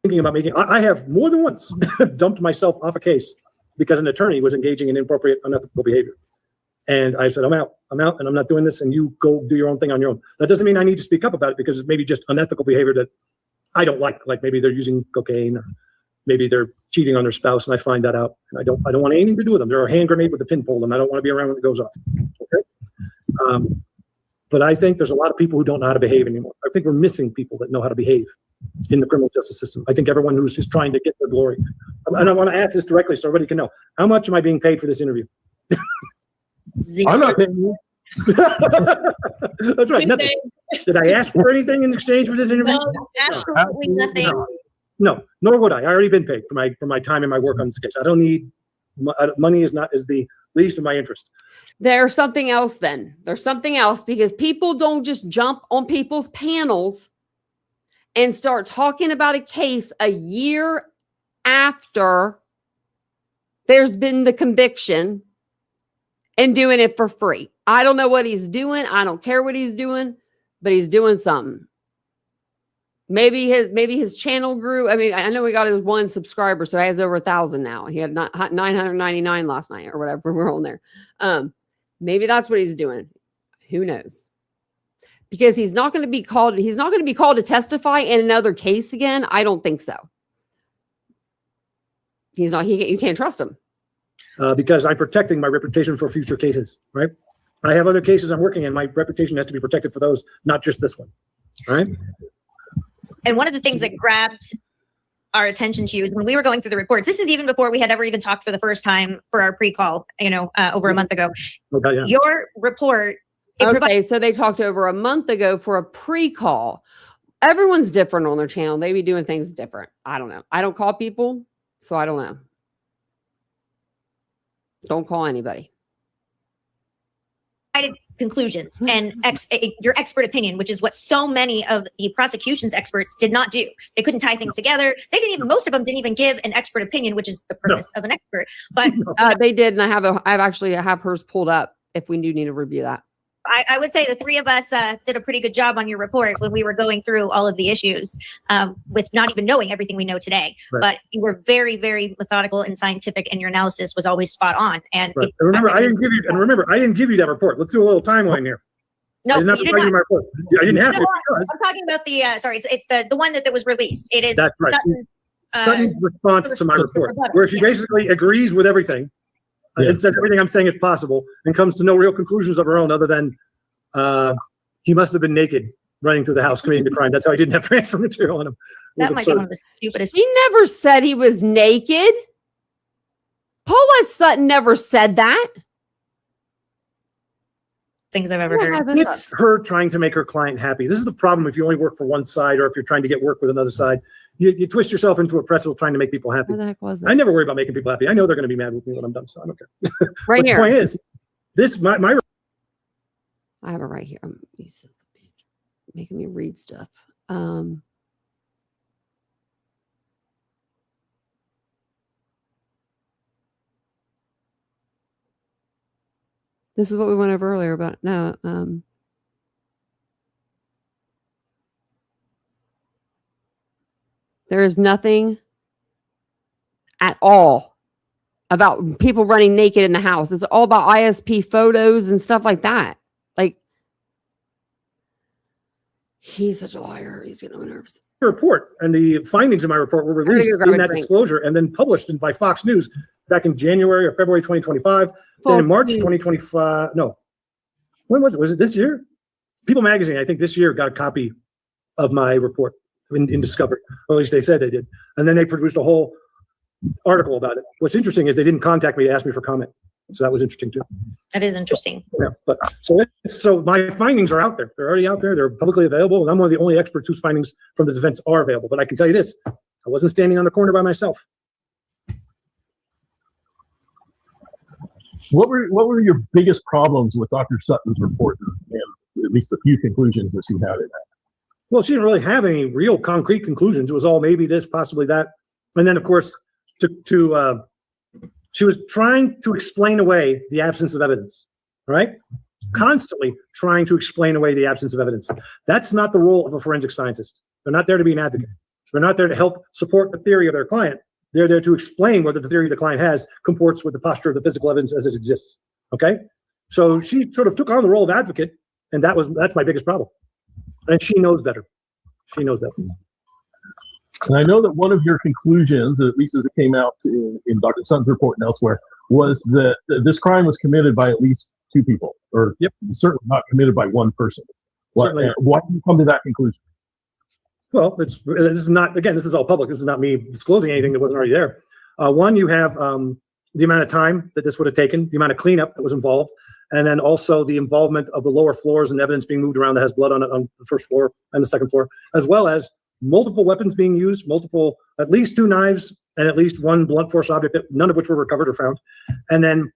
Thinking about making, I have more than once dumped myself off a case because an attorney was engaging in inappropriate, unethical behavior. And I said, I'm out, and I'm not doing this, and you go do your own thing on your own. That doesn't mean I need to speak up about it because it's maybe just unethical behavior that I don't like maybe they're using cocaine or maybe they're cheating on their spouse, and I find that out. And I don't want anything to do with them. They're a hand grenade with a pin pull, and I don't want to be around when it goes off. Okay. But I think there's a lot of people who don't know how to behave anymore. I think we're missing people that know how to behave in the criminal justice system. I think everyone who's just trying to get their glory. And I want to ask this directly so everybody can know. How much am I being paid for this interview? I'm not paying you. That's right. Nothing. Did I ask for anything in exchange for this interview? No, absolutely nothing. No, nor would I. I already been paid for my time and my work on this case. I don't need money. Is the least of my interest. There's something else then. There's something else because people don't just jump on people's panels and start talking about a case a year after there's been the conviction and doing it for free. I don't know what he's doing. I don't care what he's doing, but he's doing something. Maybe his channel grew. I mean, I know we got his 1 subscriber, so he has over 1,000 now. He had 999 last night or whatever. We're on there. Maybe that's what he's doing. Who knows? Because he's not going to be called. He's not going to be called to testify in another case again. I don't think so. He's not. You can't trust him. Because I'm protecting my reputation for future cases. Right. I have other cases I'm working in. My reputation has to be protected for those, not just this one. All right. And one of the things that grabbed our attention to you is when we were going through the reports. This is even before we had ever even talked for the first time for our pre-call, over a month ago. Okay, yeah. Your report. Okay, so they talked over a month ago for a pre-call. Everyone's different on their channel. They be doing things different. I don't know. I don't call people, so I don't know. Don't call anybody. conclusions and your expert opinion, which is what so many of the prosecution's experts did not do. They couldn't tie things together. They didn't even, most of them didn't even give an expert opinion, which is the purpose of an expert. But They did, and I have hers pulled up if we do need to review that. I would say the three of us did a pretty good job on your report when we were going through all of the issues with not even knowing everything we know today. Right. But you were very, very methodical and scientific, and your analysis was always spot on. And right. I didn't give you that report. Let's do a little timeline here. No, you did not. I didn't have to. I'm talking about the it's the one that was released. It is that's right. Sutton's response to my report, where she basically agrees with everything. It says everything I'm saying is possible and comes to no real conclusions of her own other than he must have been naked running through the house committing the crime. That's how he didn't have transfer material on him. That might be one of the stupidest. He never said he was naked. Paulette Sutton never said that. Things I've ever heard. It's her trying to make her client happy. This is the problem if you only work for one side or if you're trying to get work with another side. You twist yourself into a pretzel trying to make people happy. What the heck was it? I never worry about making people happy. I know they're going to be mad with me when I'm done, so I don't care. Right here. The point is, I have it right here. I'm making me read stuff. This is what we went over earlier about there is nothing at all about people running naked in the house. It's all about ISP photos and stuff like that. Like, he's such a liar. He's getting nervous. Report and the findings of my report were released in that disclosure and then published by Fox News back in January or February 2025. Then in March 2025, no. When was it? Was it this year? People Magazine, I think this year, got a copy of my report in Discovery, or at least they said they did. And then they produced a whole article about it. What's interesting is they didn't contact me to ask me for comment. So that was interesting too. That is interesting. Yeah, but so my findings are out there. They're already out there. They're publicly available. And I'm one of the only experts whose findings from the defense are available. But I can tell you this, I wasn't standing on the corner by myself. What were your biggest problems with Dr. Sutton's report and at least the few conclusions that she had in that? Well, she didn't really have any real concrete conclusions. It was all maybe this, possibly that. And then, of course, she was trying to explain away the absence of evidence, right? Constantly trying to explain away the absence of evidence. That's not the role of a forensic scientist. They're not there to be an advocate. They're not there to help support the theory of their client. They're there to explain whether the theory the client has comports with the posture of the physical evidence as it exists. Okay? So she sort of took on the role of advocate, and that's my biggest problem. And she knows better. She knows better. And I know that one of your conclusions, at least as it came out in Dr. Sutton's report and elsewhere, was that this crime was committed by at least two people, or certainly not committed by one person. Why did you come to that conclusion? Well, this is not, again, this is all public. This is not me disclosing anything that wasn't already there. One, you have the amount of time that this would have taken, the amount of cleanup that was involved, and then also the involvement of the lower floors and evidence being moved around that has blood on it on the first floor and the second floor, as well as multiple weapons being used, at least 2 knives and at least 1 blunt force object, none of which were recovered or found, and then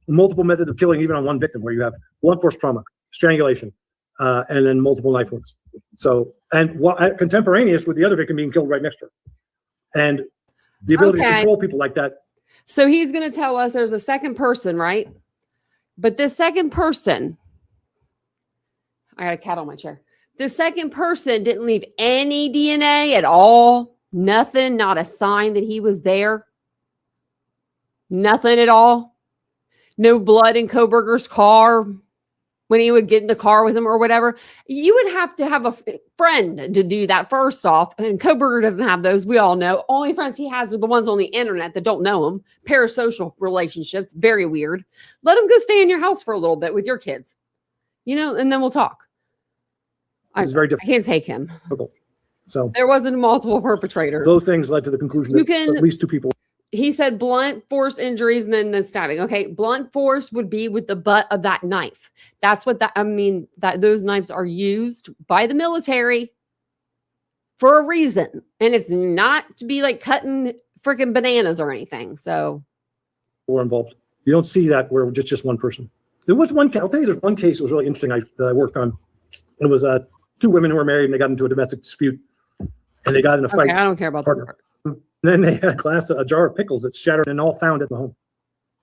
multiple methods of killing even on one victim, where you have blunt force trauma, strangulation, and then multiple knife wounds. So, and contemporaneous with the other victim being killed right next to her. And the ability to control people like that. So he's going to tell us there's a second person, right? But this second person, I got a cat on my chair. The second person didn't leave any DNA at all. Nothing, not a sign that he was there. Nothing at all. No blood in Koberger's car when he would get in the car with him or whatever. You would have to have a friend to do that first off. And Koberger doesn't have those. We all know. Only friends he has are the ones on the internet that don't know him. Parasocial relationships. Very weird. Let him go stay in your house for a little bit with your kids. And then we'll talk. It's very difficult. I can't take him. So there wasn't multiple perpetrators. Those things led to the conclusion that at least 2 people. He said blunt force injuries and then the stabbing. Okay, blunt force would be with the butt of that knife. That's what that those knives are used by the military for a reason. And it's not to be like cutting freaking bananas or anything. So we're involved. You don't see that where just one person. There was one, I'll tell you, there's one case that was really interesting that I worked on. It was two women who were married and they got into a domestic dispute and they got in a fight. Okay, I don't care about partner. that part. And then they had a jar of pickles that's shattered and all found at the home.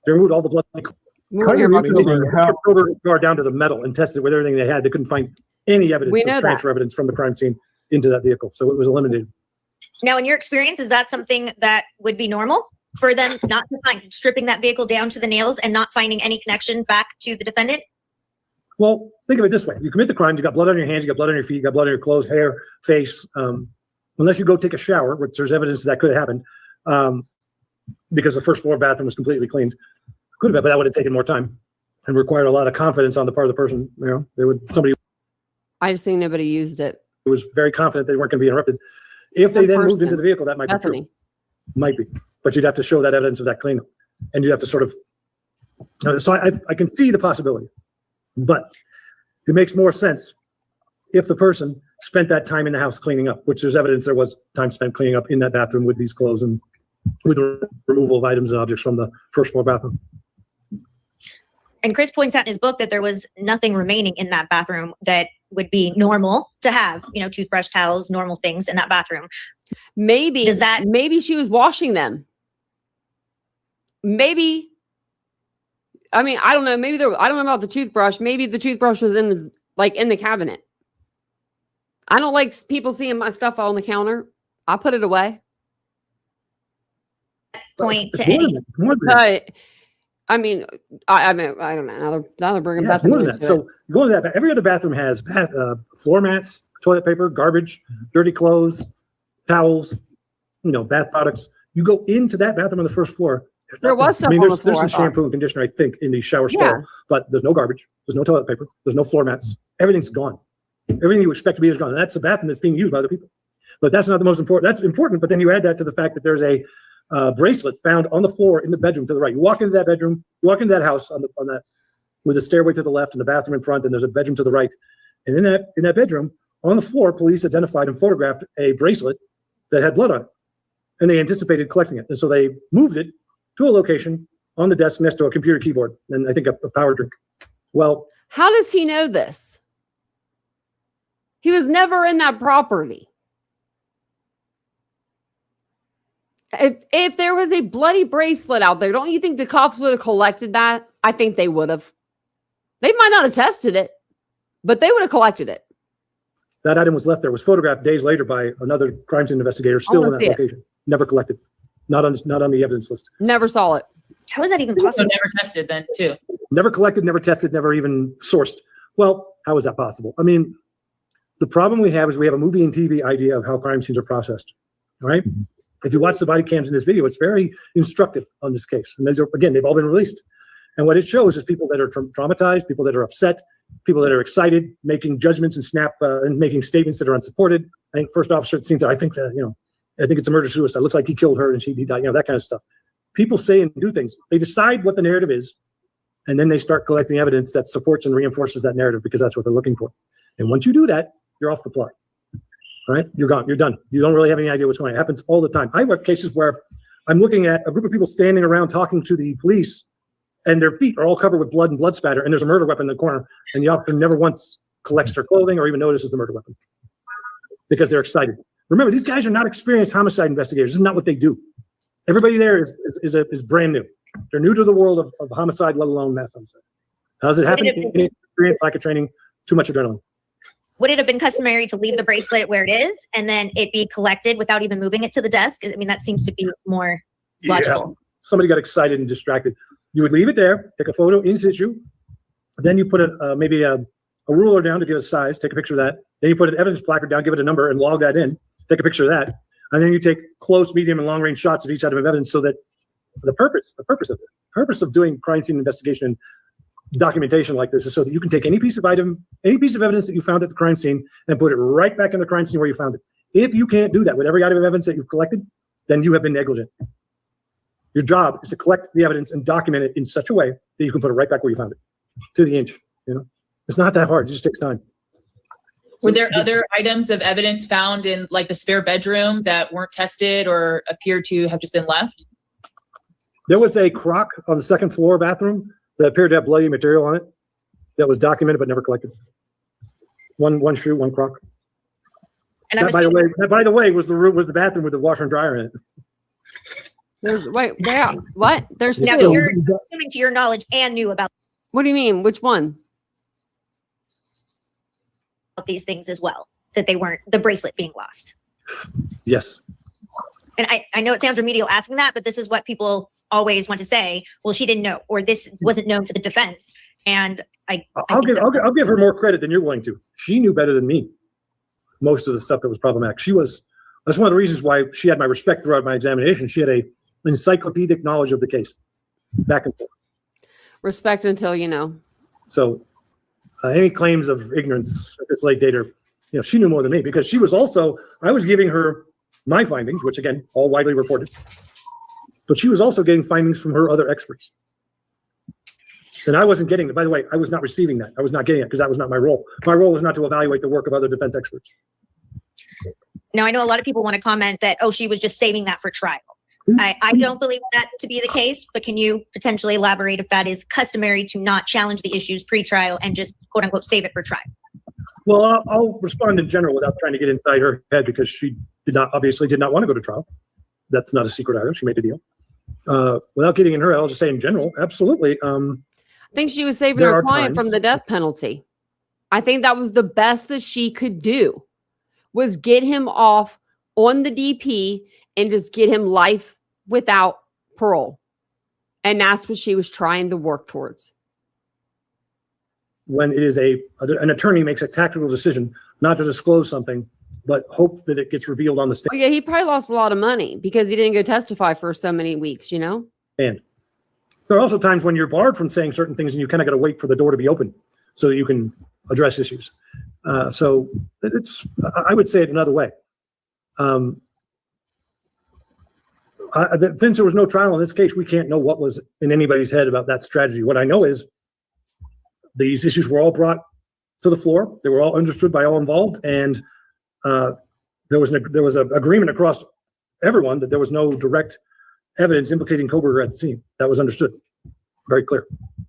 They removed all the blood. We don't care about Kind of the interesting part. how- They drove the car down to the metal and tested with everything they had. They couldn't find any evidence We of know transfer evidence from the crime scene into that vehicle. So it was eliminated. Now, in your experience, is that something that would be normal for them not to find stripping that vehicle down to the nails and not finding any connection back to the defendant? Well, think of it this way. You commit the crime, you got blood on your hands, you got blood on your feet, you got blood on your clothes, hair, face. Unless you go take a shower, which there's evidence that could have happened, because the first floor bathroom was completely cleaned. Could have been, but that would have taken more time and required a lot of confidence on the part of the person. You know, somebody I just think nobody used it. who was very confident they weren't going to be interrupted. If they One then moved person. into the vehicle, that might be Bethany. true. Might be, but you'd have to show that evidence of that cleanup, and you have to sort of. So I can see the possibility, but it makes more sense if the person spent that time in the house cleaning up, which there's evidence there was time spent cleaning up in that bathroom with these clothes and with the removal of items and objects from the first floor bathroom. And Chris points out in his book that there was nothing remaining in that bathroom that would be normal to have, you know, toothbrush, towels, normal things in that bathroom. Maybe Does that- maybe she was washing them. Maybe. I mean, I don't know. Maybe I don't know about the toothbrush. Maybe the toothbrush was in the cabinet. I don't like people seeing my stuff on the counter. I put it away. Point It's to more any. than that. More than that. But I mean, I don't know. Now they're bringing Yeah, it's Bethany more than into that. it. So you go into that. Every other bathroom has floor mats, toilet paper, garbage, dirty clothes, towels, you know, bath products. You go into that bathroom on the first floor. there's There nothing. was stuff I mean, on there's the floor, some I thought. shampoo and conditioner, I think, in the shower stall, Yeah. but there's no garbage. There's no toilet paper. There's no floor mats. Everything's gone. Everything you expect to be is gone. And that's a bathroom that's being used by other people. But that's not the most important. That's important, but then you add that to the fact that there's a bracelet found on the floor in the bedroom to the right. You walk into that bedroom, you walk into that house on that with a stairway to the left and the bathroom in front, and there's a bedroom to the right. And in that bedroom, on the floor, police identified and photographed a bracelet that had blood on it. And they anticipated collecting it. And so they moved it to a location on the desk next to a computer keyboard and I think a power drink. Well, How does he know this? He was never in that property. If there was a bloody bracelet out there, don't you think the cops would have collected that? I think they would have. They might not have tested it, but they would have collected it. that item was left there, was photographed days later by another crime scene investigator still in wanna that see it. location. Never collected. Not on the evidence list. Never saw it. How is that even So possible? never tested then too. Never collected, never tested, never even sourced. Well, how is that possible? I mean, the problem we have is we have a movie and TV idea of how crime scenes are processed, all right? If you watch the body cams in this video, it's very instructive on this case. And these are, again, they've all been released. And what it shows is people that are traumatized, people that are upset, people that are excited, making judgments and making statements that are unsupported. I think first officer at the scene said, I think it's a murder-suicide. Looks like he killed her and he died, that kind of stuff. People say and do things. They decide what the narrative is, and then they start collecting evidence that supports and reinforces that narrative because that's what they're looking for. And once you do that, you're off the plot. All right? You're gone. You're done. You don't really have any idea what's going on. It happens all the time. I work cases where I'm looking at a group of people standing around talking to the police, and their feet are all covered with blood and blood spatter, and there's a murder weapon in the corner, and the officer never once collects their clothing or even notices the murder weapon because they're excited. Remember, these guys are not experienced homicide investigators. This is not what they do. Everybody there is brand new. They're new to the world of homicide, let alone mass homicide. How does it happen? Inexperience, lack of training, too much adrenaline. Would it have been customary to leave the bracelet where it is and then it be collected without even moving it to the desk? I mean, that seems to be more logical. Yeah. Somebody got excited and distracted. You would leave it there, take a photo in situ, then you put maybe a ruler down to give it a size, take a picture of that. Then you put an evidence placard down, give it a number, and log that in. Take a picture of that, and then you take close, medium, and long-range shots of each item of evidence, so that the purpose of doing crime scene investigation and documentation like this is so that you can take any piece of evidence that you found at the crime scene and put it right back in the crime scene where you found it. If you can't do that with every item of evidence that you've collected, then you have been negligent. Your job is to collect the evidence and document it in such a way that you can put it right back where you found it, to the inch. It's not that hard. It just takes time. Were there other items of evidence found in like the spare bedroom that weren't tested or appeared to have just been left? There was a crock on the second floor bathroom that appeared to have bloody material on it. that was documented but never collected. One shoe, one crock. And I'm That, by the assuming, way, was the bathroom with the washer and dryer in it. Wait, where? What? There's now two. you're assuming to your knowledge and knew about What do you mean? Which one? these things as well, that they weren't the bracelet being lost. Yes. And I know it sounds remedial asking that, but this is what people always want to say. Well, she didn't know, or this wasn't known to the defense. And I'll give her more credit than you're willing to. She knew better than me most of the stuff that was problematic. That's one of the reasons why she had my respect throughout my examination. She had a encyclopedic knowledge of the case, back and forth. Respect until you know. So any claims of ignorance at this late date are, she knew more than me, because I was giving her my findings, which again, all widely reported, but she was also getting findings from her other experts. And I wasn't getting it. By the way, I was not receiving that. I was not getting it because that was not my role. My role was not to evaluate the work of other defense experts. now I know a lot of people want to comment that, oh, she was just saving that for trial. I don't believe that to be the case, but can you potentially elaborate if that is customary to not challenge the issues pre-trial and just quote unquote save it for trial? Well, I'll respond in general without trying to get inside her head, because she obviously did not want to go to trial. That's not a secret either. She made the deal. Without getting in her head, I'll just say in general, absolutely. I think she was saving There her are client times- from the death penalty. I think that was the best that she could do, was get him off on the DP and just get him life without parole. And that's what she was trying to work towards. When it is an attorney makes a tactical decision not to disclose something, but hope that it gets revealed on the stand. Oh, yeah, he probably lost a lot of money because he didn't go testify for so many weeks, And there are also times when you're barred from saying certain things and you kind of got to wait for the door to be open so that you can address issues. So I would say it another way. Since there was no trial in this case, we can't know what was in anybody's head about that strategy. What I know is these issues were all brought to the floor. They were all understood by all involved, and there was an agreement across everyone that there was no direct evidence implicating Koberger at the scene. That was understood, very clear.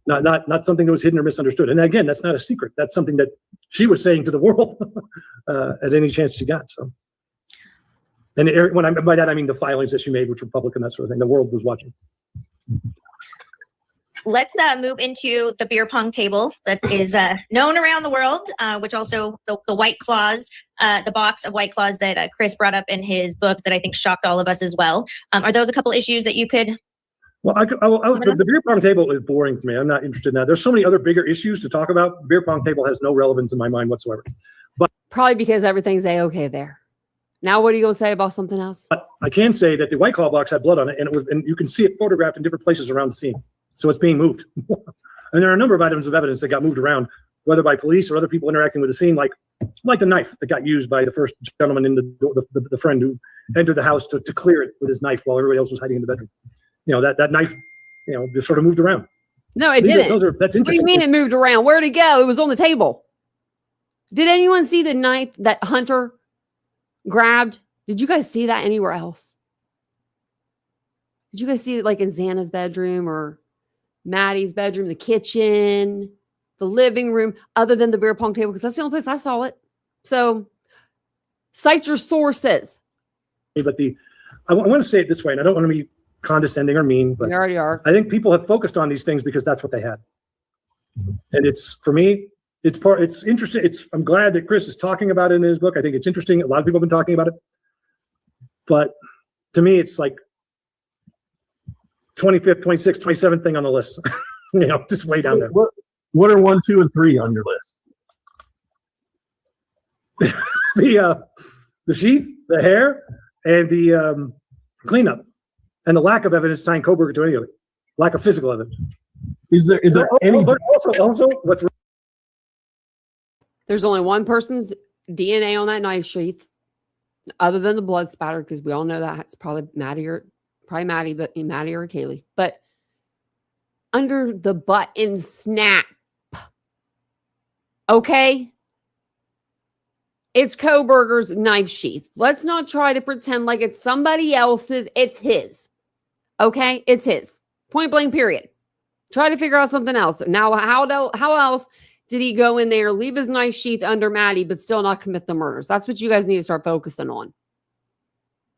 Not something that was hidden or misunderstood. And again, that's not a secret. That's something that she was saying to the world at any chance she got. So, and by that I mean the filings that she made, which were public and that sort of thing. The world was watching. Let's move into the beer pong table that is known around the world, which also the White Claws, the box of White Claws that Chris brought up in his book that I think shocked all of us as well. Are those a couple issues that you could? Well, the beer pong table is boring to me. I'm not interested in that. There's so many other bigger issues to talk about. Beer pong table has no relevance in my mind whatsoever. But probably because everything's a-okay there. Now, what are you going to say about something else? But I can say that the White Claw box had blood on it, and you can see it photographed in different places around the scene. So it's being moved. And there are a number of items of evidence that got moved around, whether by police or other people interacting with the scene, like the knife that got used by the first gentleman in the friend who entered the house to clear it with his knife while everybody else was hiding in the bedroom. That knife, just sort of moved around. No, it didn't. That's interesting. What do you mean it moved around? Where'd it go? It was on the table. Did anyone see the knife that Hunter grabbed? Did you guys see that anywhere else? Did you guys see it like in Xana's bedroom or Maddie's bedroom, the kitchen, the living room, other than the beer pong table? Because that's the only place I saw it. So cite your sources. But I want to say it this way, and I don't want to be condescending or mean, but You already are. I think people have focused on these things because that's what they had. And for me, it's interesting. I'm glad that Chris is talking about it in his book. I think it's interesting. A lot of people have been talking about it. But to me, it's like 25th, 26th, 27th thing on the list. Just way down there. What are 1, 2, and 3 on your list? The sheath, the hair, and the cleanup, and the lack of evidence tying Koberger to any of it. Lack of physical evidence. Is there any? But also, what's There's only one person's DNA on that knife sheath, other than the blood spatter, because we all know that it's probably Maddie, but Maddie or Kaylee. But under the button snap, okay, it's Koberger's knife sheath. Let's not try to pretend like it's somebody else's. It's his. Okay, it's his. Point blank. Period. Try to figure out something else. Now, how else did he go in there, leave his nice sheath under Maddie, but still not commit the murders? That's what you guys need to start focusing on.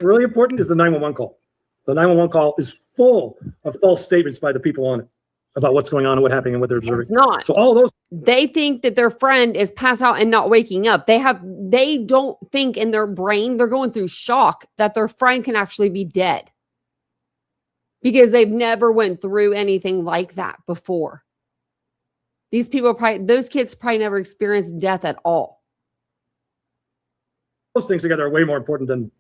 Really important is the 911 call. The 911 call is full of false statements by the people on it about what's going on and what happened and what they're observing. It's not. So all those, They think that their friend is passed out and not waking up. They don't think in their brain, they're going through shock that their friend can actually be dead because they've never went through anything like that before. Those kids probably never experienced death at all. those things together are way more important than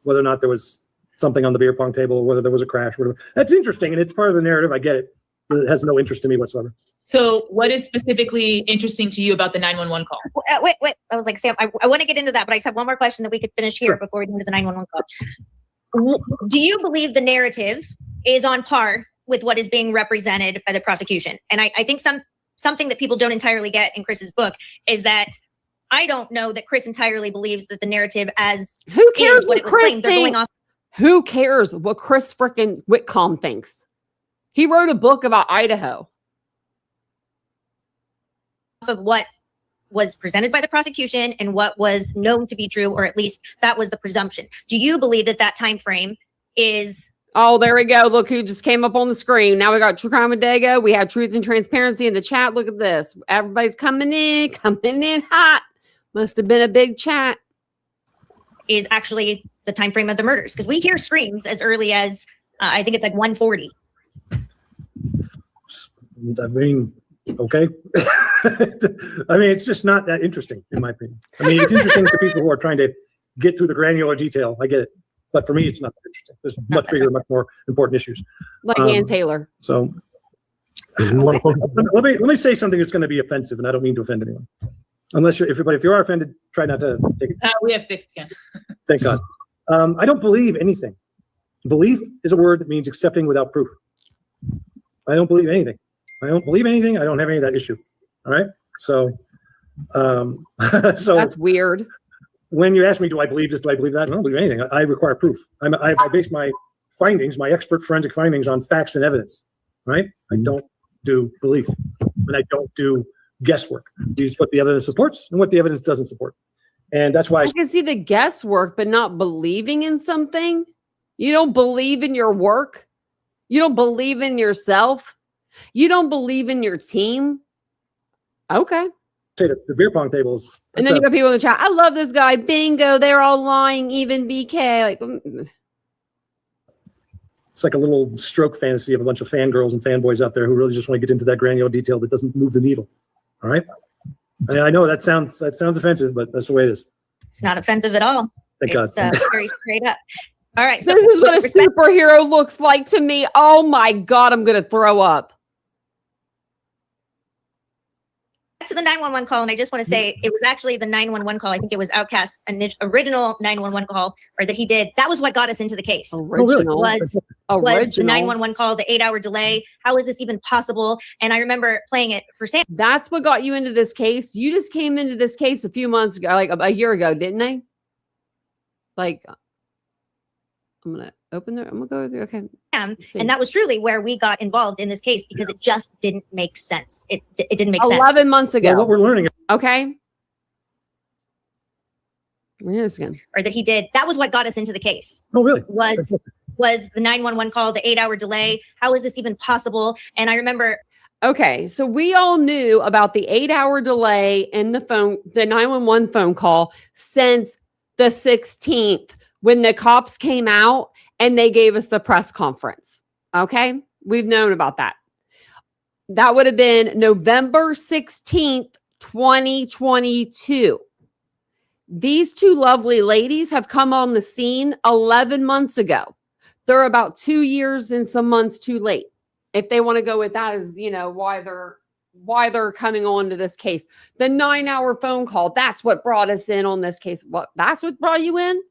whether or not there was something on the beer pong table or whether there was a crash or whatever. That's interesting, and it's part of the narrative. I get it. But it has no interest to me whatsoever. So what is specifically interesting to you about the 911 call? Wait. I was like, Sam, I want to get into that, but I just have one more question that we could finish here Sure. before we get into the 911 call. Do you believe the narrative is on par with what is being represented by the prosecution? And I think something that people don't entirely get in Chris's book is that I don't know that Chris entirely believes that the narrative as Who cares is what what it was Chris claimed. They're going thinks? off Who cares what Chris frickin' Whitcomb thinks? He wrote a book about Idaho. of what was presented by the prosecution and what was known to be true, or at least that was the presumption. Do you believe that that time frame is Oh, there we go. Look who just came up on the screen. Now we got True Crime with Dago. We have Truth and Transparency in the chat. Look at this. Everybody's coming in hot. Must have been a big chat. is actually the time frame of the murders? Because we hear screams as early as I think it's like 1:40. I mean, okay. I mean, it's just not that interesting, in my opinion. I mean, it's interesting to people who are trying to get through the granular detail. I get it. But for me, it's not that interesting. There's much bigger, much more important issues. Like Ann Taylor. So let me say something that's going to be offensive, and I don't mean to offend anyone. Unless if you are offended, try not to take it. We have thick skin. Thank God. I don't believe anything. Belief is a word that means accepting without proof. I don't believe anything. I don't believe anything. I don't have any of that issue. All right. So, so That's weird. when you ask me, do I believe this? Do I believe that? I don't believe anything. I require proof. I base my findings, my expert forensic findings, on facts and evidence. Right. I don't do belief, and I don't do guesswork. Use what the evidence supports and what the evidence doesn't support. And that's why I can see the guesswork, but not believing in something. You don't believe in your work. You don't believe in yourself. You don't believe in your team. Okay. say that the beer pong tables. And then you got people in the chat. I love this guy. Bingo. They're all lying. Even BK. Like, It's like a little stroke fantasy of a bunch of fangirls and fanboys out there who really just want to get into that granular detail that doesn't move the needle. All right. I know that sounds offensive, but that's the way it is. It's not offensive at all. Thank God. It's very straight up. All right. So this is what a respect- superhero looks like to me. Oh my God. I'm going to throw up. to the 911 call, and I just want to say it was actually the 911 call. I think it was Outkast's original 911 call, or that he did. That was what got us into the case. Original. Was the 911 call, the 8-hour delay. How is this even possible? And I remember playing it for Sam. That's what got you into this case. You just came into this case a few months ago, like a year ago, didn't they? Like, I'm going to open there. I'm going to go through. Okay. And that was truly where we got involved in this case because it just didn't make sense. It didn't make 11 sense. months ago. Well, what we're learning. Okay. Yes, again. Or that he did. That was what got us into the case. Oh, really? Was the 911 call, the 8-hour delay. How is this even possible? And I remember. Okay, so we all knew about the 8-hour delay in the 911 phone call since the 16th when the cops came out and they gave us the press conference. Okay, we've known about that. That would have been November 16th, 2022. These two lovely ladies have come on the scene 11 months ago. They're about 2 years and some months too late. If they want to go with that as, why they're coming on to this case. The 9-hour phone call, that's what brought us in on this case. What? That's what brought you in?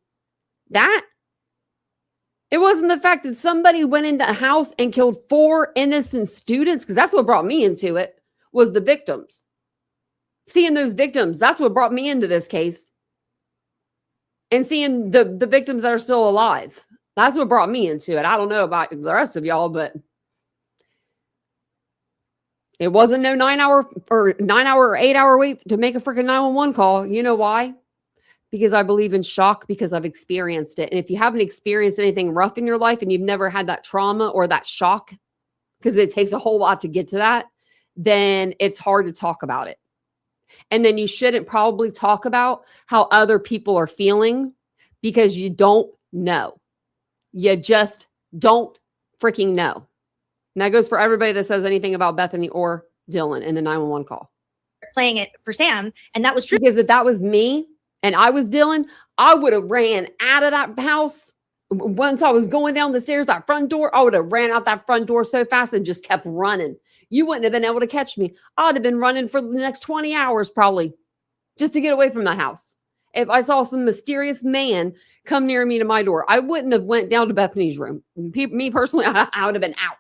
That? It wasn't the fact that somebody went into a house and killed 4 innocent students, because that's what brought me into it, was the victims. Seeing those victims, that's what brought me into this case. And seeing the victims that are still alive. That's what brought me into it. I don't know about the rest of y'all, but It wasn't no 9 hour or 8 hour wait to make a freaking 911 call. You know why? Because I believe in shock, because I've experienced it. And if you haven't experienced anything rough in your life and you've never had that trauma or that shock, because it takes a whole lot to get to that, then it's hard to talk about it. And then you shouldn't probably talk about how other people are feeling because you don't know. You just don't freaking know. And that goes for everybody that says anything about Bethany or Dylan in the 911 call. Playing it for Sam, and that was true. Because if that was me and I was Dylan, I would have ran out of that house. Once I was going down the stairs, that front door, I would have ran out that front door so fast and just kept running. You wouldn't have been able to catch me. I'd have been running for the next 20 hours probably just to get away from that house. If I saw some mysterious man come near me to my door, I wouldn't have went down to Bethany's room. Me personally, I would have been out.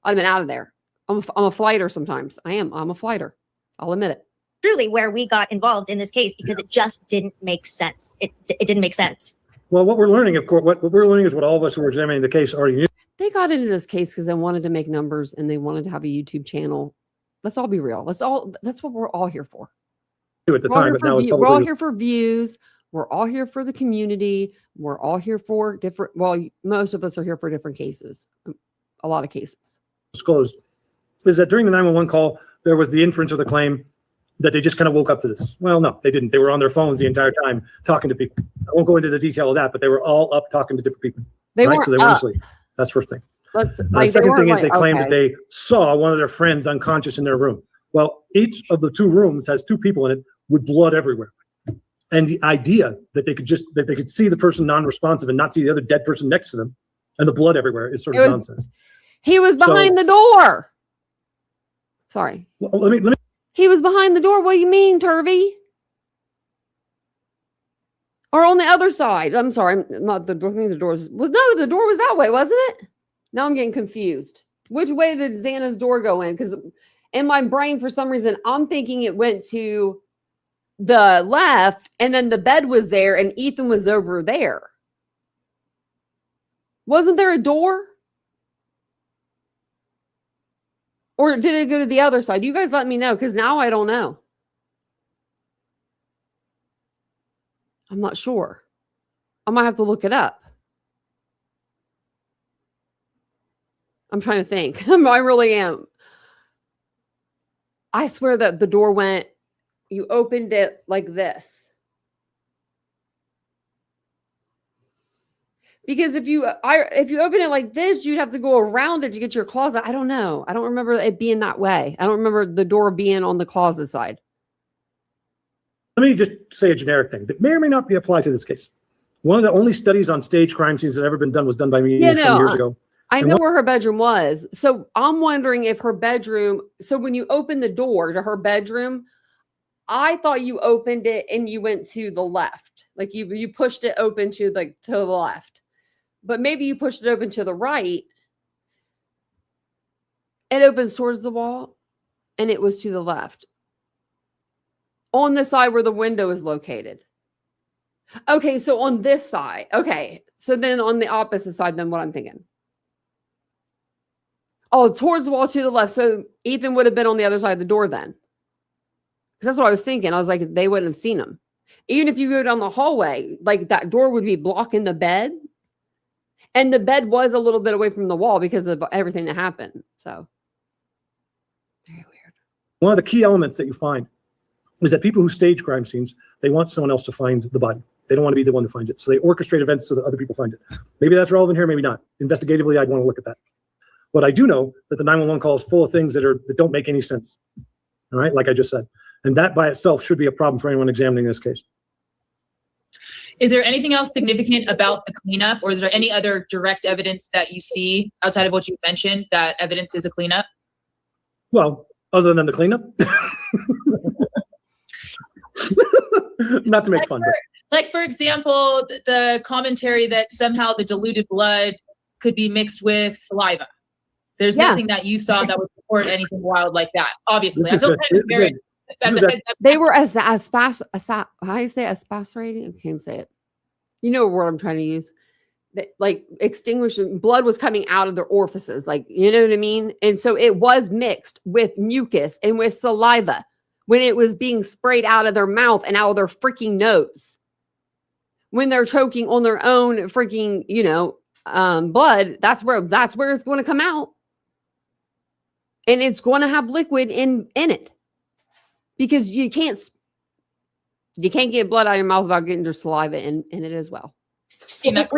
I'd have been out of there. I'm a flighter sometimes. I'm a flighter. I'll admit it. Truly where we got involved in this case because it just didn't make sense. It didn't make sense. Well, what we're learning, of course, what we're learning is what all of us who were examining the case already knew. They got into this case because they wanted to make numbers and they wanted to have a YouTube channel. Let's all be real. That's what we're all here for. At the time, but now it's we're all here for views. We're all here for the community. We're all here for different. Well, most of us are here for different cases. A lot of cases. Disclosed is that during the 911 call, there was the inference or the claim that they just kind of woke up to this. Well, no, they didn't. They were on their phones the entire time talking to people. I won't go into the detail of that, but they were all up talking to different people. They right? weren't So they weren't up. asleep. That's first thing. The second thing is they claimed that they saw one of their friends unconscious in their room. Well, each of the two rooms has two people in it with blood everywhere. And the idea that they could see the person non-responsive and not see the other dead person next to them and the blood everywhere is sort of nonsense. He was behind the door. Sorry. Well, let me. He was behind the door. What do you mean, Turvey? Or on the other side? I'm sorry, not the door. The doors the door was that way, wasn't it? Now I'm getting confused. Which way did Xana's door go in? Because in my brain, for some reason, I'm thinking it went to the left, and then the bed was there, and Ethan was over there. Wasn't there a door? Or did it go to the other side? You guys let me know, because now I don't know. I'm not sure. I might have to look it up. I'm trying to think. I really am. I swear that the door went, you opened it like this. Because if you open it like this, you'd have to go around it to get your closet. I don't know. I don't remember it being that way. I don't remember the door being on the closet side. Let me just say a generic thing that may or may not be applied to this case. One of the only studies on stage crime scenes that ever been done was done by me some years ago. I know where her bedroom was. So I'm wondering if her bedroom, so when you open the door to her bedroom, I thought you opened it and you went to the left. Like you pushed it open to the left. But maybe you pushed it open to the right. It opens towards the wall and it was to the left. On the side where the window is located. Okay, so on this side. Okay, so then on the opposite side, then what I'm thinking. Oh, towards the wall to the left. So Ethan would have been on the other side of the door then. Because that's what I was thinking. I was like, they wouldn't have seen him. Even if you go down the hallway, like that door would be blocking the bed. And the bed was a little bit away from the wall because of everything that happened. So, very weird. One of the key elements that you find is that people who stage crime scenes, they want someone else to find the body. They don't want to be the one who finds it. So they orchestrate events so that other people find it. Maybe that's relevant here, maybe not. Investigatively, I'd want to look at that. But I do know that the 911 call is full of things that don't make any sense. All right, like I just said. And that by itself should be a problem for anyone examining this case. Is there anything else significant about the cleanup, or is there any other direct evidence that you see outside of what you mentioned that evidence is a cleanup? Well, other than the cleanup. Not to make fun. Like, for example, the commentary that somehow the diluted blood could be mixed with saliva. There's nothing that you saw that would support anything wild like that. Obviously, I feel kind of very. They were how do you say aspirating? I can't say it. You know what word I'm trying to use. like extinguishing blood was coming out of their orifices, like, you know what I mean? And so it was mixed with mucus and with saliva when it was being sprayed out of their mouth and out of their freaking nose. When they're choking on their own freaking, blood, that's where it's going to come out. And it's going to have liquid in it, because you can't get blood out of your mouth without getting your saliva in it as well. We laughed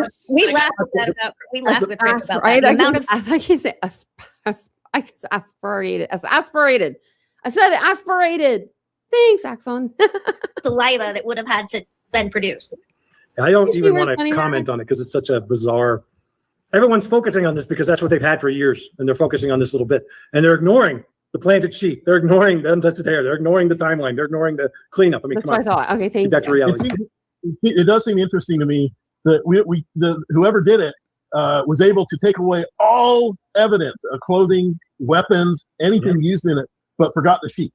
at Chris about that. The amount of I can't say aspirated. Aspirated. I said it, aspirated. Thanks, Axon. saliva that would have had to been produced. I don't even want to comment on it because it's such a bizarre. Everyone's focusing on this because that's what they've had for years, and they're focusing on this little bit, and they're ignoring the planted sheet. They're ignoring the untested hair. They're ignoring the timeline. They're ignoring the cleanup. I mean, that's what I thought. Okay, thank you. That's reality. It does seem interesting to me that whoever did it was able to take away all evidence of clothing, weapons, anything used in it, but forgot the sheet.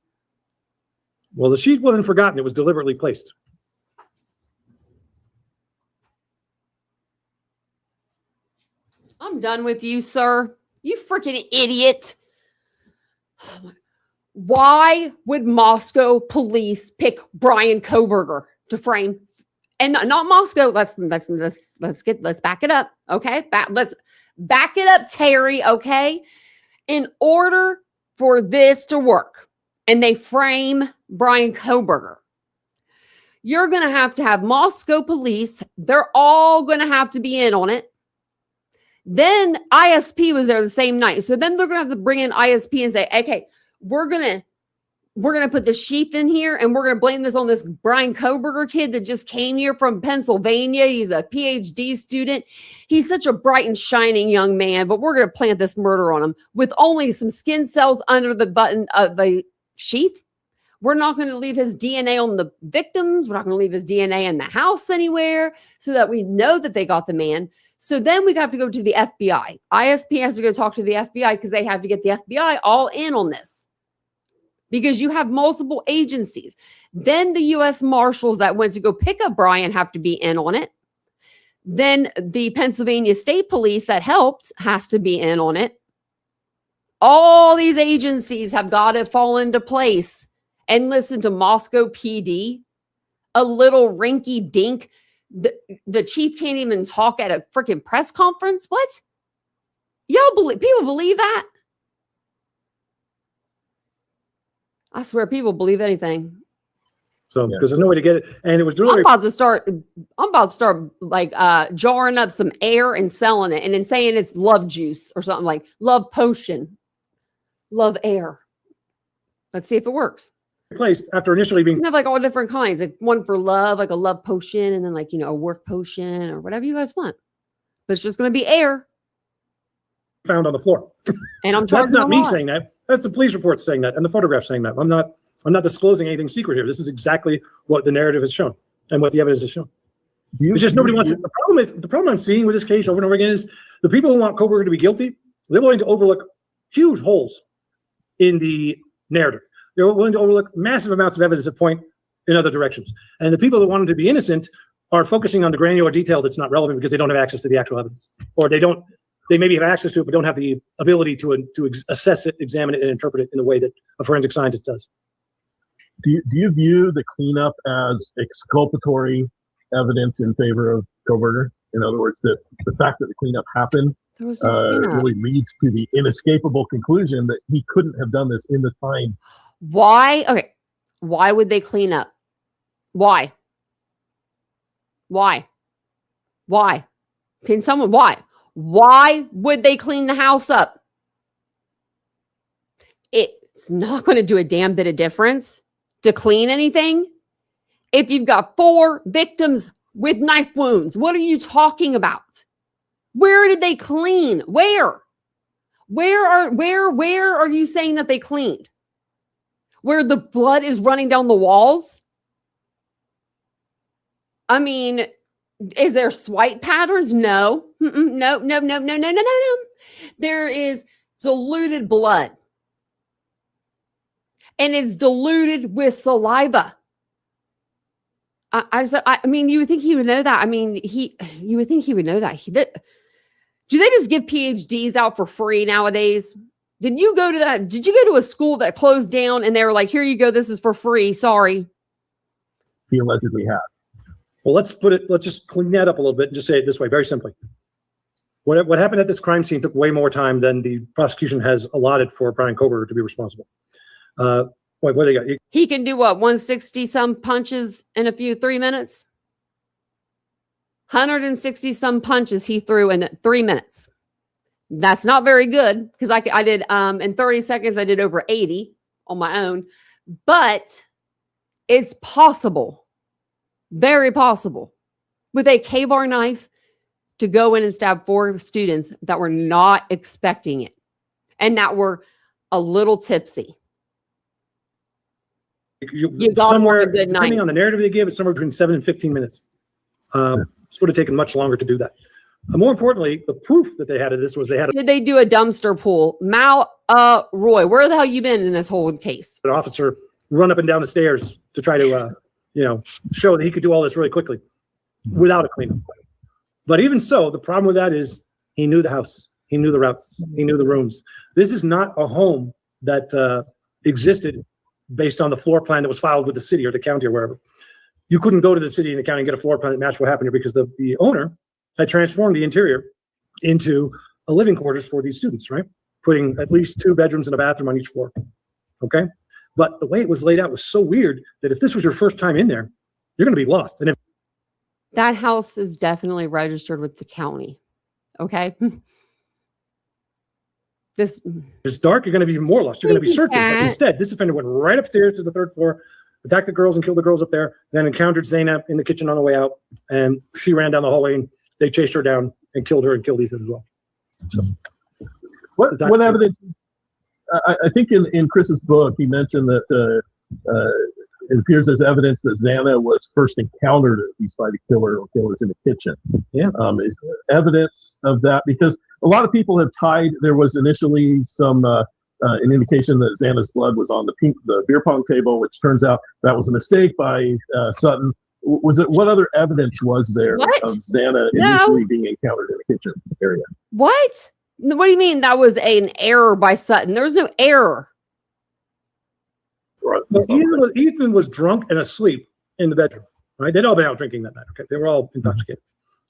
Well, the sheet wasn't forgotten. It was deliberately placed. I'm done with you, sir. You freaking idiot. Why would Moscow police pick Brian Kohberger to frame? And not Moscow. Let's back it up. Okay. Let's back it up, Terry. Okay. In order for this to work and they frame Brian Kohberger, you're going to have Moscow police. They're all going to have to be in on it. Then ISP was there the same night. So then they're going to have to bring in ISP and say, okay, we're going to put the sheath in here and we're going to blame this on this Brian Kohberger kid that just came here from Pennsylvania. He's a PhD student. He's such a bright and shining young man, but we're going to plant this murder on him with only some skin cells under the button of the sheath. We're not going to leave his DNA on the victims. We're not going to leave his DNA in the house anywhere so that we know that they got the man. So then we have to go to the FBI. ISP has to go talk to the FBI because they have to get the FBI all in on this. Because you have multiple agencies. Then the U.S. Marshals that went to go pick up Brian have to be in on it. Then the Pennsylvania State Police that helped has to be in on it. All these agencies have got to fall into place. And listen to Moscow PD, a little rinky dink. The chief can't even talk at a freaking press conference. What? People believe that? I swear people believe anything. So because there's no way to get it. And it was really I'm about to start like jarring up some air and selling it and then saying it's love juice or something, like love potion, love air. Let's see if it works. placed after initially being. You can have like all different kinds, like one for love, like a love potion, and then like, a work potion or whatever you guys want. But it's just going to be air. Found on the floor. And I'm That's not me saying that. That's the police report saying that and the photograph saying that. I'm not disclosing anything secret here. This is exactly what the narrative has shown and what the evidence has shown. It's just nobody wants it. The problem I'm seeing with this case over and over again is the people who want Kohberger to be guilty, they're willing to overlook huge holes in the narrative. They're willing to overlook massive amounts of evidence that point in other directions. And the people that want him to be innocent are focusing on the granular detail that's not relevant because they don't have access to the actual evidence, or they maybe have access to it, but don't have the ability to assess it, examine it, and interpret it in the way that a forensic scientist does. Do you view the cleanup as exculpatory evidence in favor of Kohberger? In other words, that the fact that the cleanup happened really leads to the inescapable conclusion that he couldn't have done this in the time. Why? Okay. Why would they clean up? Why? Can someone, why? Why would they clean the house up? It's not going to do a damn bit of difference to clean anything. If you've got 4 victims with knife wounds, what are you talking about? Where did they clean? Where are you saying that they cleaned? Where the blood is running down the walls? I mean, is there swipe patterns? No. No. There is diluted blood. And it's diluted with saliva. I mean, you would think he would know that. I mean, you would think he would know that. Do they just give PhDs out for free nowadays? Did you go to a school that closed down and they were like, here you go, this is for free. Sorry. He allegedly had. Well, let's just clean that up a little bit and just say it this way, very simply. What happened at this crime scene took way more time than the prosecution has allotted for Brian Kober to be responsible. What do they got? He can do what, 160 some punches in 3 minutes? 160 some punches he threw in 3 minutes. That's not very good because I did in 30 seconds, I did over 80 on my own, but it's possible, very possible, with a K-bar knife to go in and stab 4 students that were not expecting it and that were a little tipsy. You got somewhere, a good night. depending on the narrative they give, it's somewhere between 7 and 15 minutes. This would have taken much longer to do that. More importantly, the proof that they had of this was Did they do a dumpster pull? Roy, where the hell you been in this whole case? an officer run up and down the stairs to try to, show that he could do all this really quickly without a cleanup. But even so, the problem with that is he knew the house, he knew the routes, he knew the rooms. This is not a home that existed based on the floor plan that was filed with the city or the county or wherever. You couldn't go to the city and the county and get a floor plan that matched what happened here because the owner had transformed the interior into a living quarters for these students, right? Putting at least 2 bedrooms and a bathroom on each floor. Okay. But the way it was laid out was so weird that if this was your first time in there, you're going to be lost. And if That house is definitely registered with the county. Okay. it's dark, you're going to be even more lost. You're going to be searching. But instead, this offender went right upstairs to the 3rd floor, attacked the girls and killed the girls up there, then encountered Zainab in the kitchen on the way out. And she ran down the hallway and they chased her down and killed her and killed Ethan as well. So What evidence? I think in Chris's book, he mentioned that it appears there's evidence that Xana was first encountered at least by the killer or killers in the kitchen. Yeah. Is there evidence of that? Because a lot of people have tied, there was initially some an indication that Xana's blood was on the beer pong table, which turns out that was a mistake by Sutton. What other evidence was there of Xana initially being encountered in the kitchen area? What? What do you mean that was an error by Sutton? There was no error. Right. Well, Ethan was drunk and asleep in the bedroom, right? They'd all been out drinking that night. Okay. They were all intoxicated.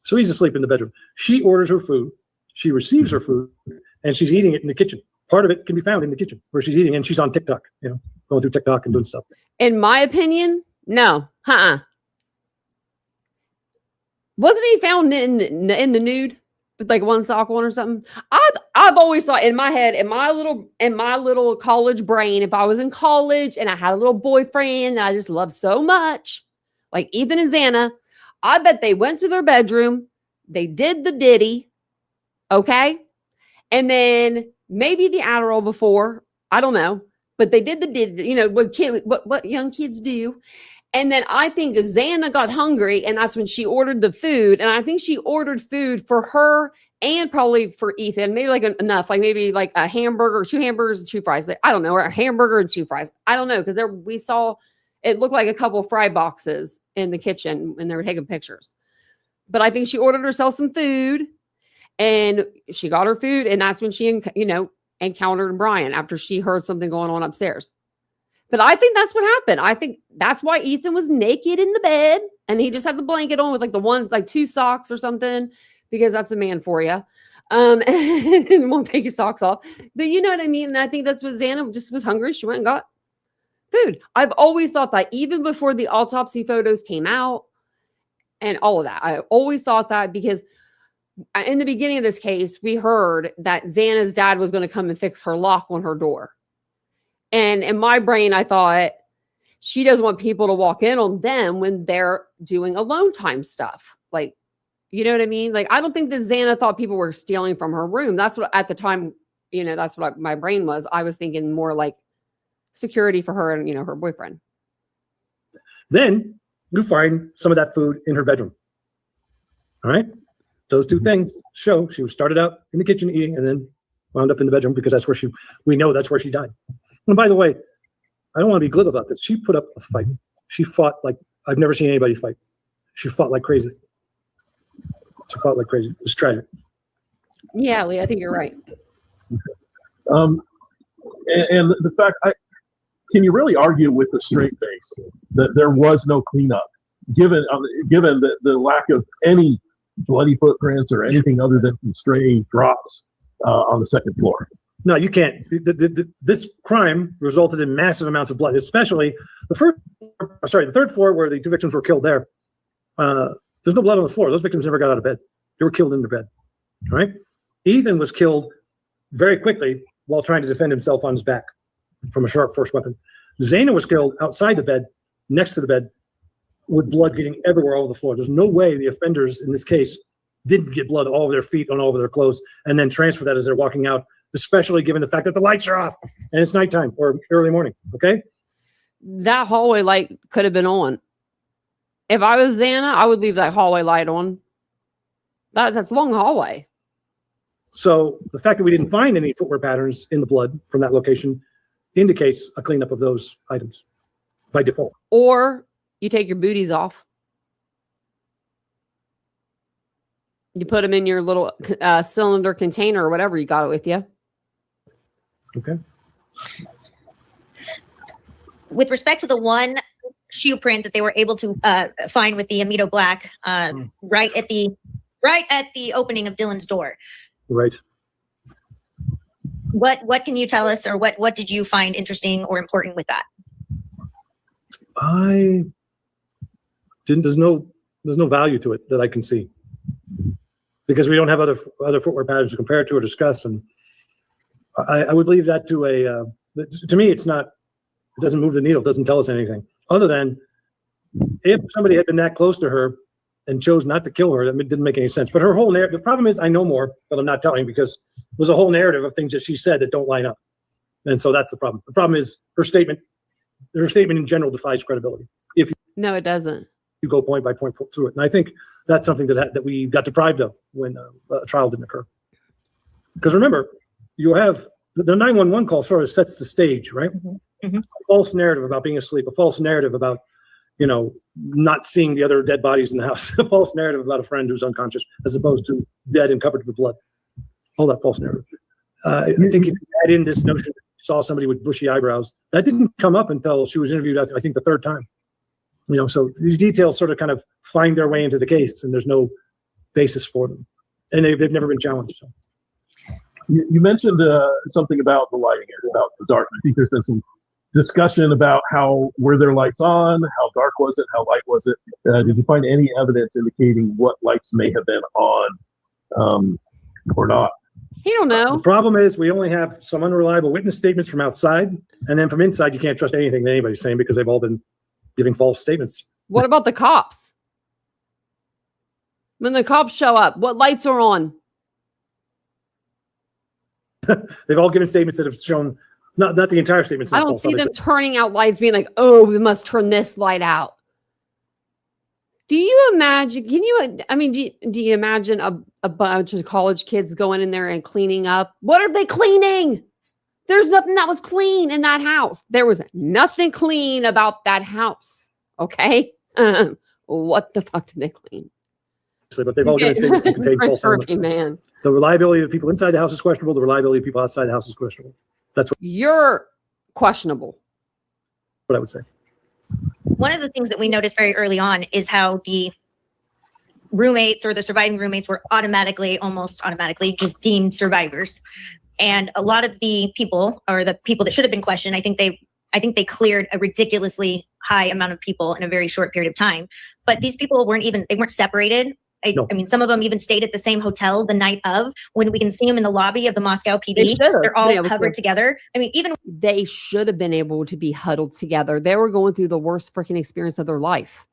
So he's asleep in the bedroom. She orders her food. She receives her food and she's eating it in the kitchen. Part of it can be found in the kitchen where she's eating and she's on TikTok, going through TikTok and doing stuff. In my opinion, no. Wasn't he found in the nude with like one sock on or something? I've always thought in my head, in my little college brain, if I was in college and I had a little boyfriend that I just loved so much, like Ethan and Xana, I bet they went to their bedroom, they did the ditty, okay, and then maybe the Adderall before, I don't know, but they did the ditty, what young kids do. And then I think Xana got hungry and that's when she ordered the food. And I think she ordered food for her and probably for Ethan, maybe like enough, like maybe like a hamburger, 2 hamburgers and 2 fries. I don't know, or a hamburger and 2 fries. I don't know. Cause we saw, it looked like a couple of fry boxes in the kitchen when they were taking pictures. But I think she ordered herself some food and she got her food. And that's when she, encountered Brian after she heard something going on upstairs. But I think that's what happened. I think that's why Ethan was naked in the bed and he just had the blanket on with like 2 socks or something, because that's a man for you. And won't take his socks off. But you know what I mean? And I think that's what Xana just was hungry. She went and got food. I've always thought that even before the autopsy photos came out and all of that, I always thought that because in the beginning of this case, we heard that Xana's dad was going to come and fix her lock on her door. And in my brain, I thought she doesn't want people to walk in on them when they're doing alone time stuff. Like, you know what I mean? Like, I don't think that Xana thought people were stealing from her room. That's what at the time, that's what my brain was. I was thinking more like security for her and, her boyfriend. Then you find some of that food in her bedroom. All right. Those 2 things show she started out in the kitchen eating and then wound up in the bedroom because that's where we know that's where she died. And by the way, I don't want to be glib about this. She put up a fight. She fought like I've never seen anybody fight. She fought like crazy. It was tragic. Yeah, Lee, I think you're right. And the fact, can you really argue with a straight face that there was no cleanup, given the lack of any bloody footprints or anything other than some stray drops on the second floor? No, you can't. This crime resulted in massive amounts of blood, especially the third floor where the two victims were killed there. There's no blood on the floor. Those victims never got out of bed. They were killed in their bed. All right. Ethan was killed very quickly while trying to defend himself on his back from a sharp force weapon. Zaina was killed outside the bed, next to the bed, with blood getting everywhere all over the floor. There's no way the offenders in this case didn't get blood all over their feet and all over their clothes and then transfer that as they're walking out, especially given the fact that the lights are off and it's nighttime or early morning. Okay. That hallway light could have been on. If I was Xana, I would leave that hallway light on. That's a long hallway. So the fact that we didn't find any footwear patterns in the blood from that location indicates a cleanup of those items by default. Or you take your booties off. You put them in your little cylinder container or whatever you got it with you. Okay. With respect to the one shoe print that they were able to find with the Amido Black right at the opening of Dylan's door. Right. What can you tell us, or what did you find interesting or important with that? I didn't. There's no value to it that I can see, because we don't have other footwear patterns to compare to or discuss, and I would leave that to a. To me, it's not. It doesn't move the needle. It doesn't tell us anything other than if somebody had been that close to her and chose not to kill her, that didn't make any sense. But her whole narrative. The problem is, I know more, but I'm not telling because there's a whole narrative of things that she said that don't line up, and so that's the problem. The problem is her statement. Her statement in general defies credibility. No, it doesn't. You go point by point through it, and I think that's something that we got deprived of when a trial didn't occur. Because remember, you have the 911 call sort of sets the stage, right? Mm-hmm. Mm-hmm. A false narrative about being asleep, a false narrative about not seeing the other dead bodies in the house, a false narrative about a friend who's unconscious as opposed to dead and covered with blood. All that false narrative. I think if you add in this notion that you saw somebody with bushy eyebrows, that didn't come up until she was interviewed, I think, the third time. So these details sort of kind of find their way into the case, and there's no basis for them, and they've never been challenged. So. You mentioned something about the lighting and about the dark. I think there's been some discussion about were there lights on, how dark was it, how light was it? Did you find any evidence indicating what lights may have been on or not? You don't know. The problem is we only have some unreliable witness statements from outside, and then from inside you can't trust anything that anybody's saying because they've all been giving false statements. What about the cops? When the cops show up, what lights are on? They've all given statements that have shown not the entire statements. I don't see them turning out lights being like, oh, we must turn this light out. Do you imagine, do you imagine a bunch of college kids going in there and cleaning up? What are they cleaning? There's nothing that was clean in that house. There was nothing clean about that house. Okay. What the fuck did they clean? But they've all given statements that contain false elements. Man. The reliability of the people inside the house is questionable. The reliability of people outside the house is questionable. That's what you're questionable. What I would say. One of the things that we noticed very early on is how the roommates or the surviving roommates were almost automatically just deemed survivors. And a lot of the people, or the people that should have been questioned, I think they cleared a ridiculously high amount of people in a very short period of time. But these people they weren't separated. No. I mean, some of them even stayed at the same hotel the night of, when we can see them in the lobby of the Moscow PD. They're all covered together. I mean, even they should have been able to be huddled together. They were going through the worst freaking experience of their life.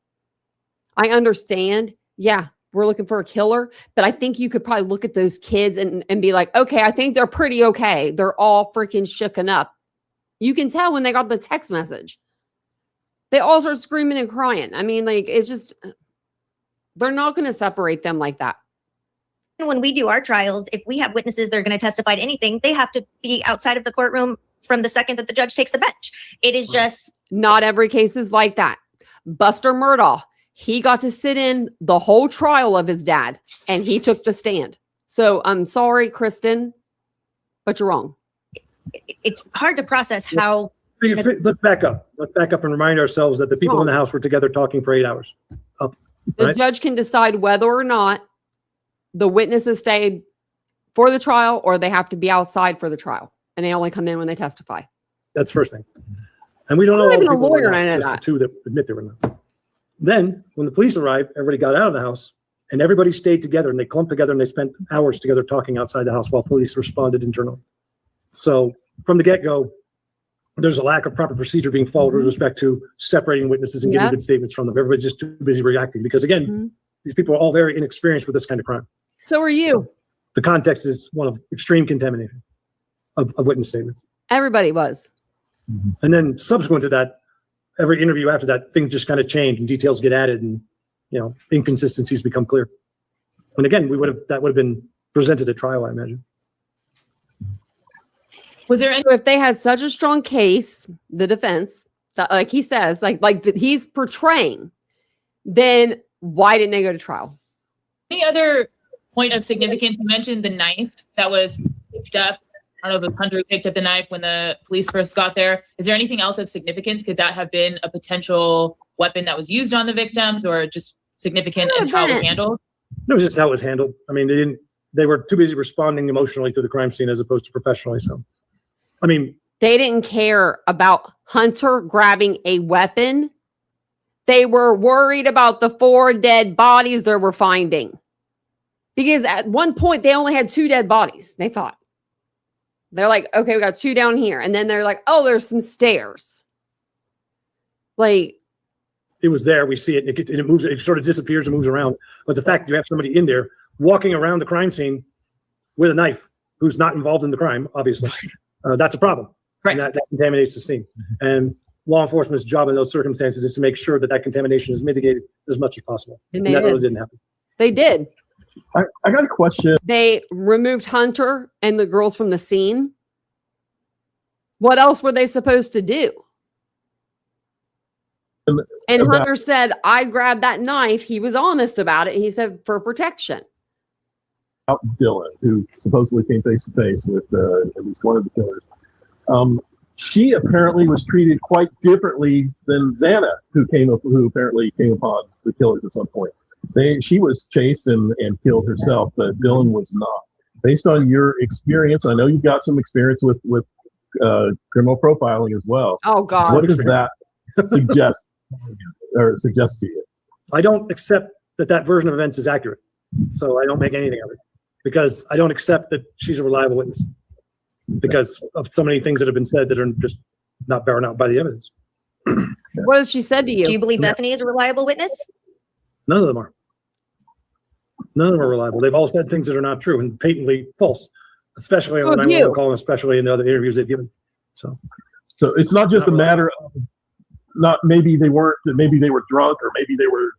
I understand. Yeah, we're looking for a killer, but I think you could probably look at those kids and be like, okay, I think they're pretty okay. They're all freaking shooken up. You can tell when they got the text message. They all start screaming and crying. I mean, like, it's just, they're not going to separate them like that. when we do our trials, if we have witnesses that are going to testify to anything, they have to be outside of the courtroom from the second that the judge takes the bench. It is just not every case is like that. Buster Murdaugh, he got to sit in the whole trial of his dad, and he took the stand. So I'm sorry, Kristen, but you're wrong. It's hard to process how. Let's back up. Let's back up and remind ourselves that the people in the house were together talking for 8 hours. The judge can decide whether or not the witnesses stayed for the trial or they have to be outside for the trial, and they only come in when they testify. That's the first thing. And we don't know I'm all not the even a people lawyer, in the I know house, just that. the two that admit they were not. Then, when the police arrived, everybody got out of the house, and everybody stayed together, and they clumped together, and they spent hours together talking outside the house while police responded internally. So, from the get-go, there's a lack of proper procedure being followed with respect to separating witnesses and giving good statements from them. Everybody's just too busy reacting because, again, these people are all very inexperienced with this kind of crime. So are you. So the context is one of extreme contamination of witness statements. Everybody was. And then subsequent to that, every interview after that, things just kind of change and details get added and, inconsistencies become clear. And again, that would have been presented at trial, I imagine. Was there any? So if they had such a strong case, the defense, that, like he says, like that he's portraying, then why didn't they go to trial? Any other point of significance? You mentioned the knife that was picked up. I don't know if Hunter picked up the knife when the police first got there. Is there anything else of significance? Could that have been a potential weapon that was used on the victims, or just significant in how it was handled? It was just how it was handled. I mean, they were too busy responding emotionally to the crime scene as opposed to professionally. So, I mean, they didn't care about Hunter grabbing a weapon. They were worried about the 4 dead bodies they were finding. Because at one point, they only had 2 dead bodies, they thought. They're like, okay, we got 2 down here. And then they're like, oh, there's some stairs. Like, it was there. We see it. And it moves. It sort of disappears and moves around. But the fact you have somebody in there walking around the crime scene with a knife who's not involved in the crime, obviously, that's a problem. Right. And that contaminates the scene. And law enforcement's job in those circumstances is to make sure that contamination is mitigated as much as possible. And that really didn't happen. They did. I got a question. They removed Hunter and the girls from the scene. What else were they supposed to do? And Hunter said, I grabbed that knife. He was honest about it. He said, for protection. Dylan, who supposedly came face to face with at least one of the killers. She apparently was treated quite differently than Xana, who apparently came upon the killers at some point. She was chased and killed herself, but Dylan was not. Based on your experience, I know you've got some experience with criminal profiling as well. Oh God! What does that suggest to you? I don't accept that version of events is accurate, so I don't make anything of it because I don't accept that she's a reliable witness because of so many things that have been said that are just not borne out by the evidence. What has she said to you? Do you believe Bethany is a reliable witness? None of them are. None of them are reliable. They've all said things that are not true and patently false, especially on the 911 call and especially in the other interviews they've given. So it's not just a matter of maybe they were drunk or maybe they were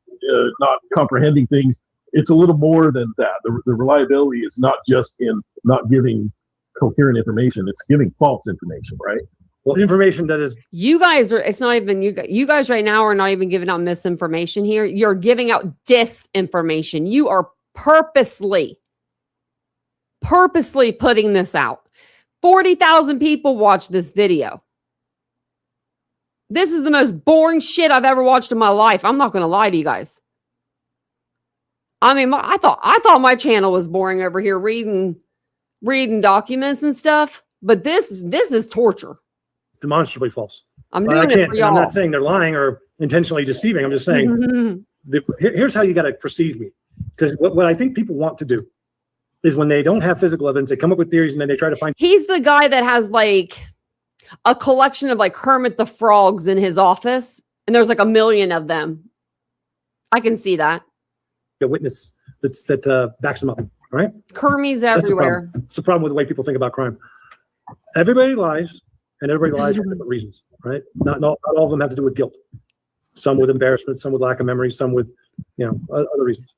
not comprehending things. It's a little more than that. The reliability is not just in not giving coherent information. It's giving false information, right? Well, information that is. You guys are, it's not even you guys. You guys right now are not even giving out misinformation here. You're giving out disinformation. You are purposely putting this out. 40,000 people watched this video. This is the most boring shit I've ever watched in my life. I'm not going to lie to you guys. I mean, I thought my channel was boring over here reading documents and stuff, but this is torture. Demonstrably false. I'm doing it for y'all. I'm not saying they're lying or intentionally deceiving. I'm just saying here's how you got to perceive me. Because what I think people want to do is when they don't have physical evidence, they come up with theories and then they try to find. He's the guy that has like a collection of like Kermit the Frogs in his office, and there's like 1 million of them. I can see that. A witness that backs them up. All right. Kermit's everywhere. It's a problem with the way people think about crime. Everybody lies, and everybody lies for different reasons, right? Not all of them have to do with guilt. Some with embarrassment, some with lack of memory, some with other reasons.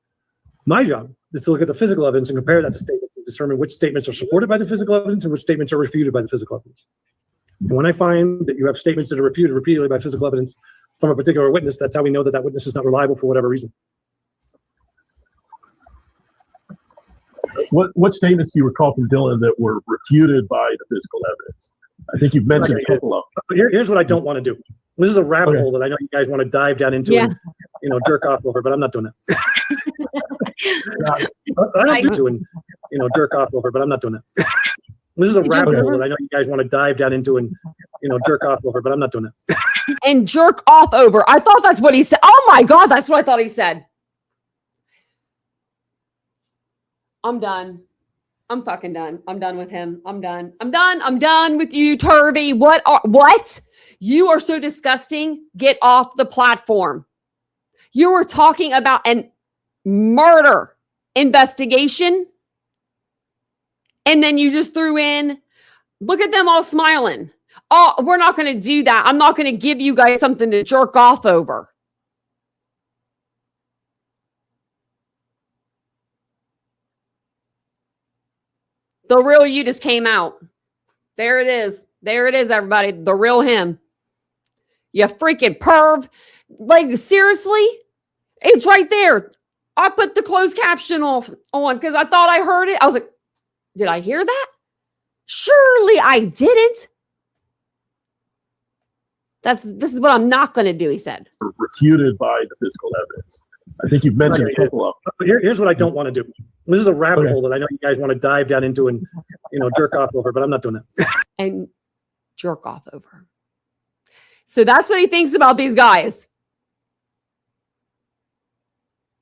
My job is to look at the physical evidence and compare that to statements and determine which statements are supported by the physical evidence and which statements are refuted by the physical evidence. And when I find that you have statements that are refuted repeatedly by physical evidence, from a particular witness, that's how we know that that witness is not reliable for whatever reason. What statements do you recall from Dylan that were refuted by the physical evidence? I think you've mentioned a couple of them. Here's what I don't want to do. This is a rabbit hole that I know you guys want to dive down into and, jerk off over, but I'm not doing that. I don't do and, jerk off over, but I'm not doing that. This is a rabbit hole that I know you guys want to dive down into and, jerk off over, but I'm not doing that. And jerk off over. I thought that's what he said. Oh my God, that's what I thought he said. I'm done. I'm fucking done. I'm done with him. I'm done. I'm done with you, Turvey. What? You are so disgusting. Get off the platform. You were talking about a murder investigation. And then you just threw in, look at them all smiling. Oh, we're not going to do that. I'm not going to give you guys something to jerk off over. The real you just came out. There it is. There it is, everybody. The real him. You freaking perv. Like, seriously? It's right there. I put the closed caption on because I thought I heard it. I was like, did I hear that? Surely I didn't. This is what I'm not going to do, he said. Refuted by the physical evidence. I think you've mentioned a couple of them. Here's what I don't want to do. This is a rabbit hole that I know you guys want to dive down into and, jerk off over, but I'm not doing that. And jerk off over. So that's what he thinks about these guys.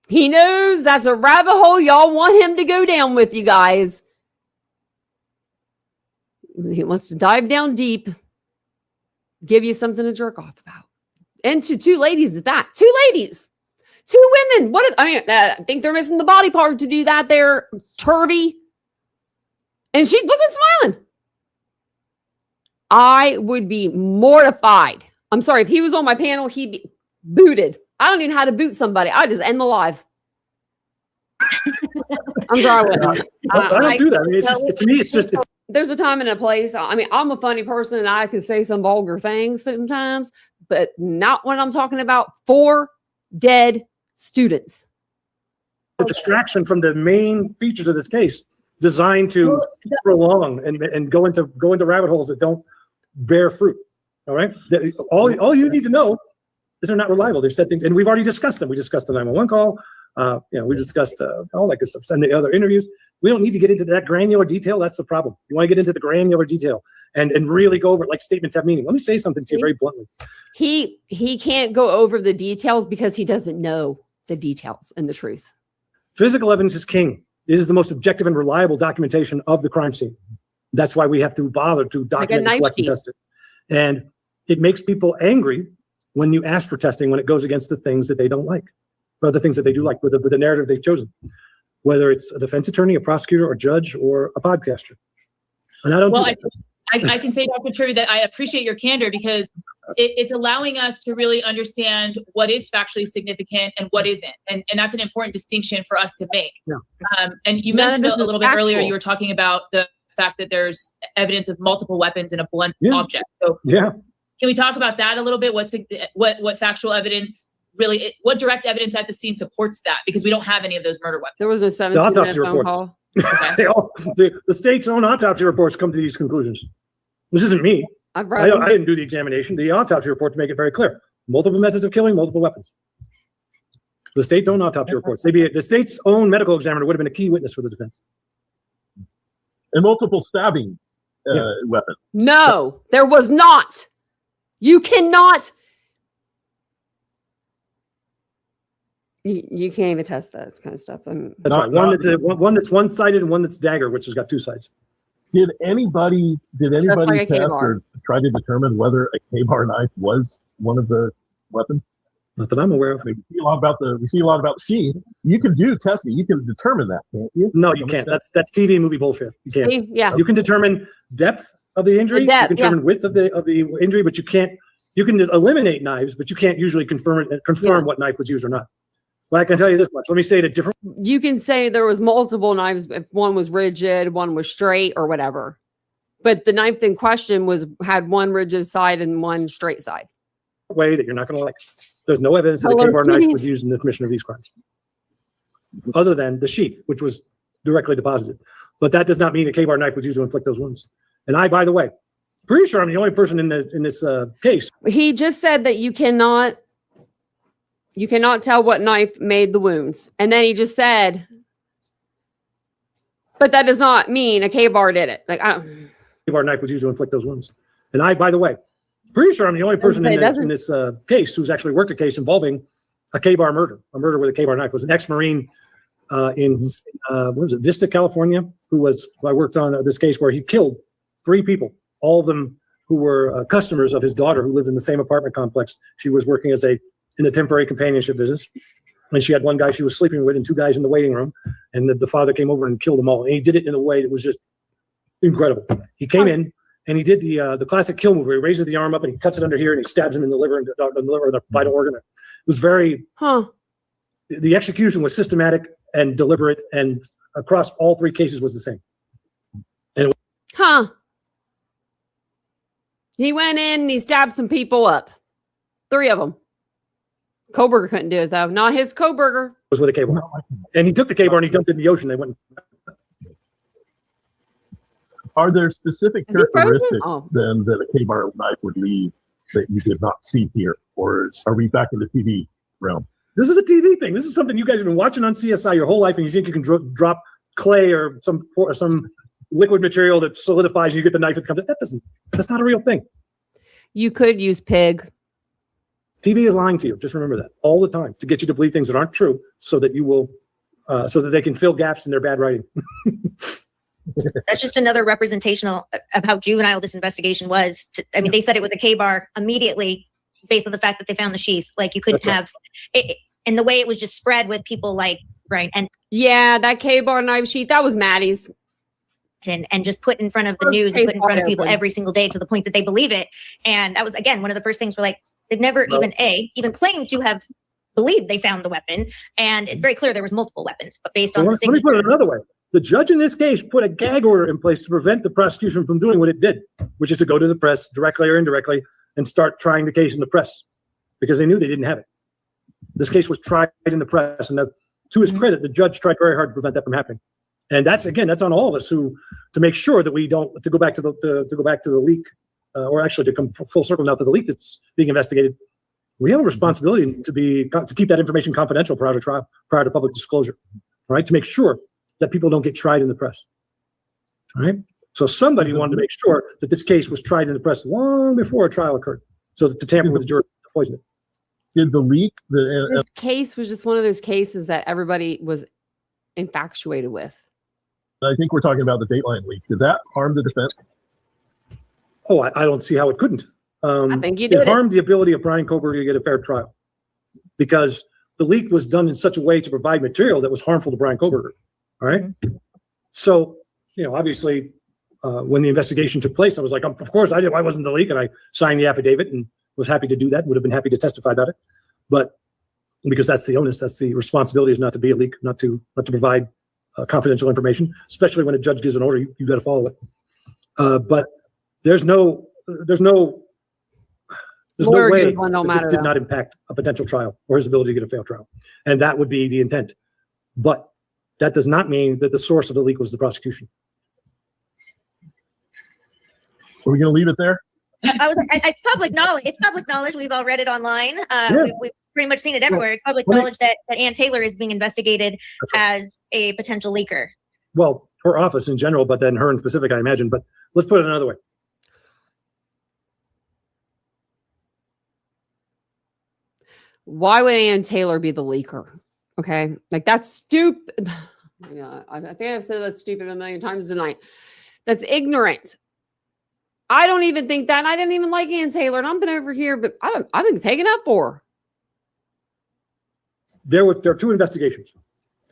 He knows that's a rabbit hole y'all want him to go down with, you guys. He wants to dive down deep, give you something to jerk off about. And to two ladies at that. Two ladies. Two women. I think they're missing the body part to do that there, Turvey. And she's looking smiling. I would be mortified. I'm sorry, if he was on my panel, he'd be booted. I don't even know how to boot somebody. I just end the live. I'm dry with it. I don't do that. I mean, to me, it's just... There's a time and a place. I mean, I'm a funny person and I can say some vulgar things sometimes, but not when I'm talking about 4 dead students. A distraction from the main features of this case, designed to prolong and go into rabbit holes that don't bear fruit. All right. All you need to know is they're not reliable. They've said things, and we've already discussed them. We discussed the 911 call. We discussed all that good stuff and the other interviews. We don't need to get into that granular detail. That's the problem. You want to get into the granular detail and really go over it like statements have meaning. Let me say something to you very bluntly. He can't go over the details because he doesn't know the details and the truth. Physical evidence is king. It is the most objective and reliable documentation of the crime scene. That's why we have to bother to document and collect and test it. And it makes people angry when you ask for testing when it goes against the things that they don't like, or the things that they do like with the narrative they've chosen, whether it's a defense attorney, a prosecutor, or judge, or a podcaster. And I don't. Well, I can say, Dr. Turvey, that I appreciate your candor because it's allowing us to really understand what is factually significant and what isn't. And that's an important distinction for us to make. Yeah. And you mentioned a little bit earlier, you were talking about the fact that there's evidence of multiple weapons in a blunt object. So can we talk about that a little bit? What factual evidence really, what direct evidence at the scene supports that? Because we don't have any of those murder weapons. There was no 17-minute phone call. Okay. The state's own autopsy reports come to these conclusions. This isn't me. I didn't do the examination. The autopsy reports make it very clear. Multiple methods of killing, multiple weapons. The state's own autopsy reports. The state's own medical examiner would have been a key witness for the defense. And multiple stabbing weapons. No, there was not. You cannot. You can't even test that kind of stuff. That's right. One that's one-sided and one that's dagger, which has got 2 sides. Did anybody test or try to determine whether a K-bar knife was one of the weapons? Not that I'm aware of. We see a lot about the sheath. You can do testing. You can determine that, can't you? No, you can't. That's TV and movie bullshit. You can't. Yeah. You can determine depth of the injury. You can determine width of the injury, but you can't. You can eliminate knives, but you can't usually confirm what knife was used or not. Well, I can tell you this much. Let me say it a different. You can say there was multiple knives if one was rigid, one was straight, or whatever. But the knife in question had one rigid side and one straight side. way that you're not going to like. There's no evidence that a K-bar knife was used in the commission of these crimes, other than the sheath, which was directly deposited. But that does not mean a K-bar knife was used to inflict those wounds. And I, by the way, pretty sure I'm the only person in this case. He just said that you cannot tell what knife made the wounds. And then he just said, but that does not mean a K-bar did it. Like, K-bar knife was used to inflict those wounds. And I, by the way, pretty sure I'm the only person in this case who's actually worked a case involving a K-bar murder. A murder with a K-bar knife. It was an ex-Marine in what was it, Vista, California, I worked on this case where he killed 3 people, all of them who were customers of his daughter who lived in the same apartment complex. She was working in the temporary companionship business. And she had one guy she was sleeping with and 2 guys in the waiting room. And the father came over and killed them all. And he did it in a way that was just incredible. He came in and he did the classic kill move where he raises the arm up and he cuts it under here and he stabs him in the liver and the vital organ. It was very, the execution was systematic and deliberate, and across all 3 cases was the same. And he went in and he stabbed some people up. 3 of them. Koberger couldn't do it though. Not his Koberger. Was with a K-bar. And he took the K-bar and he dumped it in the ocean. They went. Are there specific characteristics then that a K-bar knife would leave that you did not see here? Or are we back in the TV realm? This is a TV thing. This is something you guys have been watching on CSI your whole life, and you think you can drop clay or some liquid material that solidifies and you get the knife that comes. That's not a real thing. You could use pig. TV is lying to you. Just remember that all the time to get you to believe things that aren't true, so that you will, so that they can fill gaps in their bad writing. That's just another representational of how juvenile this investigation was. They said it was a K-bar immediately based on the fact that they found the sheath. Like you couldn't have it, and the way it was just spread with people like Brian and that K-bar knife sheath, that was Maddie's. And just put in front of the news and put in front of people every single day to the point that they believe it. And that was, again, one of the first things where they've never even claimed to have believed they found the weapon. And it's very clear there was multiple weapons, but based on the signature. Let me put it another way. The judge in this case put a gag order in place to prevent the prosecution from doing what it did, which is to go to the press directly or indirectly and start trying the case in the press because they knew they didn't have it. This case was tried in the press, and to his credit, the judge tried very hard to prevent that from happening. And that's on all of us to make sure that we don't, to go back to the leak, or actually to come full circle now to the leak that's being investigated. We have a responsibility to keep that information confidential prior to trial, prior to public disclosure, right? To make sure that people don't get tried in the press, all right? So somebody wanted to make sure that this case was tried in the press long before a trial occurred, so that to tamper with the jury, to poison it. Did the leak? This case was just one of those cases that everybody was infatuated with. I think we're talking about the Dateline leak. Did that harm the defense? Oh, I don't see how it couldn't. I think you did. It harmed the ability of Brian Koberger to get a fair trial because the leak was done in such a way to provide material that was harmful to Brian Koberger. All right. So, obviously, when the investigation took place, I was like, of course I wasn't the leak, and I signed the affidavit and was happy to do that. Would have been happy to testify about it, but because that's the onus, that's the responsibility, is not to be a leak, not to provide confidential information, especially when a judge gives an order, you got to follow it. But there's no way that this did not impact a potential trial or his ability to get a fair trial, and that would be the intent. But that does not mean that the source of the leak was the prosecution. Are we going to leave it there? It's public knowledge. It's public knowledge. We've all read it online. We've pretty much seen it everywhere. It's public knowledge that Ann Taylor is being investigated as a potential leaker. Well, her office in general, but then her in specific, I imagine. But let's put it another way. Why would Ann Taylor be the leaker? Okay, that's stupid. Yeah, I think I've said that's stupid a million times tonight. That's ignorant. I don't even think that. And I didn't even like Ann Taylor, and I've been over here, but I've been taken up for her. There are 2 investigations.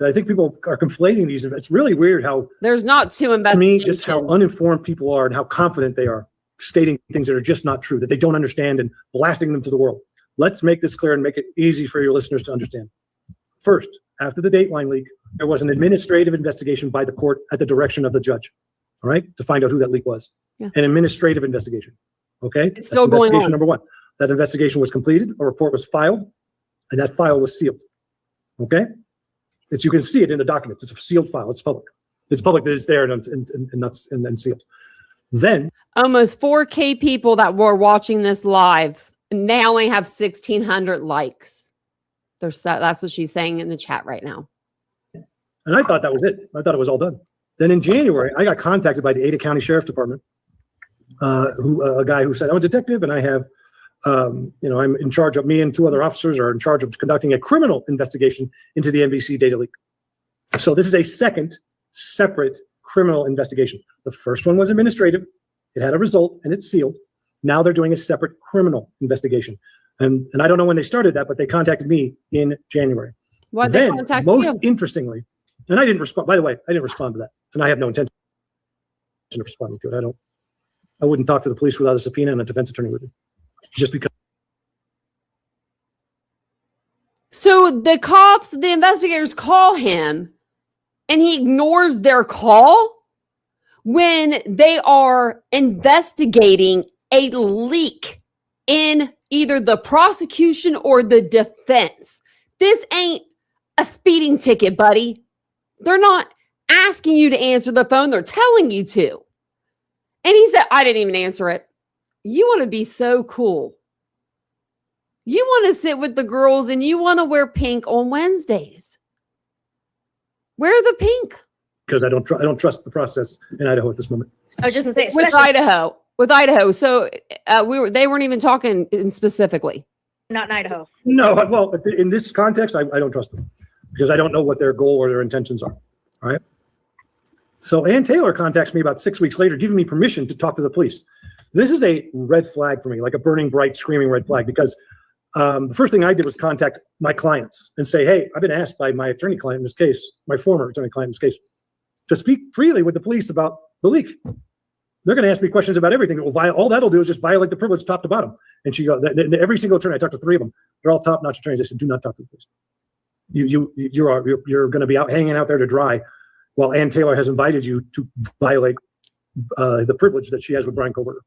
I think people are conflating these. It's really weird how there's not 2 investigations. To me, just how uninformed people are and how confident they are, stating things that are just not true, that they don't understand, and blasting them to the world. Let's make this clear and make it easy for your listeners to understand. First, after the Dateline leak, there was an administrative investigation by the court at the direction of the judge, all right, to find out who that leak was. Yeah. An administrative investigation, okay? It's still going on. Number 1. That investigation was completed, a report was filed, and that file was sealed. Okay? You can see it in the documents. It's a sealed file. It's public. It's public that it's there and sealed. Then Almost 4K people that were watching this live now only have 1,600 likes. That's what she's saying in the chat right now. And I thought that was it. I thought it was all done. Then in January, I got contacted by the Ada County Sheriff's Department, a guy who said, I'm a detective and I have, I'm in charge of, me and 2 other officers are in charge of conducting a criminal investigation into the NBC data leak. So this is a second separate criminal investigation. The first one was administrative. It had a result and it's sealed. Now they're doing a separate criminal investigation. And I don't know when they started that, but they contacted me in January. Why'd they contact most you? interestingly, and I didn't respond, by the way, I didn't respond to that. And I have no intention of responding to it. I wouldn't talk to the police without a subpoena and a defense attorney with me. Just because. So the investigators call him and he ignores their call when they are investigating a leak in either the prosecution or the defense. This ain't a speeding ticket, buddy. They're not asking you to answer the phone. They're telling you to. And he said, I didn't even answer it. You want to be so cool. You want to sit with the girls and you want to wear pink on Wednesdays. Wear the pink. Because I don't trust the process in Idaho at this moment. I was just gonna say, With Idaho. So they weren't even talking specifically. not in Idaho. No, well, in this context, I don't trust them because I don't know what their goal or their intentions are. All right. So Ann Taylor contacts me about 6 weeks later, giving me permission to talk to the police. This is a red flag for me, like a burning bright, screaming red flag, because the first thing I did was contact my clients and say, hey, I've been asked by my attorney client in this case, my former attorney client in this case, to speak freely with the police about the leak. They're going to ask me questions about everything. All that'll do is just violate the privilege top to bottom. And she goes, every single attorney, I talked to 3 of them. They're all top-notch attorneys. They said, do not talk to the police. You're going to be out hanging out there to dry while Ann Taylor has invited you to violate the privilege that she has with Brian Colbert.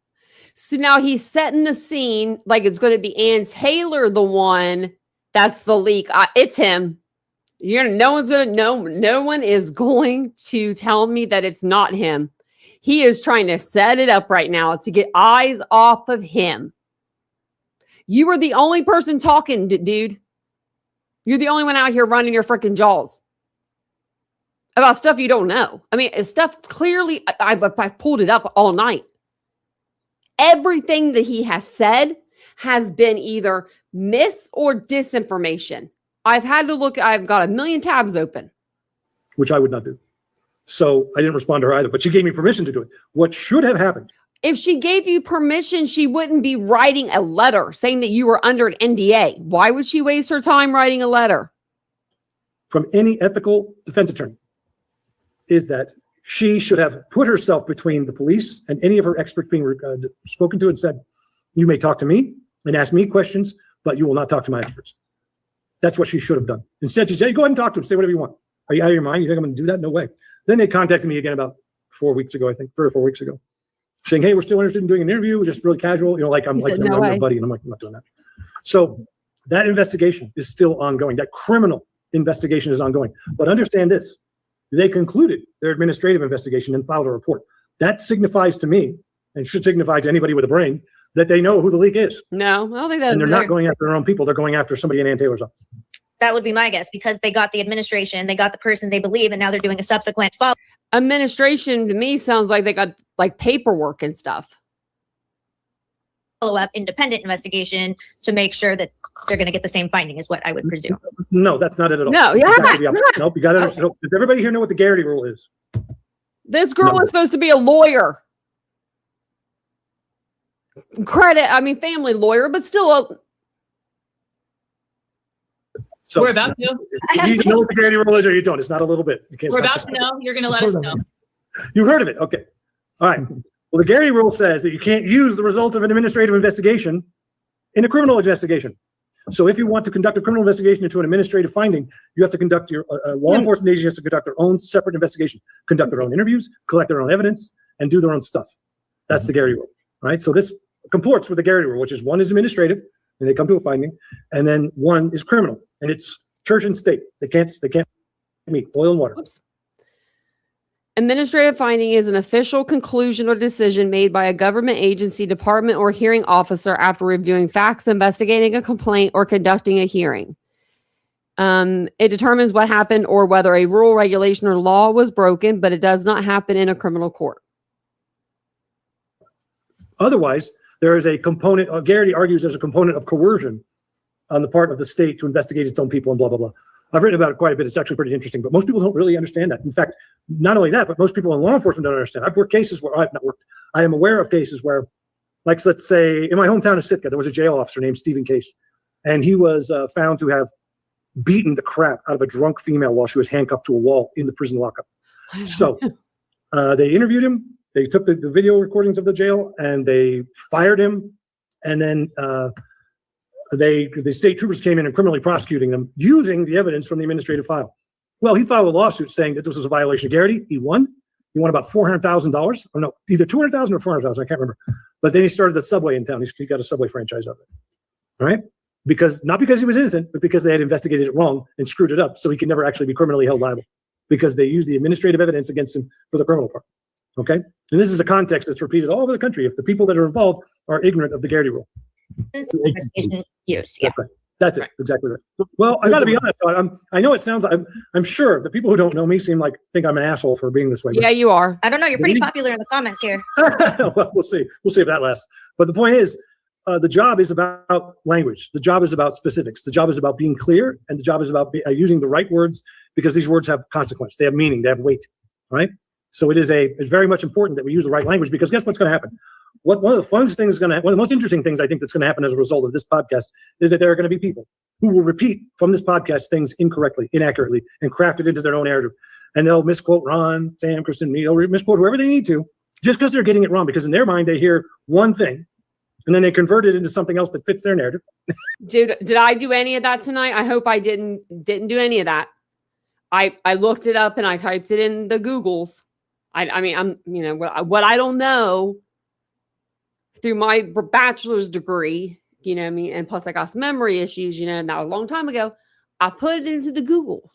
So now he's setting the scene like it's going to be Ann Taylor, the one that's the leak. It's him. No one is going to tell me that it's not him. He is trying to set it up right now to get eyes off of him. You were the only person talking, dude. You're the only one out here running your freaking jaws about stuff you don't know. I mean, it's stuff clearly, I pulled it up all night. Everything that he has said has been either mis or disinformation. I've had to look, I've got 1 million tabs open. Which I would not do. So I didn't respond to her either, but she gave me permission to do it. What should have happened? If she gave you permission, she wouldn't be writing a letter saying that you were under an NDA. Why would she waste her time writing a letter? From any ethical defense attorney is that she should have put herself between the police and any of her experts being spoken to and said, you may talk to me and ask me questions, but you will not talk to my experts. That's what she should have done. Instead, she said, hey, go ahead and talk to him. Say whatever you want. Are you out of your mind? You think I'm going to do that? No way. Then they contacted me again about 4 weeks ago, I think, 3 or 4 weeks ago, saying, hey, we're still interested in doing an interview, just really casual, like I'm like no your buddy, and I'm like, I'm not doing that. So that investigation is still ongoing. That criminal investigation is ongoing. But understand this, they concluded their administrative investigation and filed a report. That signifies to me, and should signify to anybody with a brain, that they know who the leak is. No, I don't think that. And they're not going after their own people. They're going after somebody in Ann Taylor's office. That would be my guess, because they got the administration, they got the person they believe, and now they're doing a subsequent follow. Administration to me sounds like they got like paperwork and stuff. Follow-up independent investigation to make sure that they're going to get the same finding, is what I would presume. No, that's not it at all. No, That's yeah, exactly the opposite. Nope, you got to understand. Does everybody here know what the Garrity rule is? This girl No. is supposed to be a lawyer. Family lawyer, but still So We're about to. you know what the Garrity rule is, or you don't. It's not a little bit. You can't We're stop about this. to know. You're going to let us know. You've heard of it. Okay. All right. Well, the Garrity rule says that you can't use the results of an administrative investigation in a criminal investigation. So if you want to conduct a criminal investigation into an administrative finding, you have to conduct your law enforcement agency has to conduct their own separate investigation, conduct their own interviews, collect their own evidence, and do their own stuff. That's the Garrity rule. Right. So this comports with the Garrity rule, which is one is administrative, and they come to a finding, and then one is criminal, and it's church and state. They can't meet oil and water. Oops. Administrative finding is an official conclusion or decision made by a government agency, department, or hearing officer after reviewing facts, investigating a complaint, or conducting a hearing. It determines what happened or whether a rule, regulation, or law was broken, but it does not happen in a criminal court. Otherwise, there is a component, Garrity argues there's a component of coercion on the part of the state to investigate its own people and blah, blah, blah. I've written about it quite a bit. It's actually pretty interesting, but most people don't really understand that. In fact, not only that, but most people in law enforcement don't understand. I've worked cases where I've not worked. I am aware of cases where, like, let's say in my hometown of Sitka, there was a jail officer named Stephen Case, and he was found to have beaten the crap out of a drunk female while she was handcuffed to a wall in the prison lockup. So they interviewed him. They took the video recordings of the jail and they fired him. And then the state troopers came in and criminally prosecuting them using the evidence from the administrative file. Well, he filed a lawsuit saying that this was a violation of Garrity. He won. He won about $400,000. Or no, either $200,000 or $400,000. I can't remember. But then he started the Subway in town. He got a Subway franchise out of it. All right? Not because he was innocent, but because they had investigated it wrong and screwed it up, so he could never actually be criminally held liable because they used the administrative evidence against him for the criminal part. Okay? And this is a context that's repeated all over the country if the people that are involved are ignorant of the Garrity rule. Investigation use. Yeah. That's it. Exactly right. Well, I got to be honest. I know it sounds. I'm sure the people who don't know me think I'm an asshole for being this way. Yeah, you are. I don't know. You're pretty popular in the comments here. Well, we'll see. We'll see if that lasts. But the point is, the job is about language. The job is about specifics. The job is about being clear, and the job is about using the right words because these words have consequence. They have meaning. They have weight. Right. So it's very much important that we use the right language because guess what's going to happen? One of the most interesting things I think that's going to happen as a result of this podcast is that there are going to be people who will repeat from this podcast things incorrectly, inaccurately, and craft it into their own narrative. And they'll misquote Ron, Sam, Kristen, me. They'll misquote whoever they need to just because they're getting it wrong. Because in their mind, they hear one thing and then they convert it into something else that fits their narrative. Dude, did I do any of that tonight? I hope I didn't do any of that. I looked it up and I typed it in the Googles. I mean, I'm, what I don't know through my bachelor's degree, I mean, and plus I got some memory issues, and that was a long time ago. I put it into the Google.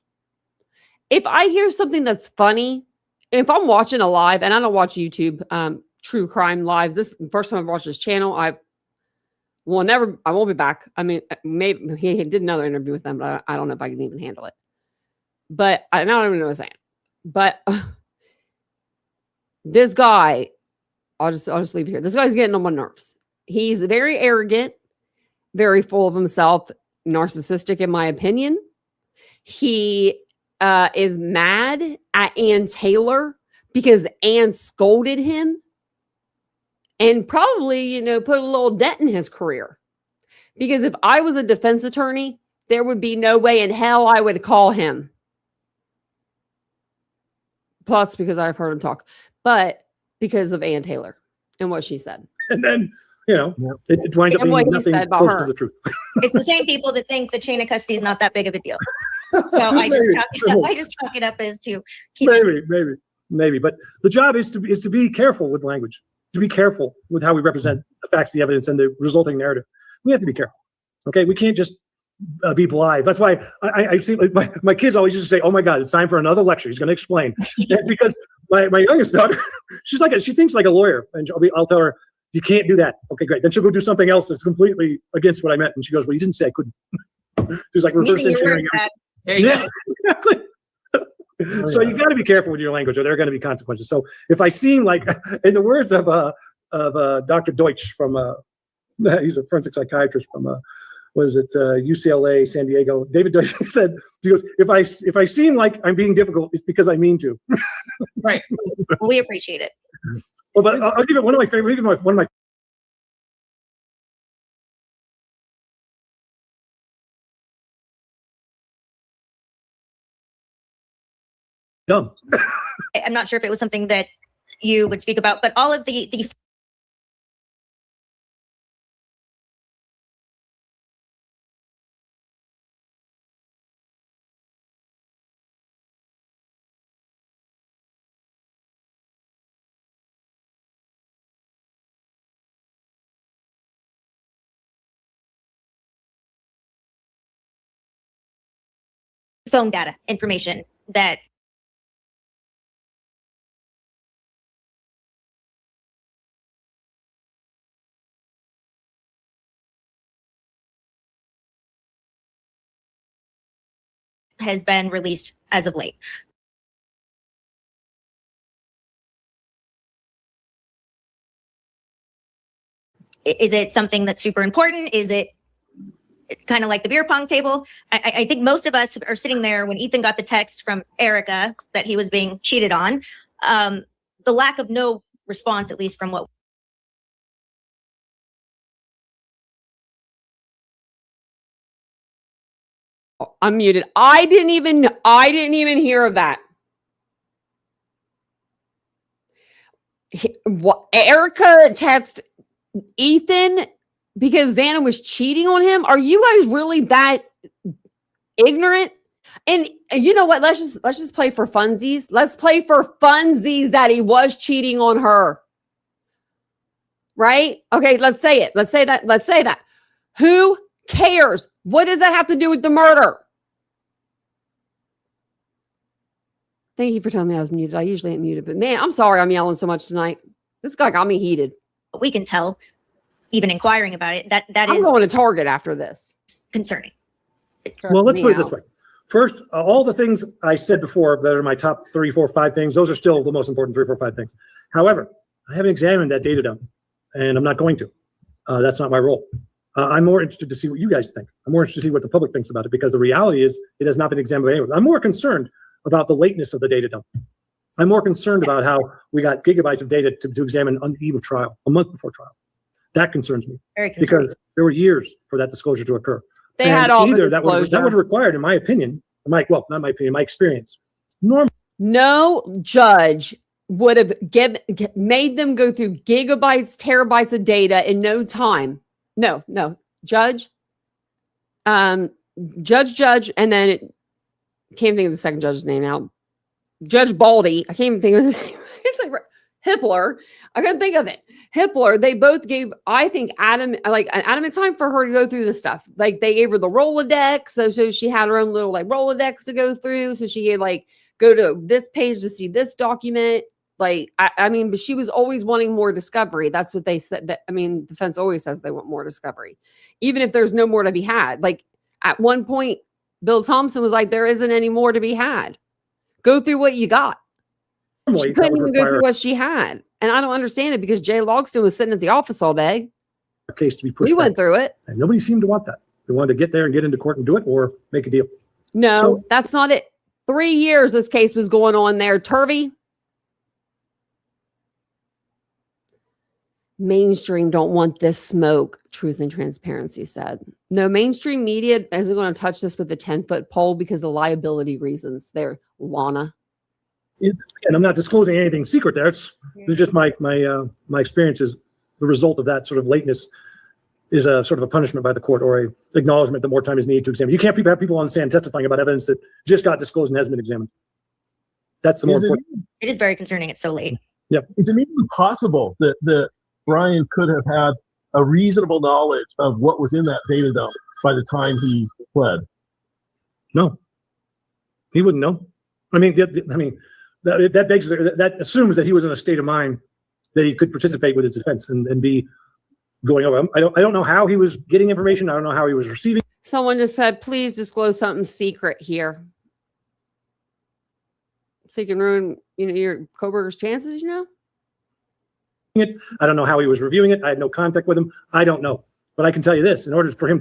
If I hear something that's funny, if I'm watching a live, and I don't watch YouTube, true crime live, this is the first time I've watched this channel. I won't be back. I mean, maybe he did another interview with them, but I don't know if I can even handle it. But I don't even know what I'm saying. But this guy, I'll just leave it here. This guy's getting on my nerves. He's very arrogant, very full of himself, narcissistic in my opinion. He is mad at Ann Taylor because Ann scolded him and probably, put a little dent in his career. Because if I was a defense attorney, there would be no way in hell I would call him. Plus, because I've heard him talk. But because of Ann Taylor and what she said. And then, it winds up being nothing close to the truth. It's the same people that think the chain of custody is not that big of a deal. So I just chalk it up as to keep maybe. But the job is to be careful with language, to be careful with how we represent the facts, the evidence, and the resulting narrative. We have to be careful. Okay, we can't just be blithe. That's why I see my kids always used to say, "Oh my God, it's time for another lecture. He's going to explain." Because my youngest daughter, she thinks like a lawyer, and I'll tell her, "You can't do that." Okay, great. Then she'll go do something else that's completely against what I meant, and she goes, "Well, you didn't say I couldn't." She's like reverse engineering. There you go. Exactly. So you got to be careful with your language, or there are going to be consequences. So if I seem like, in the words of Dr. Deutsch from, he's a forensic psychiatrist from UCLA, San Diego. David Deutsch said, he goes, if I seem like I'm being difficult, it's because I mean to. Right. We appreciate it. Well, but I'll give it one of my favorite. One of my dumb. I'm not sure if it was something that you would speak about, but all of the phone data information that has been released as of late. Is it something that's super important? Is it kind of like the beer pong table? I think most of us are sitting there when Ethan got the text from Erica that he was being cheated on. The lack of no response, at least from what I'm muted. I didn't even hear of that. What, Erica text Ethan because Xana was cheating on him? Are you guys really that ignorant? And you know what? Let's just play for funsies. Let's play for funsies that he was cheating on her. Right? Okay, let's say it. Let's say that. Who cares? What does that have to do with the murder? Thank you for telling me I was muted. I usually ain't muted, but man, I'm sorry I'm yelling so much tonight. This guy got me heated. we can tell, even inquiring about it, that I'm is going to Target after this. concerning. Well, let's put it this way. First, all the things I said before that are my top 3, 4, 5 things, those are still the most important 3, 4, 5 things. However, I haven't examined that data dump, and I'm not going to. That's not my role. I'm more interested to see what you guys think. I'm more interested to see what the public thinks about it, because the reality is it has not been examined by anyone. I'm more concerned about the lateness of the data dump. I'm more concerned about how we got gigabytes of data to examine on the eve of trial, a month before trial. That concerns me. Very concerning. Because there were years for that disclosure to occur. They had all the that would have required, in my opinion, not my opinion, my experience. No judge would have made them go through gigabytes, terabytes of data in no time. No, judge, and then can't think of the second judge's name now. Judge Baldy. I can't even think of his name. It's like Hippler. I couldn't think of it. Hippler. They both gave, I think, adamant time for her to go through the stuff. Like they gave her the Rolodex, so she had her own little like Rolodex to go through. So she gave go to this page to see this document. But she was always wanting more discovery. That's what they said. Defense always says they want more discovery, even if there's no more to be had. Like at one point, Bill Thompson was like, "There isn't any more to be had. Go through what you got." She couldn't even go through what she had, and I don't understand it because Jay Logston was sitting at the office all day. A case to be pushed. We went through it, and nobody seemed to want that. They wanted to get there and get into court and do it, or make a deal. No, that's not it. 3 years this case was going on there, Turvey. Mainstream don't want this smoke, Truth and Transparency said. No, mainstream media isn't going to touch this with a 10-foot pole because of liability reasons. There, Lana. And I'm not disclosing anything secret there. It's just my experience is the result of that sort of lateness is a sort of a punishment by the court or a acknowledgement that more time is needed to examine. You can't have people on the stand testifying about evidence that just got disclosed and hasn't been examined. That's the more important. It is very concerning. It's so late. Yep. Is it even possible that Brian could have had a reasonable knowledge of what was in that data dump by the time he pled? No, he wouldn't know. That assumes that he was in a state of mind that he could participate with his defense and be going over. I don't know how he was getting information. I don't know how he was receiving. Someone just said, please disclose something secret here. So you can ruin, your coworker's chances, it. I don't know how he was reviewing it. I had no contact with him. I don't know. But I can tell you this, in order for any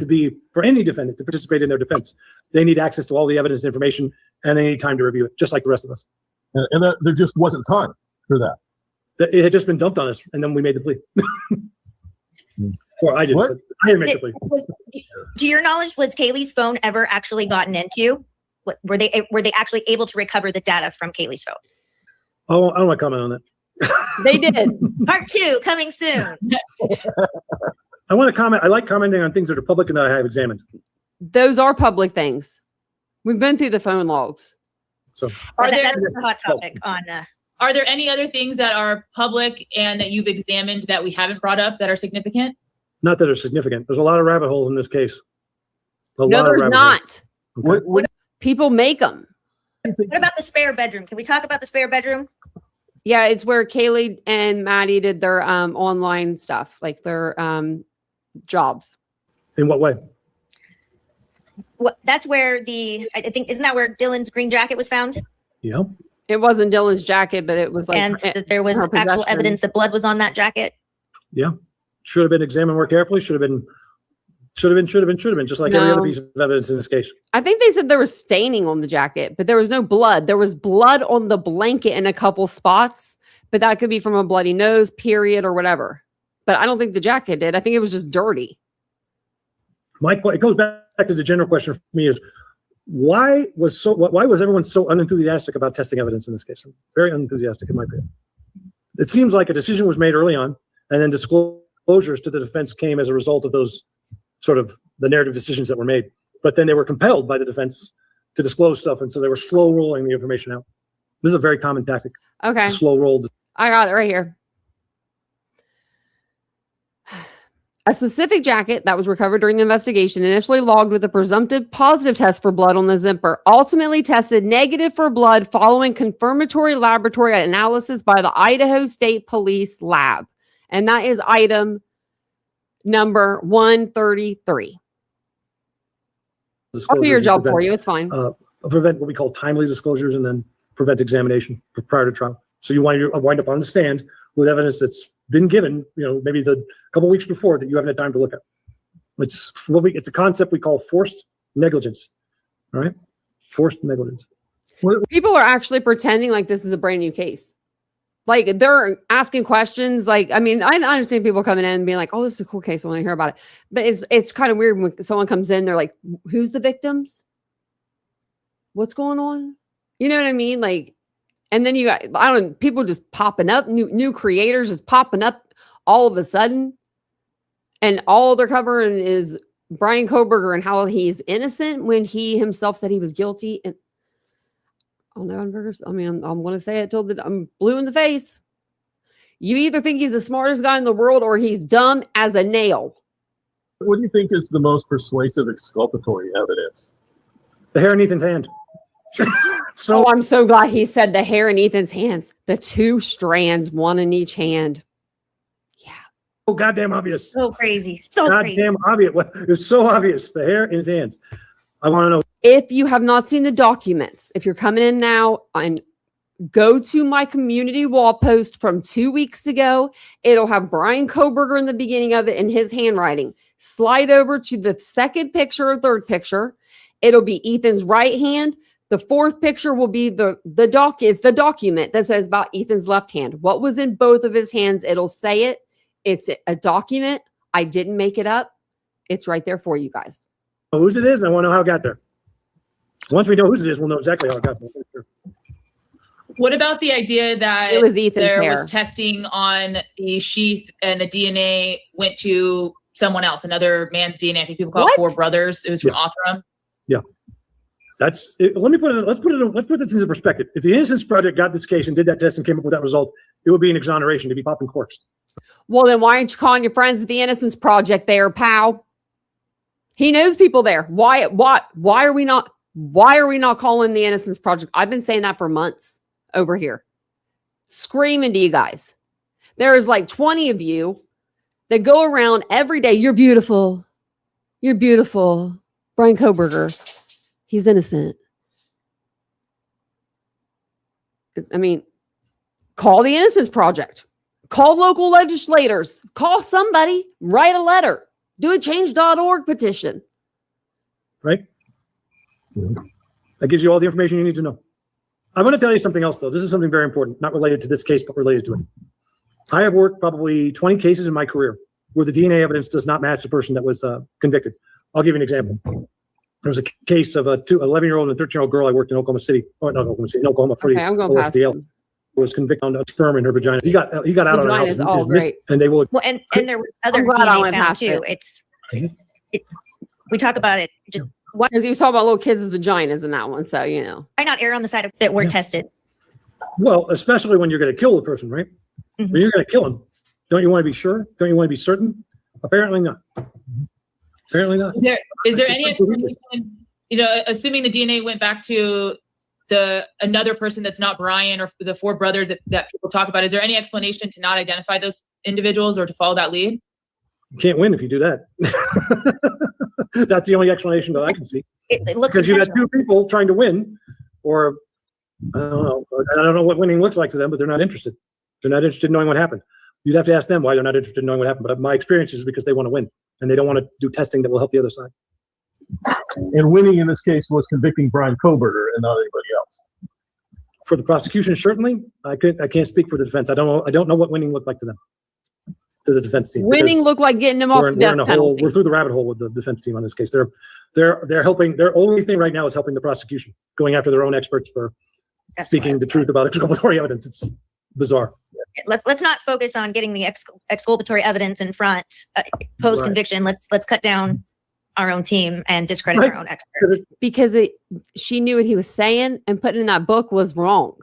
defendant to participate in their defense, they need access to all the evidence and information, and they need time to review it, just like the rest of us. And there just wasn't time for that. It had just been dumped on us, and then we made the plea. Or I didn't. What? I didn't make the plea. To your knowledge, was Kaylee's phone ever actually gotten into? Were they actually able to recover the data from Kaylee's phone? Oh, I don't want to comment on that. They did. Part 2 coming soon. I want to comment. I like commenting on things that are public and that I have examined. Those are public things. We've been through the phone logs. So That's a hot topic on. Are there any other things that are public and that you've examined that we haven't brought up that are significant? Not that are significant. There's a lot of rabbit holes in this case. No, there's not. Okay. People make them. What about the spare bedroom? Can we talk about the spare bedroom? Yeah, it's where Kaylee and Maddie did their online stuff, like their jobs. In what way? That's where I think, isn't that where Dylan's green jacket was found? Yeah. It wasn't Dylan's jacket, but it was like, And that there was her actual possession. evidence that blood was on that jacket. Yeah. Should have been examined more carefully. Should have been, just like every other No. piece of evidence in this case. I think they said there was staining on the jacket, but there was no blood. There was blood on the blanket in a couple spots, but that could be from a bloody nose, period, or whatever. But I don't think the jacket did. I think it was just dirty. My point, it goes back to the general question for me is why was everyone so unenthusiastic about testing evidence in this case? Very unenthusiastic in my opinion. It seems like a decision was made early on, and then disclosures to the defense came as a result of those sort of the narrative decisions that were made. But then they were compelled by the defense to disclose stuff, and so they were slow rolling the information out. This is a very common tactic. Okay. Slow roll. I got it right here. A specific jacket that was recovered during the investigation, initially logged with a presumptive positive test for blood on the zipper, ultimately tested negative for blood following confirmatory laboratory analysis by the Idaho State Police Lab. And that is item number 133. I'll do your job for you. It's fine. Prevent what we call timely disclosures and then prevent examination prior to trial. So you wind up on the stand with evidence that's been given, maybe the couple weeks before that you haven't had time to look at. It's a concept we call forced negligence. All right? Forced negligence. People are actually pretending like this is a brand new case. Like they're asking questions. Like, I mean, I understand people coming in and being like, oh, this is a cool case. I want to hear about it. But it's kind of weird when someone comes in, they're like, who's the victims? What's going on? You know what I mean? Like, and then you got, people just popping up, new creators just popping up all of a sudden. And all they're covering is Brian Koberger and how he's innocent when he himself said he was guilty. And I'm going to say it till I'm blue in the face. You either think he's the smartest guy in the world or he's dumb as a nail. What do you think is the most exculpatory evidence? The hair in Ethan's hand. So I'm so glad he said the hair in Ethan's hands. The 2 strands, one in each hand. Yeah. Oh, goddamn obvious. So crazy. So crazy. Goddamn obvious. It's so obvious. The hair in his hands. I want to know. If you have not seen the documents, if you're coming in now and go to my community wall post from 2 weeks ago, it'll have Brian Koberger in the beginning of it in his handwriting. Slide over to the second picture or third picture. It'll be Ethan's right hand. The fourth picture will be the document that says about Ethan's left hand. What was in both of his hands? It'll say it. It's a document. I didn't make it up. It's right there for you guys. Whose it is? I want to know how it got there. Once we know whose it is, we'll know exactly how it got there. What about the idea that It was Ethan's there hair. was testing on the sheath and the DNA went to someone else, another man's DNA? I think people call it What? 4 brothers. It was from Othram. Yeah. Let's put this into perspective. If the Innocence Project got this case and did that test and came up with that result, it would be an exoneration to be popping corks. Well, then why aren't you calling your friends at the Innocence Project there, pal? He knows people there. Why are we not calling the Innocence Project? I've been saying that for months over here. Screaming to you guys. There's like 20 of you that go around every day. You're beautiful. You're beautiful. Brian Koberger. He's innocent. I mean, call the Innocence Project. Call local legislators. Call somebody. Write a letter. Do a change.org petition. Right? That gives you all the information you need to know. I want to tell you something else, though. This is something very important, not related to this case, but related to it. I have worked probably 20 cases in my career where the DNA evidence does not match the person that was convicted. I'll give you an example. There was a case of a 11-year-old and a 13-year-old girl I worked in Oklahoma City. Oh, not Oklahoma City, in Oklahoma for Okay, I'm going past OSDL. Was convicted on sperm in her vagina. He got out of the house. Vaginas, all Missed, great. and they will. Well, and there was other I'm glad I DNA went found past too. We talk about it. Why Because you saw about little kids' vaginas in that one. So, not err on the side of that weren't tested? Well, especially when you're going to kill the person, right? Mhm. When you're going to kill him, don't you want to be sure? Don't you want to be certain? Apparently not. Apparently not. Is there any explanation assuming the DNA went back to another person that's not Brian or the four brothers that people talk about, is there any explanation to not identify those individuals or to follow that lead? You can't win if you do that. That's the only explanation that I can see. It looks Because you got intentional. two people trying to win, or I don't know what winning looks like to them, but they're not interested. They're not interested in knowing what happened. You'd have to ask them why they're not interested in knowing what happened. But my experience is because they want to win and they don't want to do testing that will help the other side. And winning in this case was convicting Brian Koberger and not anybody else. For the prosecution, certainly, I can't speak for the defense. I don't know what winning looked like to them, to the defense team. Winning because looked like getting him off we're the death in a hole. penalty. We're through the rabbit hole with the defense team on this case. They're helping. Their only thing right now is helping the prosecution, going after their own experts for That's speaking the truth about exculpatory evidence. It's bizarre. Let's not focus on getting the exculpatory evidence in front post conviction. Let's cut down our own team and discredit our own expert. Because she knew what he was saying, and putting in that book was wrong.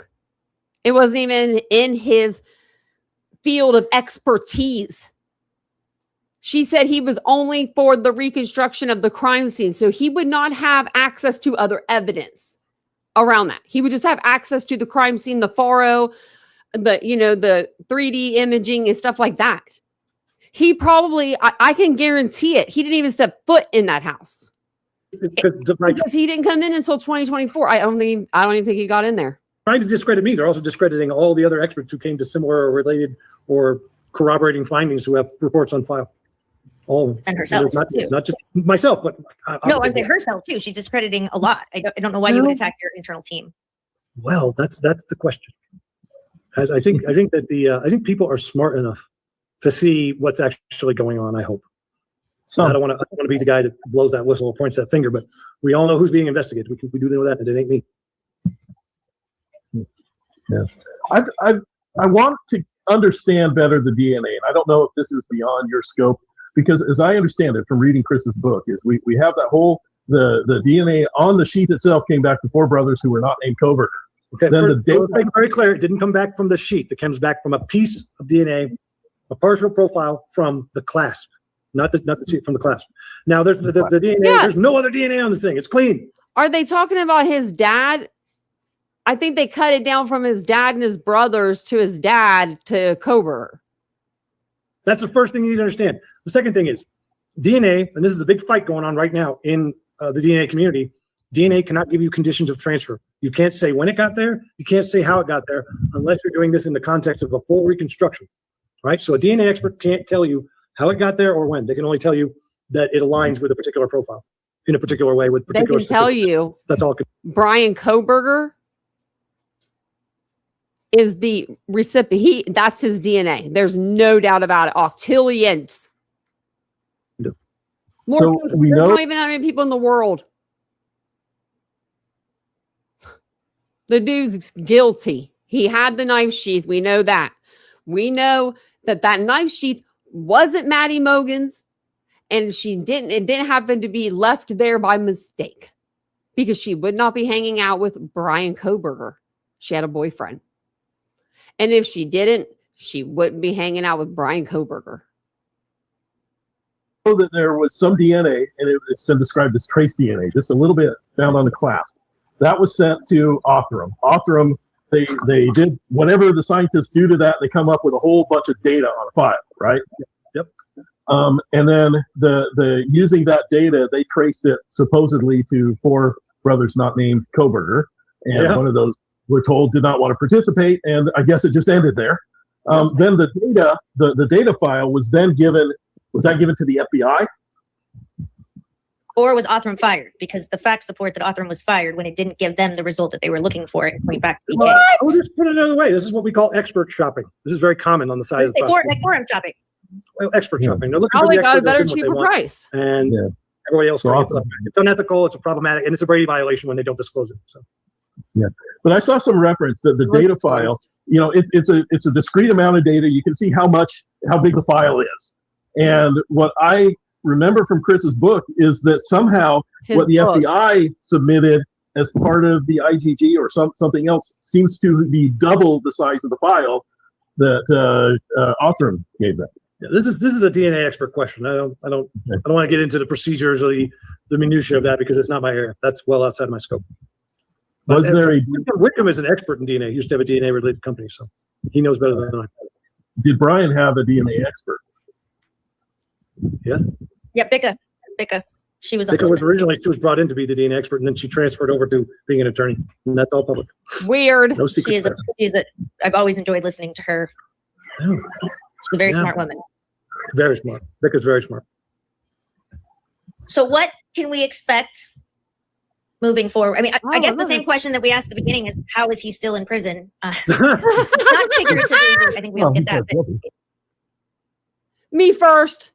It wasn't even in his field of expertise. She said he was only for the reconstruction of the crime scene, so he would not have access to other evidence around that. He would just have access to the crime scene, the faro, the 3D imaging and stuff like that. He probably, I can guarantee it, he didn't even step foot in that house because he didn't come in until 2024. I don't even think he got in there. Trying to discredit me, they're also discrediting all the other experts who came to similar or related or corroborating findings who have reports on file. All And herself, it's not just myself, but I say herself too. She's discrediting a lot. I don't know why you would attack your internal team. Well, that's the question. As I think that I think people are smart enough to see what's actually going on. I hope. So I don't want to be the guy that blows that whistle or points that finger, but we all know who's being investigated. We do know that, and it ain't me. Yeah, I want to understand better the DNA, and I don't know if this is beyond your scope, because as I understand it from reading Chris's book, is we have that whole the DNA on the sheath itself came back to four brothers who were not named Koberger. Okay, then let's make it very clear, it didn't come back from the sheath. It comes back from a piece of DNA, a partial profile from the clasp, not the sheath, from the clasp. Now there's the DNA. Yeah. There's no other DNA on this thing. It's clean. Are they talking about his dad? I think they cut it down from his dad and his brothers to his dad to Koberger. That's the first thing you need to understand. The second thing is DNA, and this is the big fight going on right now in the DNA community. DNA cannot give you conditions of transfer. You can't say when it got there. You can't say how it got there unless you're doing this in the context of a full reconstruction, right? So a DNA expert can't tell you how it got there or when. They can only tell you that it aligns with a particular profile in a particular way with particular They can tell statistics. you That's all. Brian Koberger is the recipient. That's his DNA. There's no doubt about it. Octillions. No. So we There's know not even that many people in the world. The dude's guilty. He had the knife sheath. We know that. We know that knife sheath wasn't Maddie Mogan's, and it didn't happen to be left there by mistake, because she would not be hanging out with Brian Koberger. She had a boyfriend. And if she didn't, she wouldn't be hanging out with Brian Koberger. that there was some DNA, and it's been described as trace DNA, just a little bit found on the clasp. That was sent to Othram. Othram, they did whatever the scientists do to that. They come up with a whole bunch of data on a file, right? Yep. And then the using that data, they traced it supposedly to four brothers not named Koberger, and one of those, we're told, did not want to participate, and I guess it just ended there. Then the data file was then given. Was that given to the FBI? Or was Othram fired? Because the facts support that Othram was fired when it didn't give them the result that they were looking for and point back to the case. I'll just put it another way. This is what we call expert shopping. This is very common on the side of the process. Like forum shopping. Well, expert shopping. They're looking Probably for the got a expert, better, they'll give cheaper them what they want, price. and everybody else gets left. It's unethical. It's problematic, and it's a Brady violation when they don't disclose it. So, but I saw some reference that the data file, it's a discrete amount of data. You can see how big the file is, and what I remember from Chris's book is that somehow what the FBI submitted as part of the IGG or something else seems to be double the size of the file that Othram gave them. Yeah, this is a DNA expert question. I don't want to get into the procedures or the minutia of that because it's not my area. That's well outside my scope. Was there a Wickham is an expert in DNA. He used to have a DNA related company, so he knows better than I. Did Brian have a DNA expert? Yes. Yeah, Bicca. She was. Bicca was originally, she was brought in to be the DNA expert, and then she transferred over to being an attorney, and that's all public. Weird. No secrets. I've always enjoyed listening to her. Oh, She's a very smart woman. very smart. Bicca's very smart. So what can we expect moving forward? I mean, I guess the same question that we asked at the beginning is, how is he still in prison? Not figuratively, I think we all get that. But Me first.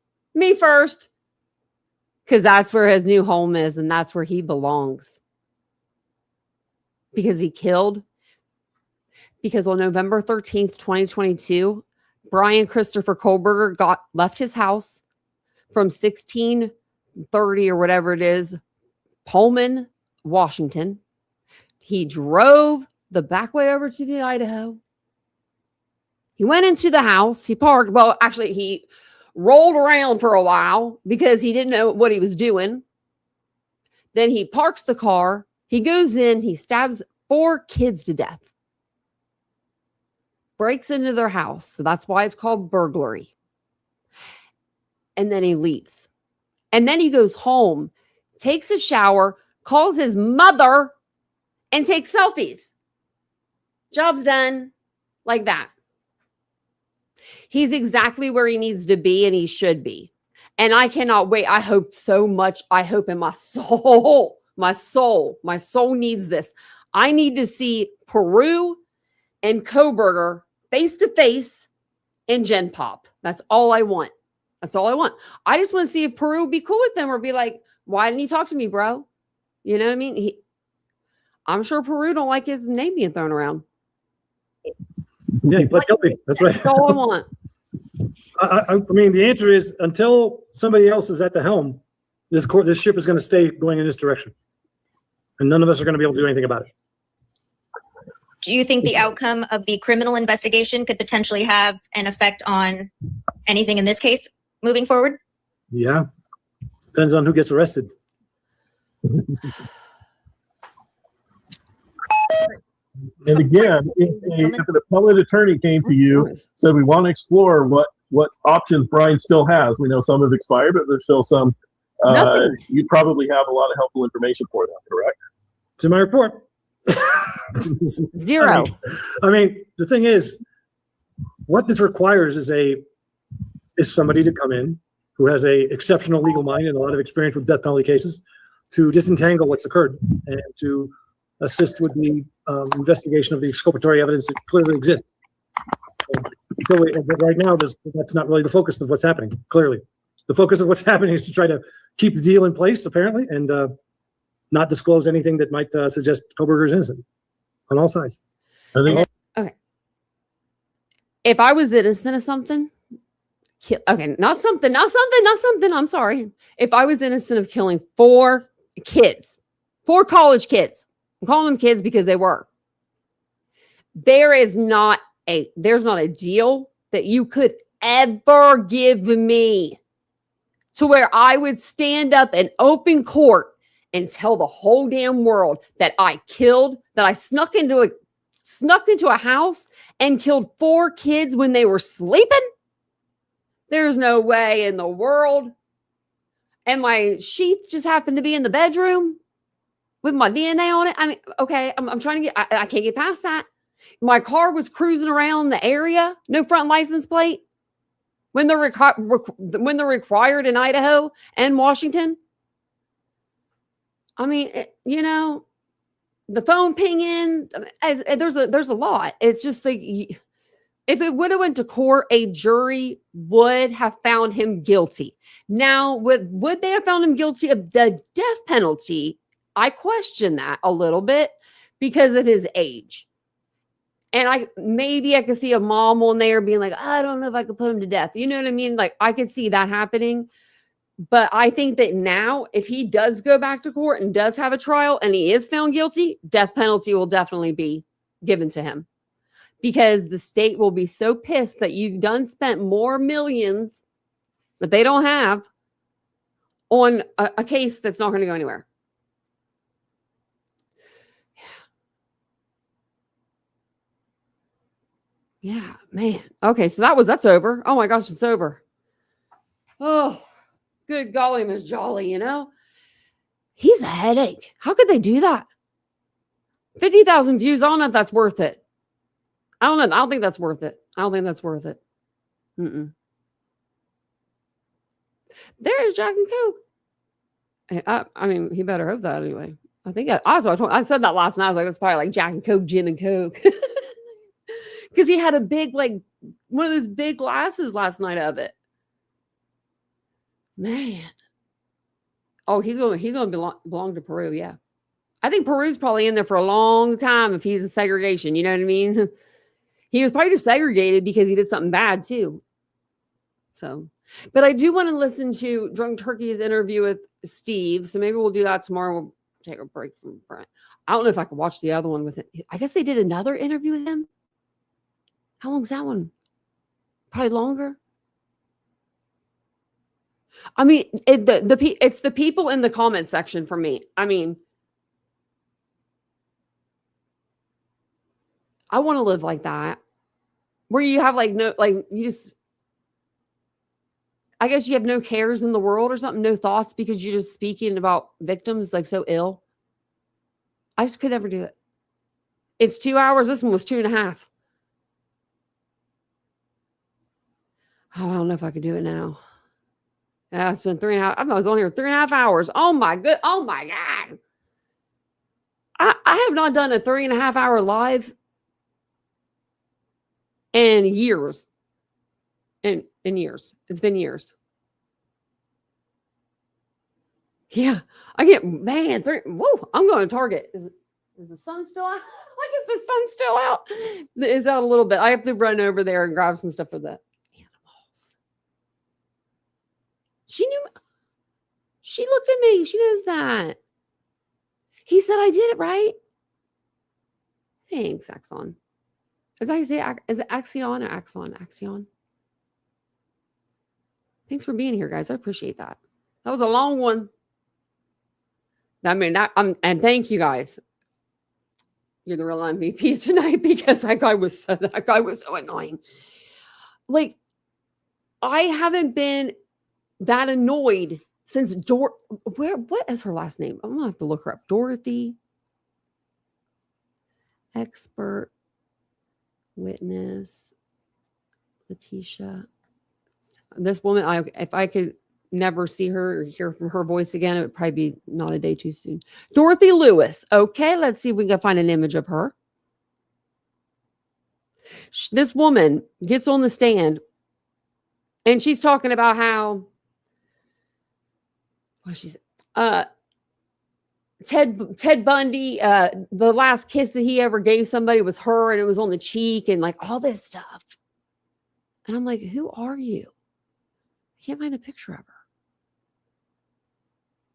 Because that's where his new home is, and that's where he belongs. Because he killed. Because on November 13th, 2022, Brian Christopher Kohlberger left his house from 1630 or whatever it is, Pullman, Washington. He drove the back way over to the Idaho. He went into the house. He parked. Well, actually, he rolled around for a while because he didn't know what he was doing. Then he parks the car. He goes in. He stabs 4 kids to death. Breaks into their house. So that's why it's called burglary. And then he leaves. And then he goes home, takes a shower, calls his mother, and takes selfies. Job's done. Like that. He's exactly where he needs to be, and he should be. And I cannot wait. I hope so much. I hope in my soul needs this. I need to see Peru and Kohlberger face to face in Gen Pop. That's all I want. I just want to see if Peru would be cool with them or be like, why didn't you talk to me, bro? You know what I mean? I'm sure Peru don't like his name being thrown around. Yeah, he pled guilty. That's right. That's all I want. I mean, the answer is until somebody else is at the helm, this ship is going to stay going in this direction, and none of us are going to be able to do anything about it. do you think the outcome of the criminal investigation could potentially have an effect on anything in this case moving forward? Yeah, depends on who gets arrested. And again, if an appellate attorney came to you, said we want to explore what options Brian still has. We know some have expired, but there's still some. You'd probably have a lot of helpful information for them, correct? It's in my report. Zero. I mean, the thing is, what this requires is somebody to come in who has a exceptional legal mind and a lot of experience with death penalty cases to disentangle what's occurred and to assist with the investigation of the exculpatory evidence that clearly exists. But right now, that's not really the focus of what's happening. Clearly, the focus of what's happening is to try to keep the deal in place, apparently, and not disclose anything that might suggest Kohlberger is innocent on all sides. Okay. If I was innocent of something, not something. I'm sorry. If I was innocent of killing 4 college kids, I'm calling them kids because they were. There's not a deal that you could ever give me to where I would stand up in open court and tell the whole damn world that I killed, that I snuck into a house and killed 4 kids when they were sleeping. There's no way in the world. And my sheath just happened to be in the bedroom with my DNA on it. I mean, okay, I'm trying to I can't get past that. My car was cruising around the area, no front license plate, when they're required in Idaho and Washington. I mean, the phone pinging, there's a lot. It's just like, if it would have went to court, a jury would have found him guilty. Now, would they have found him guilty of the death penalty? I question that a little bit because of his age. And I could see a mom on there being like, I don't know if I could put him to death. You know what I mean? Like, I could see that happening. But I think that now, if he does go back to court and does have a trial and he is found guilty, death penalty will definitely be given to him. because the state will be so pissed that you've done spent more millions that they don't have on a case that's not going to go anywhere. Yeah, man. Okay, so that's over. Oh my gosh, it's over. Oh, good golly, Miss Jolly, you know? He's a headache. How could they do that? 50,000 views. I don't know if that's worth it. I don't know. I don't think that's worth it. I don't think that's worth it. There is Jack and Coke. I mean, he better hope that anyway. I think I said that last night. I was like, that's probably like Jack and Coke, gin and Coke. Because he had a big, like, one of those big glasses last night of it. Man. Oh, he's going to belong to Peru, yeah. I think Peru's probably in there for a long time if he's in segregation. You know what I mean? He was probably just segregated because he did something bad too. So, but I do want to listen to Drunk Turkey's interview with Steve. So maybe we'll do that tomorrow. We'll take a break from Brent. I don't know if I could watch the other one with it. I guess they did another interview with him. How long's that one? Probably longer. I mean, it's the people in the comment section for me. I mean, I want to live like that, where you have like no, like you just, I guess you have no cares in the world or something, no thoughts, because you're just speaking about victims like so ill. I just could never do it. It's 2 hours. This one was 2.5. Oh, I don't know if I could do it now. Yeah, it's been 3.5. I was on here 3.5 hours. Oh my God. I have not done a 3.5 hour live in years. In years. It's been years. Yeah. I'm going to Target. Is the sun still out? Like, is the sun still out? It's out a little bit. I have to run over there and grab some stuff for the animals. She knew. She looked at me. She knows that. He said I did it right. Thanks, Axon. Is that how you say it? Is it Axion or Axon? Axion. Thanks for being here, guys. I appreciate that. That was a long one. I mean, and thank you guys. You're the real MVPs tonight, because that guy was so annoying. Like, I haven't been that annoyed since what is her last name? I'm gonna have to look her up. Dorothy. Expert witness. Letitia. This woman, if I could never see her or hear from her voice again, it would probably be not a day too soon. Dorothy Lewis. Okay, let's see if we can find an image of her. This woman gets on the stand and she's talking about how Ted Bundy, the last kiss that he ever gave somebody was her, and it was on the cheek, and like all this stuff. And I'm like, who are you? I can't find a picture of her.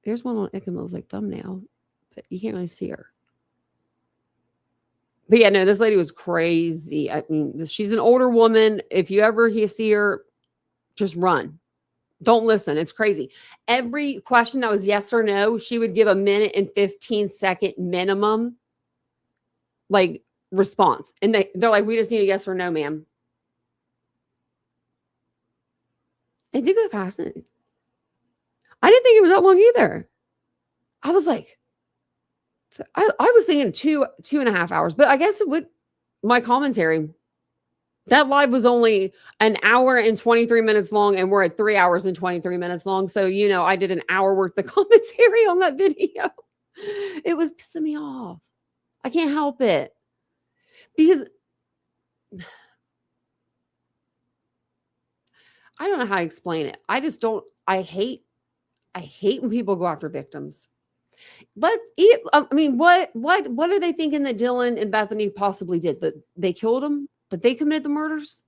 There's one on Ickamo's like thumbnail, but you can't really see her. But yeah, no, this lady was crazy. I mean, she's an older woman. If you ever see her, just run. Don't listen. It's crazy. Every question that was yes or no, she would give a 1:15 minimum, like, response. And they're like, we just need a yes or no, ma'am. It did go fast. I didn't think it was that long either. I was like, I was thinking 2.5 hours, but I guess it would, my commentary, that live was only 1 hour and 23 minutes long, and we're at 3 hours and 23 minutes long. So, you know, I did an hour worth of commentary on that video. It was pissing me off. I can't help it. Because I don't know how to explain it. I just don't, I hate when people go after victims. What are they thinking that Dylan and Bethany possibly did? That they killed him? That they committed the murders?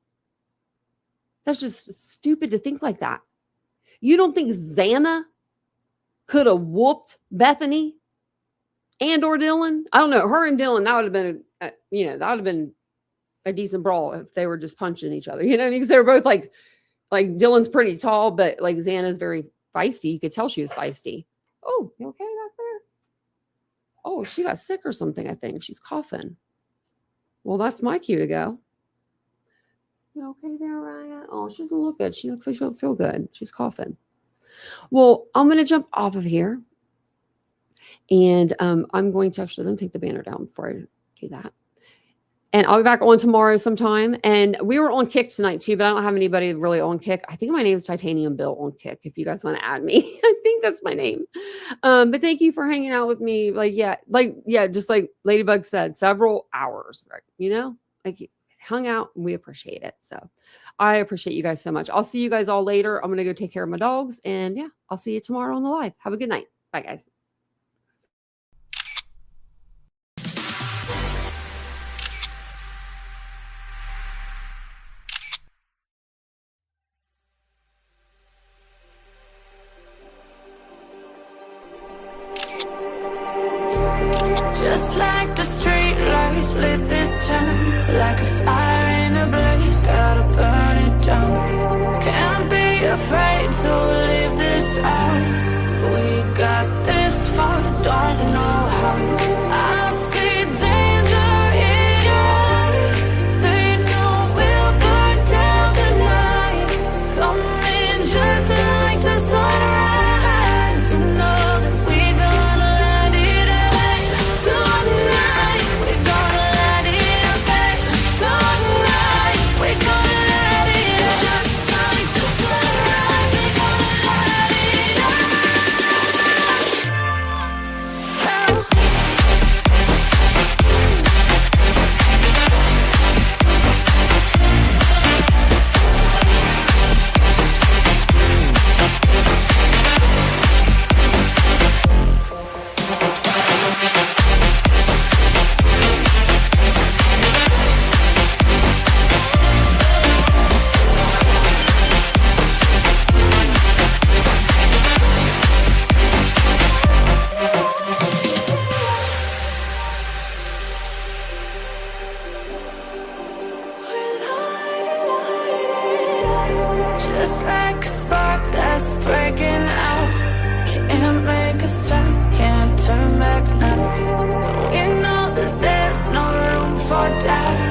That's just stupid to think like that. You don't think Xana could have whooped Bethany and or Dylan? I don't know. Her and Dylan, that would have been, that would have been a decent brawl if they were just punching each other, because they were both like Dylan's pretty tall, but like Xana's very feisty. You could tell she was feisty. Oh, you okay back there? Oh, she got sick or something, I think. She's coughing. Well, that's my cue to go. You okay there, Raya? Oh, she doesn't look good. She looks like she don't feel good. She's coughing. Well, I'm going to jump off of here. And I'm going to actually, let me take the banner down before I do that. And I'll be back on tomorrow sometime. And we were on Kick tonight too, but I don't have anybody really on Kick. I think my name is Titaniumbuilt on Kick, if you guys want to add me. I think that's my name. But thank you for hanging out with me. Just like Ladybug said, several hours, right? Like hung out and we appreciate it. So I appreciate you guys so much. I'll see you guys all later. I'm going to go take care of my dogs. And yeah, I'll see you tomorrow on the live. Have a good night. Bye, guys. Just like the street lights lit this town, like a fire in a blaze, gotta burn it down. Can't be afraid to live this out. We got this far, don't know how. I see danger in your eyes. They know we'll burn down the night. Coming just like the sunrise. You know that we're gonna let it rain tonight. We're gonna let it rain tonight. We're gonna let it just like the sunrise. We're gonna let it rain. Just like a spark that's breaking out. Can't make a stop, can't turn back now. We know that there's no room for doubt.